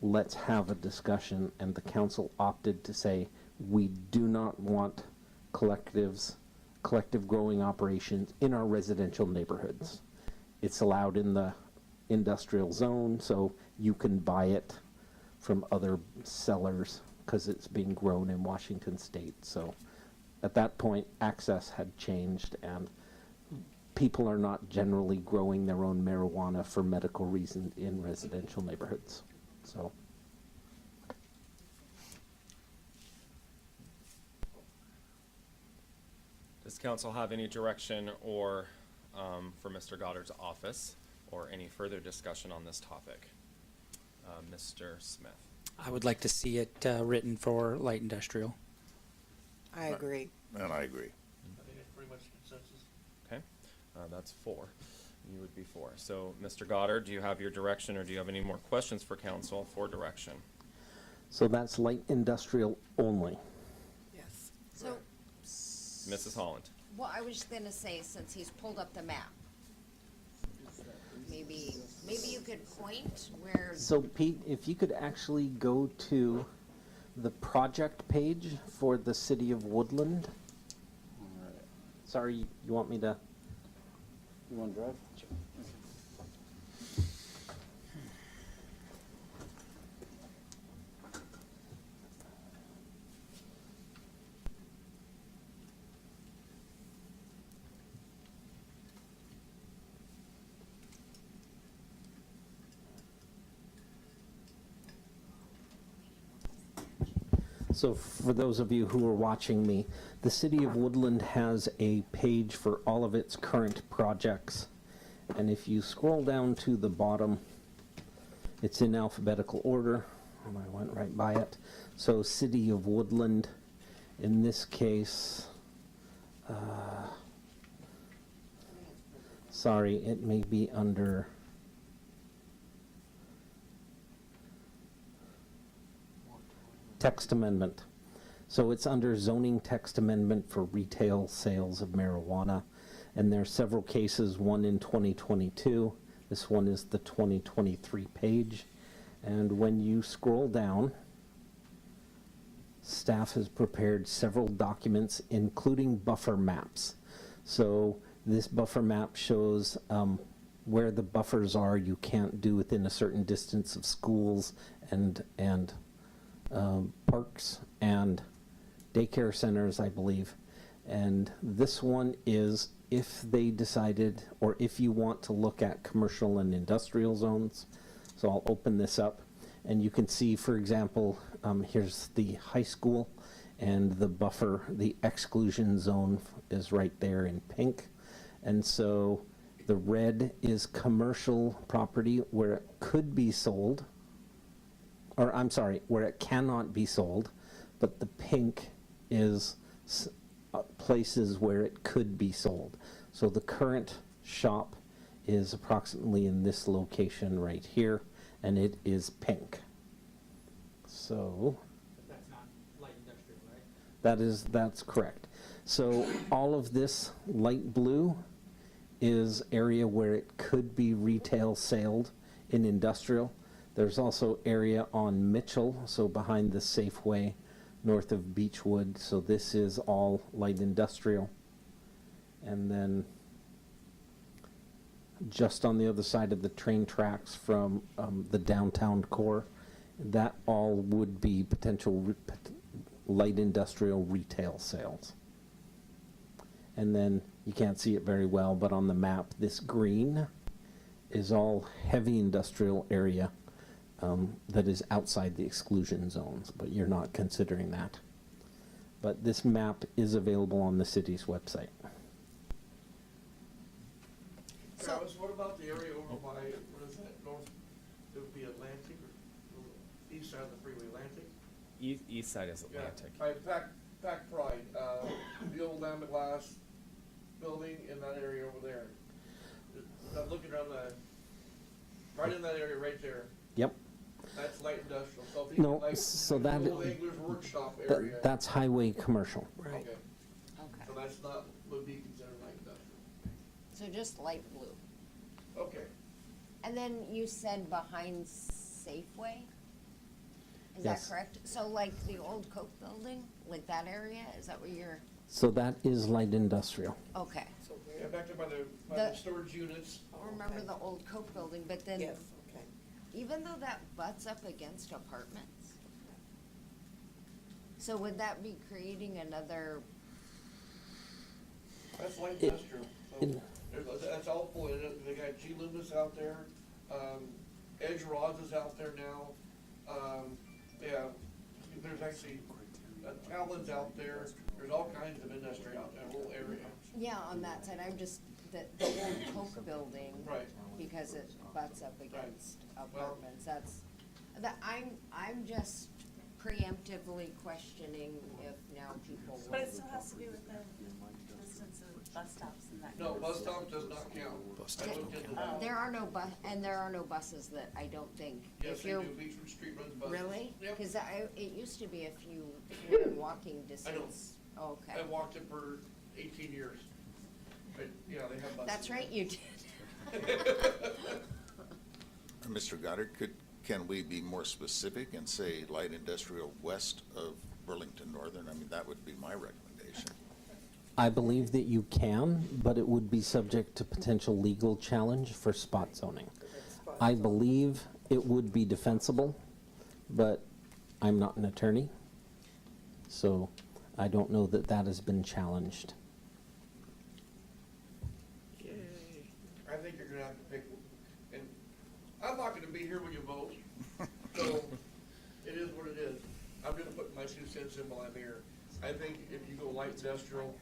let's have a discussion, and the council opted to say, we do not want collective growing operations in our residential neighborhoods. It's allowed in the industrial zone, so you can buy it from other sellers because it's being grown in Washington State. So at that point, access had changed, and people are not generally growing their own marijuana for medical reasons in residential neighborhoods. So. Does council have any direction or for Mr. Goddard's office or any further discussion on this topic? Mr. Smith. I would like to see it written for light industrial. I agree. And I agree. I think it's pretty much consensus. Okay, that's 4. You would be 4. So, Mr. Goddard, do you have your direction, or do you have any more questions for council for direction? So that's light industrial only. Yes. So, Mrs. Holland. well, I was just gonna say, since he's pulled up the map, maybe you could point where. So Pete, if you could actually go to the project page for the city of Woodland. Sorry, you want me to? You want to drive? So for those of you who are watching me, the City of Woodland has a page for all of its current projects. And if you scroll down to the bottom, it's in alphabetical order. And I went right by it. So City of Woodland, in this case, sorry, it may be under text amendment. So it's under zoning text amendment for retail sales of marijuana. And there are several cases, one in 2022. This one is the 2023 page. And when you scroll down, staff has prepared several documents, including buffer maps. So this buffer map shows where the buffers are. You can't do within a certain distance of schools and parks and daycare centers, I believe. And this one is if they decided, or if you want to look at commercial and industrial zones. So I'll open this up, and you can see, for example, here's the high school, and the buffer, the exclusion zone is right there in pink. And so the red is commercial property where it could be sold, or I'm sorry, where it cannot be sold, but the pink is places where it could be sold. So the current shop is approximately in this location right here, and it is pink. So That's not light industrial, right? that's correct. So all of this light blue is area where it could be retail sold in industrial. There's also area on Mitchell, so behind the Safeway, north of Beechwood. So this is all light industrial. And then just on the other side of the train tracks from the downtown core, that all would be potential light industrial retail sales. And then you can't see it very well, but on the map, this green is all heavy industrial area that is outside the exclusion zones, but you're not considering that. But this map is available on the city's website. Travis, what about the area over by, what is that, north, it would be Atlantic, or east side of the freeway, Atlantic? East side is Atlantic. Yeah, Pack Pride, the old Lambert Glass building in that area over there. I'm looking around right in that area right there. Yep. That's light industrial. So if you No, like, so the that old Engler's workshop area. that's highway commercial. Okay. Okay. So that's not, would be considered light industrial. So just light blue. Okay. And then you said behind Safeway? Is Yes. that correct? So like the old Coke building, like that area, is that where you're, So that is light industrial. okay. Yeah, back there by the The- storage units. I remember the old Coke building, but then, Yes, okay. even though that butts up against apartments, so would that be creating another, That's light It- industrial. So that's all full. They got G Loomis out there. Edge Rods is out there now. Yeah, there's actually Talon's out there. There's all kinds of industry out there, whole area. yeah, on that side, I'm just, the old Coke building. Right. Because it butts up against apartments, I'm just preemptively questioning if now people. But it still has to be within distance of bus stops and that. No, bus stop does not count. I looked into that. There are no buses that I don't think. Yes, if they you're do. Beechwood Street runs buses. Really? Yep. Because it used to be if you were in walking distance. Okay. I walked it for 18 years. But, yeah, they have buses. That's right, you did. Mr. Goddard, can we be more specific and say light industrial west of Burlington Northern? I mean, that would be my recommendation. I believe that you can, but it would be subject to potential legal challenge for spot zoning. I believe it would be defensible, but I'm not an attorney, so I don't know that that has been challenged. I think you're gonna have to pick, and I'm not gonna be here when you vote, so it is what it is. I'm gonna put my 2 cents in while I'm here. I think if you go light industrial,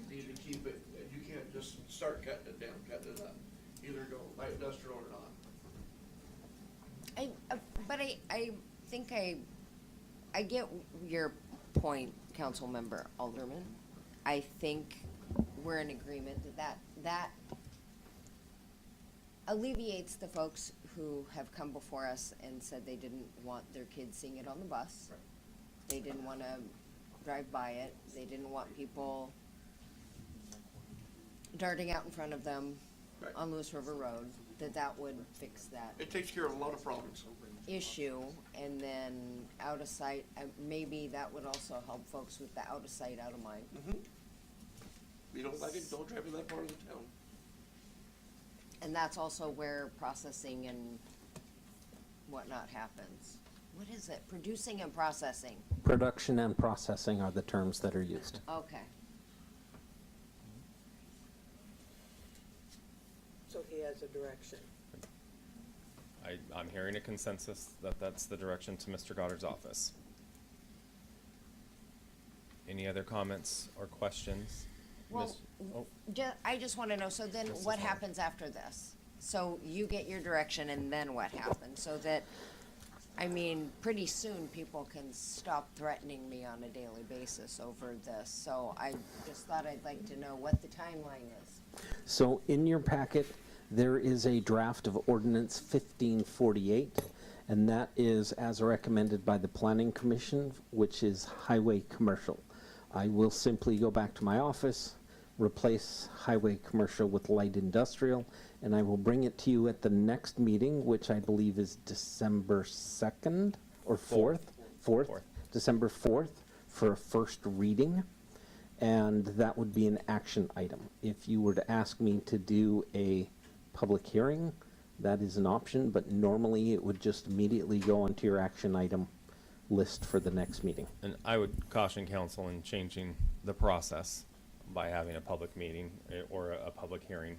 you need to keep it, you can't just start cutting it down, cutting it up. Either go light industrial or not. But I think I get your point, Councilmember Alderman. I think we're in agreement that alleviates the folks who have come before us and said they didn't want their kids seeing it on the bus. Right. They didn't want to drive by it. They didn't want people darting out in front of them Right. on Lewis River Road, that would fix that It takes care of a lot of problems. issue. And then out of sight, maybe that would also help folks with the out of sight, out of mind. If you don't like it, don't drive in that part of the town. And that's also where processing and whatnot happens. What is it? Producing and processing. Production and processing are the terms that are used. Okay. So he has a direction. I'm hearing a consensus that that's the direction to Mr. Goddard's office. Any other comments or questions? Well, Miss- I just want to know, so then Mrs. what Hall. happens after this? So you get your direction and then what happens? So that I mean, pretty soon people can stop threatening me on a daily basis over this. So I just thought I'd like to know what the timeline is. So in your packet, there is a draft of Ordinance 1548, and that is as recommended by the Planning Commission, which is highway commercial. I will simply go back to my office, replace highway commercial with light industrial, and I will bring it to you at the next meeting, which I believe is December 2nd or 4th? 4th. December 4th for a first reading. And that would be an action item. If you were to ask me to do a public hearing, that is an option, but normally it would just immediately go onto your action item list for the next meeting. And I would caution council in changing the process by having a public meeting or a public hearing.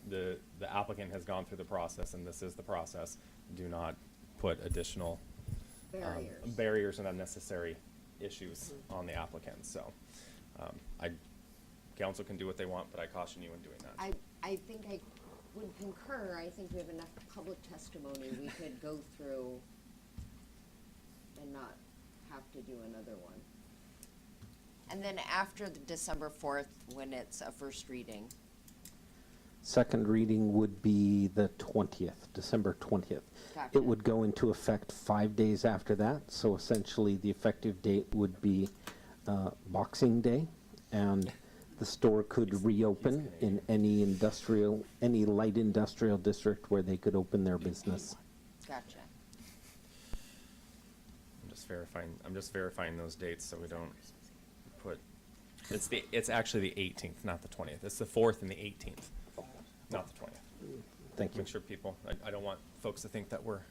The applicant has gone through the process, and this is the process. Do not put additional barriers and unnecessary issues on the applicant. So council can do what they want, but I caution you in doing that. I think I would concur. I think we have enough public testimony we could go through and not have to do another one. And then after the December 4th, when it's a first reading. Second reading would be the 20th, December 20th. Gotcha. It would go into effect 5 days after that, so essentially the effective date would be Boxing Day, and the store could reopen in any light industrial district where they could open their business. Gotcha. I'm just verifying those dates so we don't put, it's actually the 18th, not the 20th. It's the 4th and the 18th, not the 20th. Thank you. Make sure people, I don't want folks to think that we're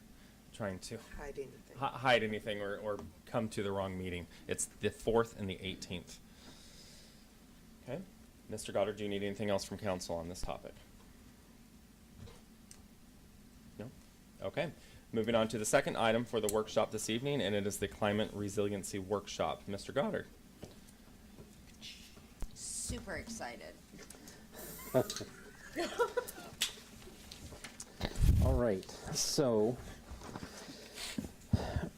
trying to Hide anything. hide anything or come to the wrong meeting. It's the 4th and the 18th. Okay. Mr. Goddard, do you need anything else from council on this topic? No? Okay. Moving on to the second item for the workshop this evening, and it is the Climate Resiliency Workshop. Mr. Goddard. Super excited. All right, so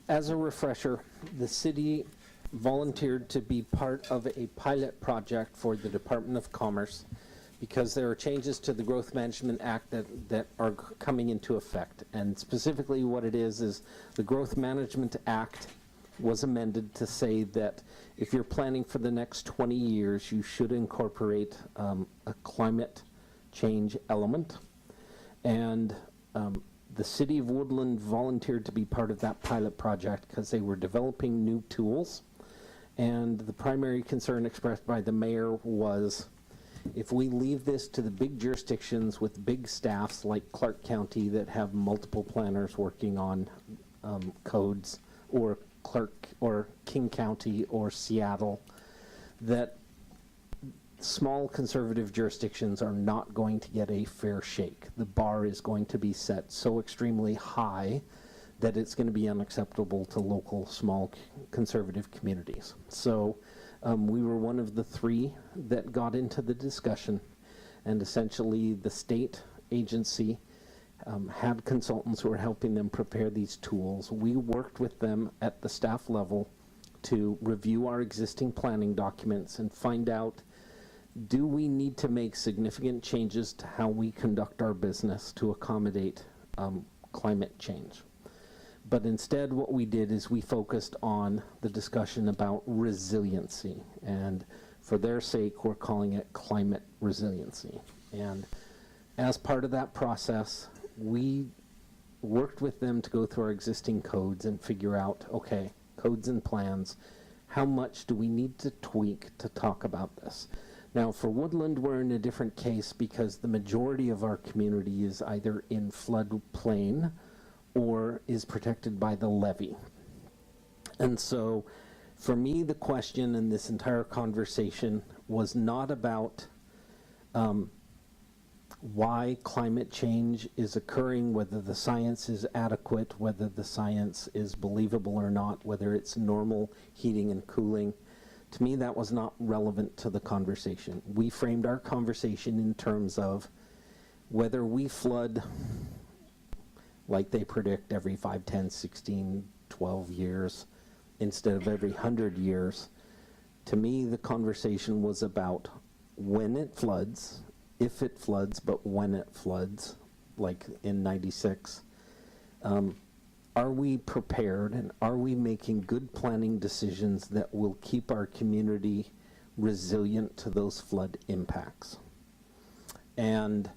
as a refresher, the city volunteered to be part of a pilot project for the Department of Commerce because there are changes to the Growth Management Act that are coming into effect. And specifically what it is the Growth Management Act was amended to say that if you're planning for the next 20 years, you should incorporate a climate change element. And the City of Woodland volunteered to be part of that pilot project because they were developing new tools. And the primary concern expressed by the mayor was, if we leave this to the big jurisdictions with big staffs like Clark County that have multiple planners working on codes, or King County or Seattle, that small conservative jurisdictions are not going to get a fair shake. The bar is going to be set so extremely high that it's going to be unacceptable to local small conservative communities. So we were one of the three that got into the discussion, and essentially the state agency had consultants who were helping them prepare these tools. We worked with them at the staff level to review our existing planning documents and find out, do we need to make significant changes to how we conduct our business to accommodate climate change? But instead what we did is we focused on the discussion about resiliency, and for their sake we're calling it climate resiliency. And as part of that process, we worked with them to go through our existing codes and figure out, okay, codes and plans, how much do we need to tweak to talk about this? Now for Woodland, we're in a different case because the majority of our community is either in floodplain or is protected by the levee. And so for me, the question in this entire conversation was not about why climate change is occurring, whether the science is adequate, whether the science is believable or not, whether it's normal heating and cooling. To me, that was not relevant to the conversation. We framed our conversation in terms of whether we flood like they predict every 5, 10, 16, 12 years instead of every 100 years. To me, the conversation was about when it floods, if it floods, but when it floods, like in 96. Are we prepared, and are we making good planning decisions that will keep our community resilient to those flood impacts? And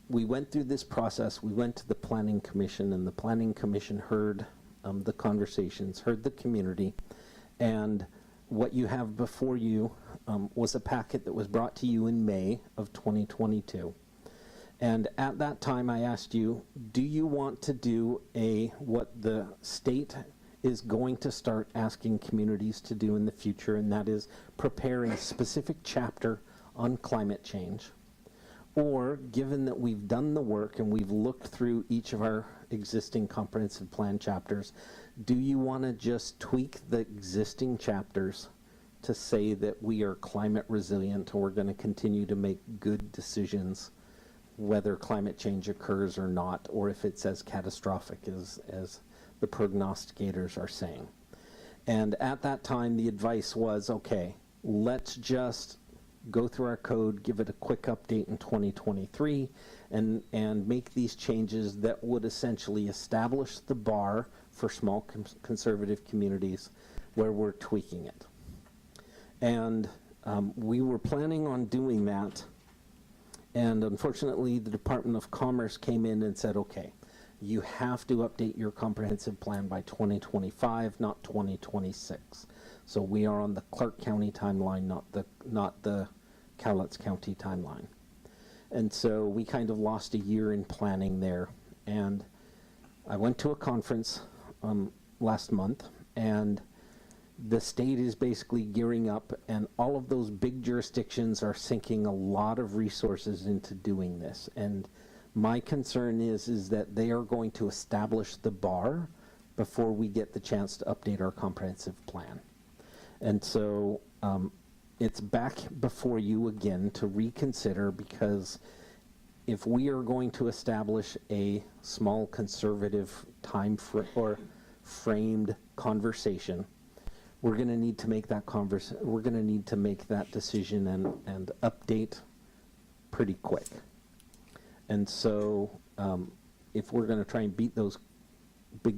we went through this process. We went to the Planning Commission, and the Planning Commission heard the conversations, heard the community, and what you have before you was a packet that was brought to you in May of 2022. And at that time, I asked you, do you want to do what the state is going to start asking communities to do in the future, and that is prepare a specific chapter on climate change? Or, given that we've done the work and we've looked through each of our existing comprehensive plan chapters, do you want to just tweak the existing chapters to say that we are climate resilient, or we're going to continue to make good decisions whether climate change occurs or not, or if it's as catastrophic as the prognosticators are saying? And at that time, the advice was, okay, let's just go through our code, give it a quick update in 2023, and make these changes that would essentially establish the bar for small conservative communities where we're tweaking it. And we were planning on doing that, and unfortunately the Department of Commerce came in and said, okay, you have to update your comprehensive plan by 2025, not 2026. So we are on the Clark County timeline, not the Cowlitz County timeline. And so we kind of lost a year in planning there. And I went to a conference last month, and the state is basically gearing up, and all of those big jurisdictions are sinking a lot of resources into doing this. And my concern is that they are going to establish the bar before we get the chance to update our comprehensive plan. And so it's back before you again to reconsider, because if we are going to establish a small conservative framed conversation, we're going to need to make that we're going to need to make that decision and update pretty quick. And so if we're going to try and beat those big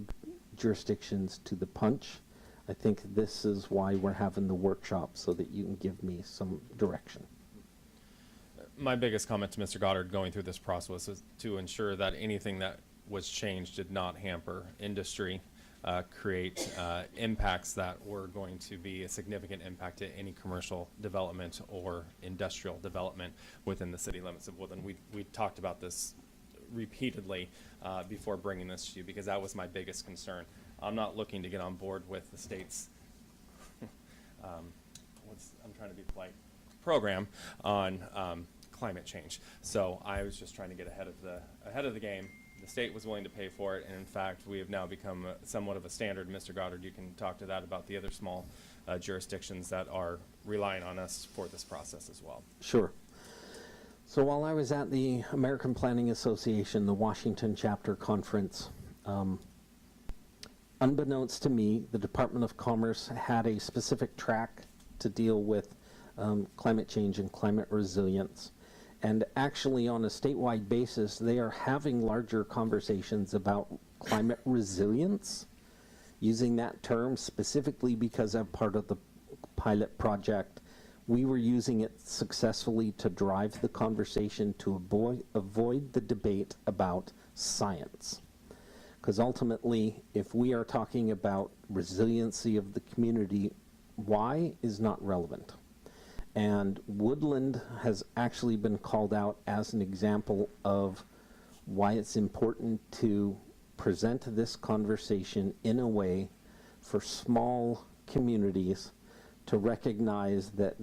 jurisdictions to the punch, I think this is why we're having the workshop, so that you can give me some direction. My biggest comment to Mr. Goddard going through this process is to ensure that anything that was changed did not hamper industry, create impacts that were going to be a significant impact to any commercial development or industrial development within the city limits of Woodland. We talked about this repeatedly before bringing this to you, because that was my biggest concern. I'm not looking to get on board with the state's I'm trying to be polite, program on climate change. So I was just trying to get ahead of the game. The state was willing to pay for it, and in fact, we have now become somewhat of a standard. Mr. Goddard, you can talk to that about the other small jurisdictions that are relying on us for this process as well. Sure. So while I was at the American Planning Association, the Washington chapter conference, unbeknownst to me, the Department of Commerce had a specific track to deal with climate change and climate resilience. And actually, on a statewide basis, they are having larger conversations about climate resilience, using that term specifically because I'm part of the pilot project. We were using it successfully to drive the conversation to avoid the debate about science. Because ultimately, if we are talking about resiliency of the community, why is not relevant. And Woodland has actually been called out as an example of why it's important to present this conversation in a way for small communities to recognize that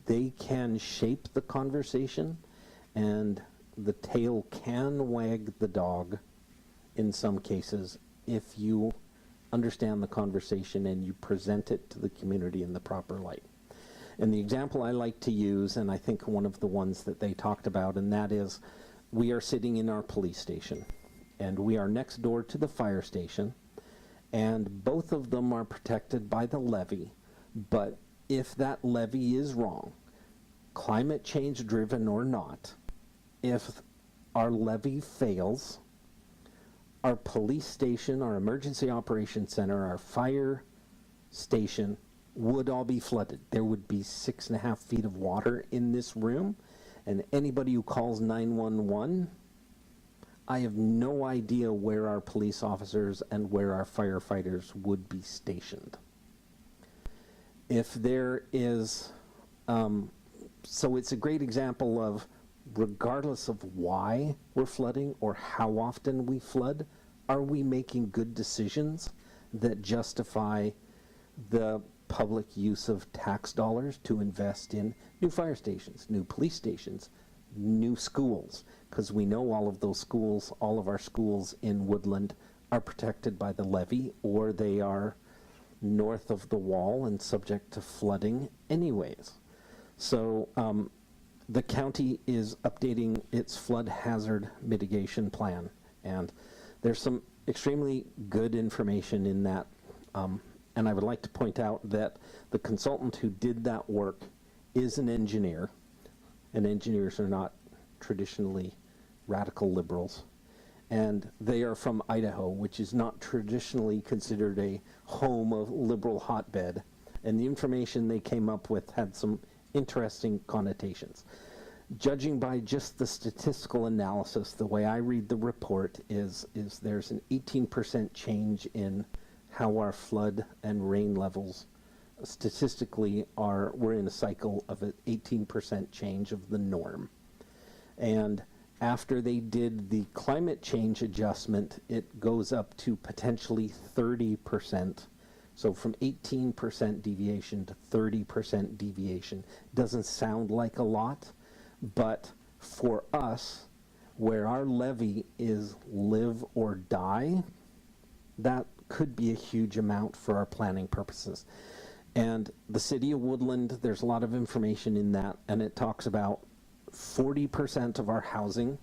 they can shape the conversation, and the tail can wag the dog in some cases if you understand the conversation and you present it to the community in the proper light. And the example I like to use, and I think one of the ones that they talked about, and that is, we are sitting in our police station, and we are next door to the fire station, and both of them are protected by the levee. But if that levee is wrong, climate change driven or not, if our levee fails, our police station, our emergency operations center, our fire station would all be flooded. There would be 6.5 feet of water in this room, and anybody who calls 911, I have no idea where our police officers and where our firefighters would be stationed. If there is, so it's a great example of, regardless of why we're flooding or how often we flood, are we making good decisions that justify the public use of tax dollars to invest in new fire stations, new police stations, new schools? Because we know all of those schools, all of our schools in Woodland are protected by the levee, or they are north of the wall and subject to flooding anyways. So the county is updating its flood hazard mitigation plan, and there's some extremely good information in that. And I would like to point out that the consultant who did that work is an engineer, and engineers are not traditionally radical liberals. And they are from Idaho, which is not traditionally considered a home of liberal hotbed. And the information they came up with had some interesting connotations. Judging by just the statistical analysis, the way I read the report is there's an 18% change in how our flood and rain levels statistically we're in a cycle of an 18% change of the norm. And after they did the climate change adjustment, it goes up to potentially 30%. So from 18% deviation to 30% deviation. Doesn't sound like a lot, but for us, where our levee is live or die, that could be a huge amount for our planning purposes. And the city of Woodland, there's a lot of information in that, and it talks about 40% of our housing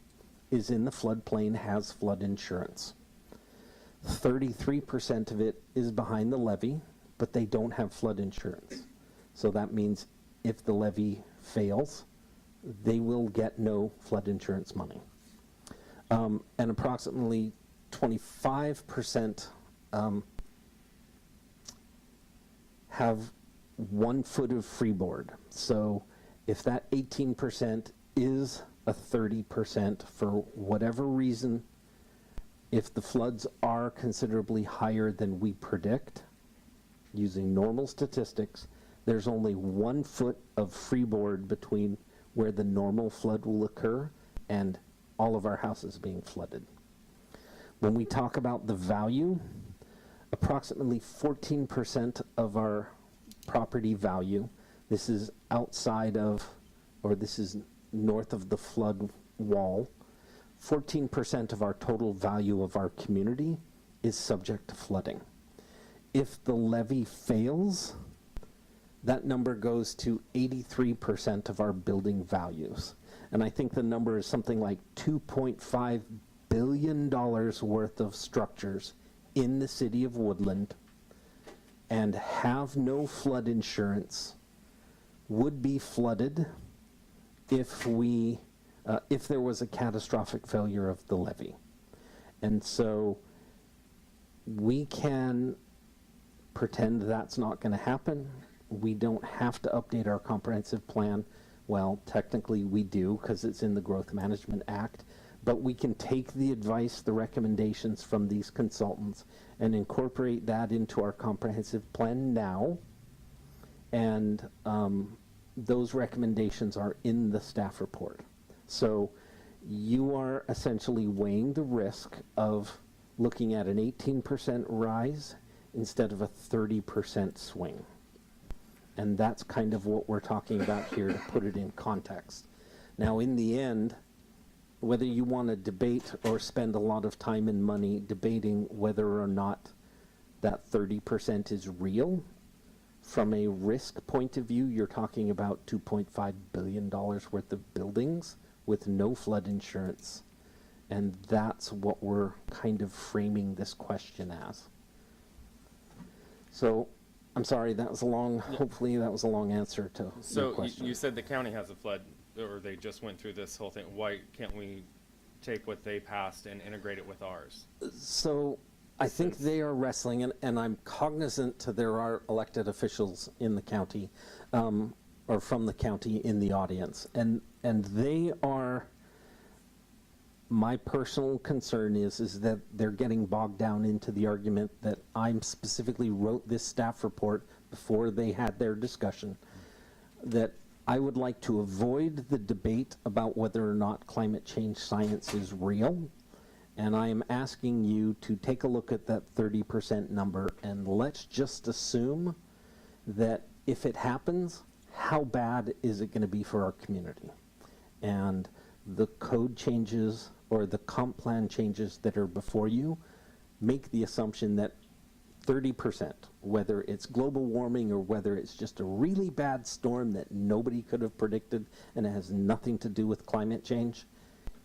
is in the floodplain, has flood insurance. 33% of it is behind the levee, but they don't have flood insurance. So that means if the levee fails, they will get no flood insurance money. And approximately 25% have 1 foot of freeboard. So if that 18% is a 30% for whatever reason, if the floods are considerably higher than we predict, using normal statistics, there's only 1 foot of freeboard between where the normal flood will occur and all of our houses being flooded. When we talk about the value, approximately 14% of our property value, this is outside of, or this is north of the flood wall, 14% of our total value of our community is subject to flooding. If the levee fails, that number goes to 83% of our building values. And I think the number is something like $2.5 billion worth of structures in the city of Woodland and have no flood insurance would be flooded if there was a catastrophic failure of the levee. And so we can pretend that's not going to happen. We don't have to update our comprehensive plan. Well, technically we do because it's in the Growth Management Act, but we can take the advice, the recommendations from these consultants and incorporate that into our comprehensive plan now. And those recommendations are in the staff report. So you are essentially weighing the risk of looking at an 18% rise instead of a 30% swing. And that's kind of what we're talking about here to put it in context. Now, in the end, whether you want to debate or spend a lot of time and money debating whether or not that 30% is real, from a risk point of view, you're talking about $2.5 billion worth of buildings with no flood insurance. And that's what we're kind of framing this question as. So, I'm sorry, that was a long, hopefully that was a long answer to your So question. you said the county has a flood, or they just went through this whole thing. Why can't we take what they passed and integrate it with ours? So I think they are wrestling, and I'm cognizant there are elected officials in the county, or from the county in the audience, and they are. My personal concern is that they're getting bogged down into the argument that I specifically wrote this staff report before they had their discussion, that I would like to avoid the debate about whether or not climate change science is real. And I am asking you to take a look at that 30% number, and let's just assume that if it happens, how bad is it going to be for our community? And the code changes or the comp plan changes that are before you make the assumption that 30%, whether it's global warming or whether it's just a really bad storm that nobody could have predicted and it has nothing to do with climate change,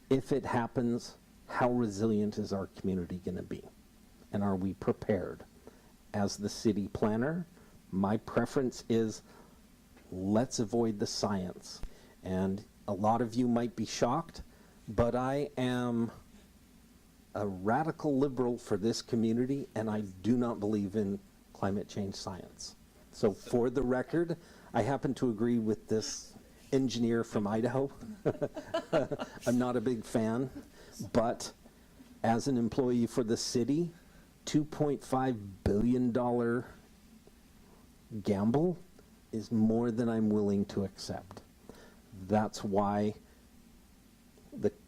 if it happens, how resilient is our community going to be? And are we prepared? As the city planner, my preference is let's avoid the science. And a lot of you might be shocked, but I am a radical liberal for this community, and I do not believe in climate change science. So for the record, I happen to agree with this engineer from Idaho. I'm not a big fan, but as an employee for the city, $2.5 billion gamble is more than I'm willing to accept. That's why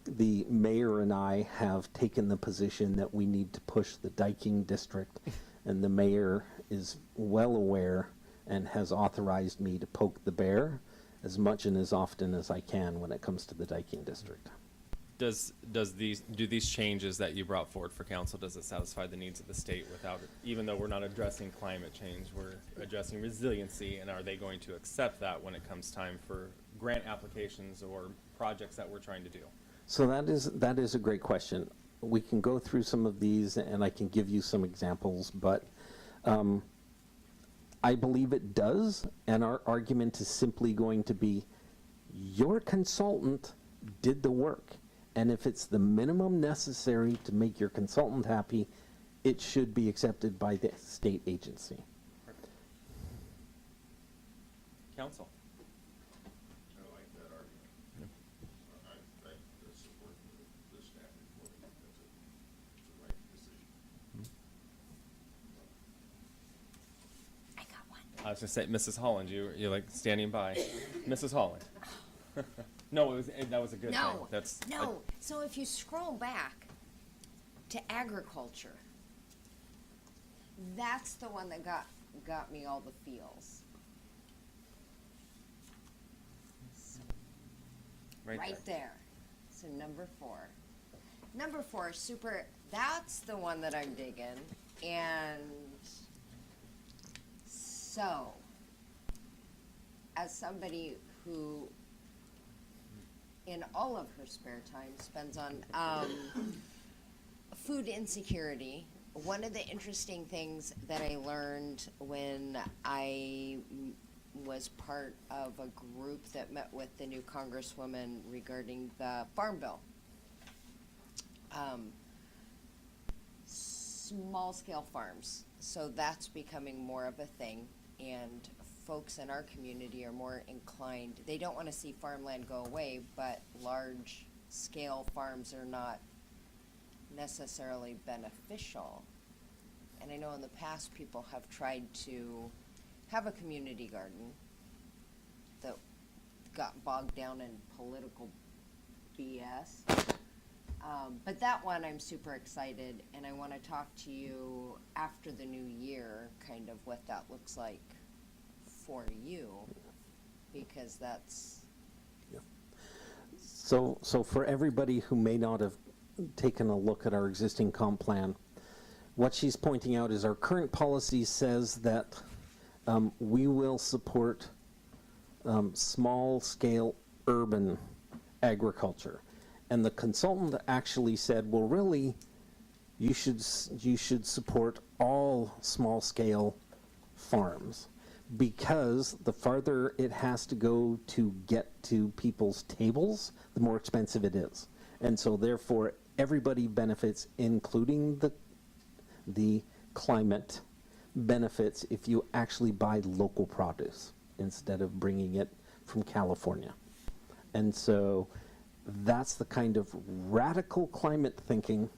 the mayor and I have taken the position that we need to push the Diking district, and the mayor is well aware and has authorized me to poke the bear as much and as often as I can when it comes to the Diking district. Do these changes that you brought forward for council, does it satisfy the needs of the state without, even though we're not addressing climate change, we're addressing resiliency, and are they going to accept that when it comes time for grant applications or projects that we're trying to do? So that is a great question. We can go through some of these and I can give you some examples, but I believe it does, and our argument is simply going to be your consultant did the work, and if it's the minimum necessary to make your consultant happy, it should be accepted by the state agency. Council. I was going to say, Mrs. Holland, you're like standing by. Mrs. Holland. No, that was a good thing. No. So if you scroll back to agriculture, that's the one that got me all the feels. Right there. So number 4. Number 4, super. That's the one that I'm digging, and. So, as somebody who, in all of her spare time, spends on food insecurity, one of the interesting things that I learned when I was part of a group that met with the new Congresswoman regarding the Farm Bill. Small-scale farms. So that's becoming more of a thing. And folks in our community are more inclined, they don't want to see farmland go away, but large-scale farms are not necessarily beneficial. And I know in the past people have tried to have a community garden that got bogged down in political BS. But that one, I'm super excited, and I want to talk to you after the new year, kind of what that looks like for you, because that's... Yeah. So for everybody who may not have taken a look at our existing comp plan, what she's pointing out is our current policy says that we will support small-scale urban agriculture. And the consultant actually said, well, really, you should support all small-scale farms, because the farther it has to go to get to people's tables, the more expensive it is. And so therefore, everybody benefits, including the climate benefits, if you actually buy local produce instead of bringing it from California. And so that's the kind of radical climate thinking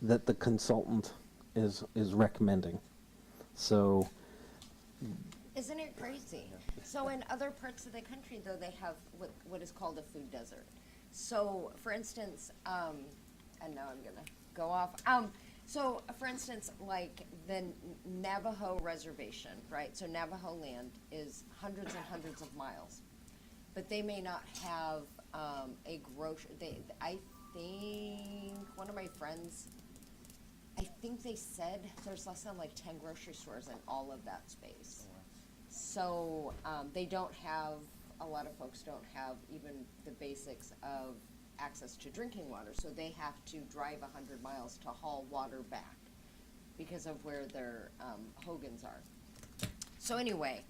that the consultant is recommending. So, Isn't it crazy? So in other parts of the country, though, they have what is called a food desert. So, for instance, and now I'm gonna go off. So, for instance, like the Navajo Reservation, right? So Navajo land is hundreds and hundreds of miles, but they may not have a grocery. I think one of my friends, I think they said there's less than like 10 grocery stores in all of that space. So they don't have, a lot of folks don't have even the basics of access to drinking water. So they have to drive 100 miles to haul water back because of where their hogans are. So anyway,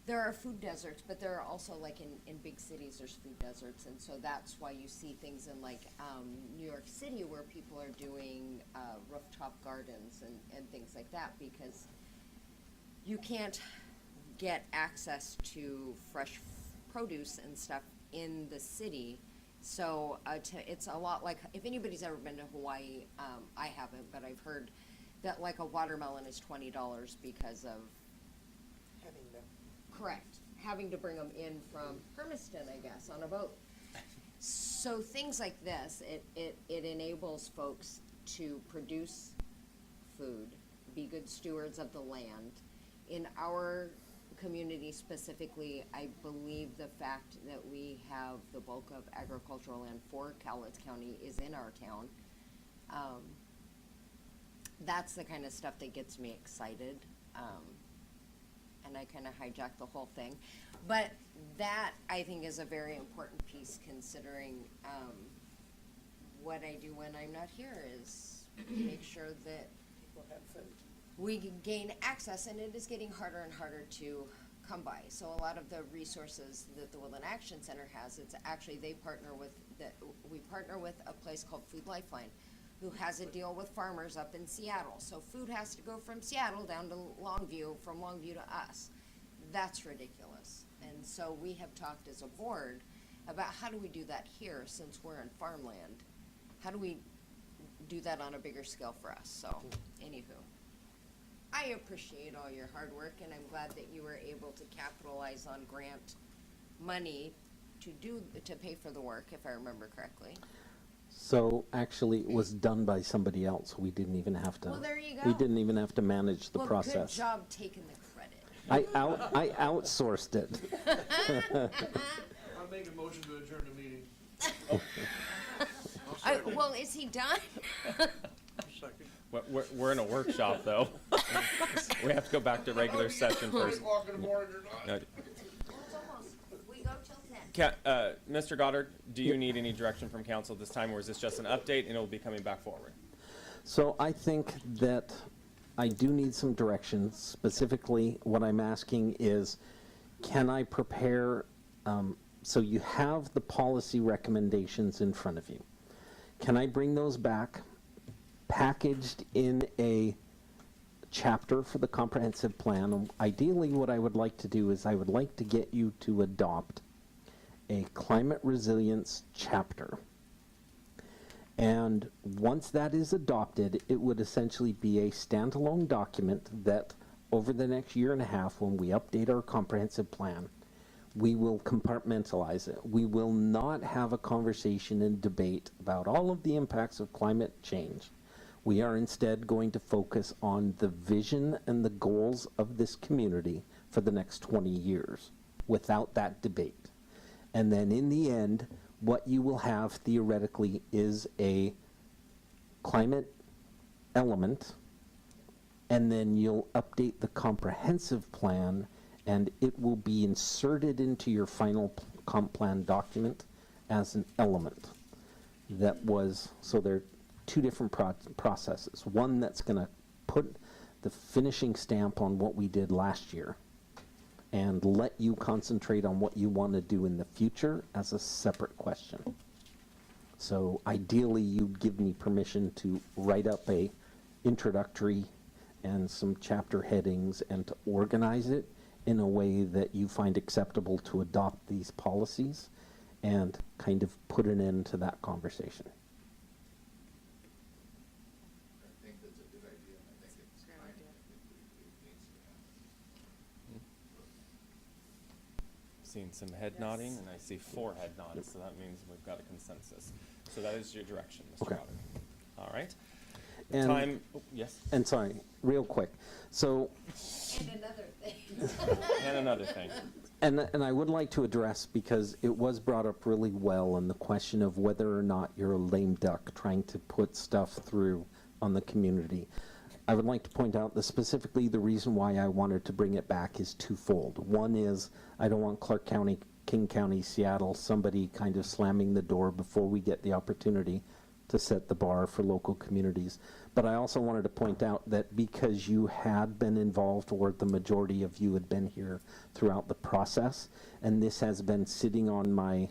there are food deserts, but there are also, like in big cities, there's food deserts. And so that's why you see things in like New York City where people are doing rooftop gardens and things like that, because you can't get access to fresh produce and stuff in the city. So it's a lot like, if anybody's ever been to Hawaii, I haven't, but I've heard that like a watermelon is $20 because of having to bring them in from Hermiston, I guess, on a boat. So things like this, it enables folks to produce food, be good stewards of the land. In our community specifically, I believe the fact that we have the bulk of agricultural land for Cowlitz County is in our town. That's the kind of stuff that gets me excited. And I kind of hijacked the whole thing. But that, I think, is a very important piece, considering what I do when I'm not here is make sure that we gain access, and it is getting harder and harder to come by. So a lot of the resources that the Woodland Action Center has, it's actually, we partner with a place called Food Lifeline, who has a deal with farmers up in Seattle. So food has to go from Seattle down to Longview, from Longview to us. That's ridiculous. And so we have talked as a board about how do we do that here, since we're in farmland. How do we do that on a bigger scale for us? So, anywho, I appreciate all your hard work, and I'm glad that you were able to capitalize on grant money to pay for the work, if I remember correctly. So actually, it was done by somebody else. We didn't even have to. Well, there you go. We didn't even have to manage the Well, process. good job taking the credit. I outsourced it. I'll make a motion to adjourn the meeting. Well, is he done? We're in a workshop, though. We have to go back to regular session first. O'clock in the morning or not. We go till 10. Mr. Goddard, do you need any direction from council this time, or is this just an update and it will be coming back forward? So I think that I do need some direction. Specifically, what I'm asking is, can I prepare, so you have the policy recommendations in front of you. Can I bring those back, packaged in a chapter for the comprehensive plan? Ideally, what I would like to do is I would like to get you to adopt a climate resilience chapter. And once that is adopted, it would essentially be a standalone document that over the next year and a half, when we update our comprehensive plan, we will compartmentalize it. We will not have a conversation and debate about all of the impacts of climate change. We are instead going to focus on the vision and the goals of this community for the next 20 years without that debate. And then in the end, what you will have theoretically is a climate element, and then you'll update the comprehensive plan, and it will be inserted into your final comp plan document as an element. that was, so there are two different processes. One that's going to put the finishing stamp on what we did last year and let you concentrate on what you want to do in the future as a separate question. So ideally, you'd give me permission to write up a introductory and some chapter headings and to organize it in a way that you find acceptable to adopt these policies and kind of put an end to that conversation. I think that's a good idea, and I think it's time it needs to happen. Seeing some head nodding, and I see 4 head nods, so that means we've got a consensus. So that is your direction, Mr. Okay. Goddard. All right. And, Time, oh, yes? And sorry, real quick. So, And another thing. And another thing. and I would like to address, because it was brought up really well, in the question of whether or not you're a lame duck trying to put stuff through on the community. I would like to point out that specifically the reason why I wanted to bring it back is twofold. One is I don't want Clark County, King County, Seattle, somebody kind of slamming the door before we get the opportunity to set the bar for local communities. But I also wanted to point out that because you had been involved, or the majority of you had been here throughout the process, and this has been sitting on my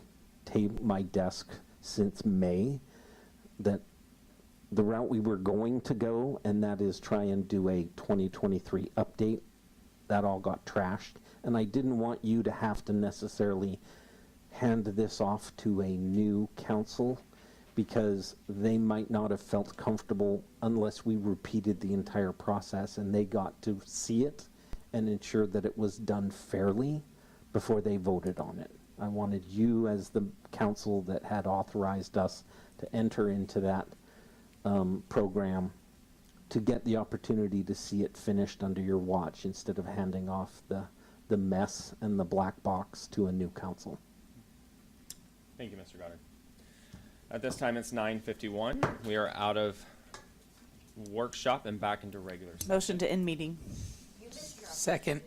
desk since May, that the route we were going to go, and that is try and do a 2023 update, that all got trashed. And I didn't want you to have to necessarily hand this off to a new council, because they might not have felt comfortable unless we repeated the entire process and they got to see it and ensure that it was done fairly before they voted on it. I wanted you, as the council that had authorized us to enter into that program, to get the opportunity to see it finished under your watch instead of handing off the mess and the black box to a new council. Thank you, Mr. Goddard. At this time, it's 9:51. We are out of workshop and back into regular session. Motion to end meeting. Second.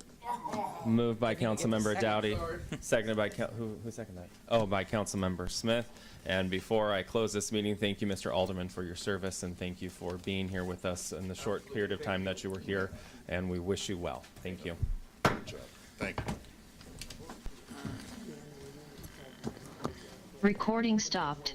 Moved by Councilmember Dowdy, seconded by, who seconded that? Oh, by Councilmember Smith. And before I close this meeting, thank you, Mr. Alderman, for your service, and thank you for being here with us in the short period of time that you were here, and we wish you well. Thank you. Good job. Thank you. Recording stopped.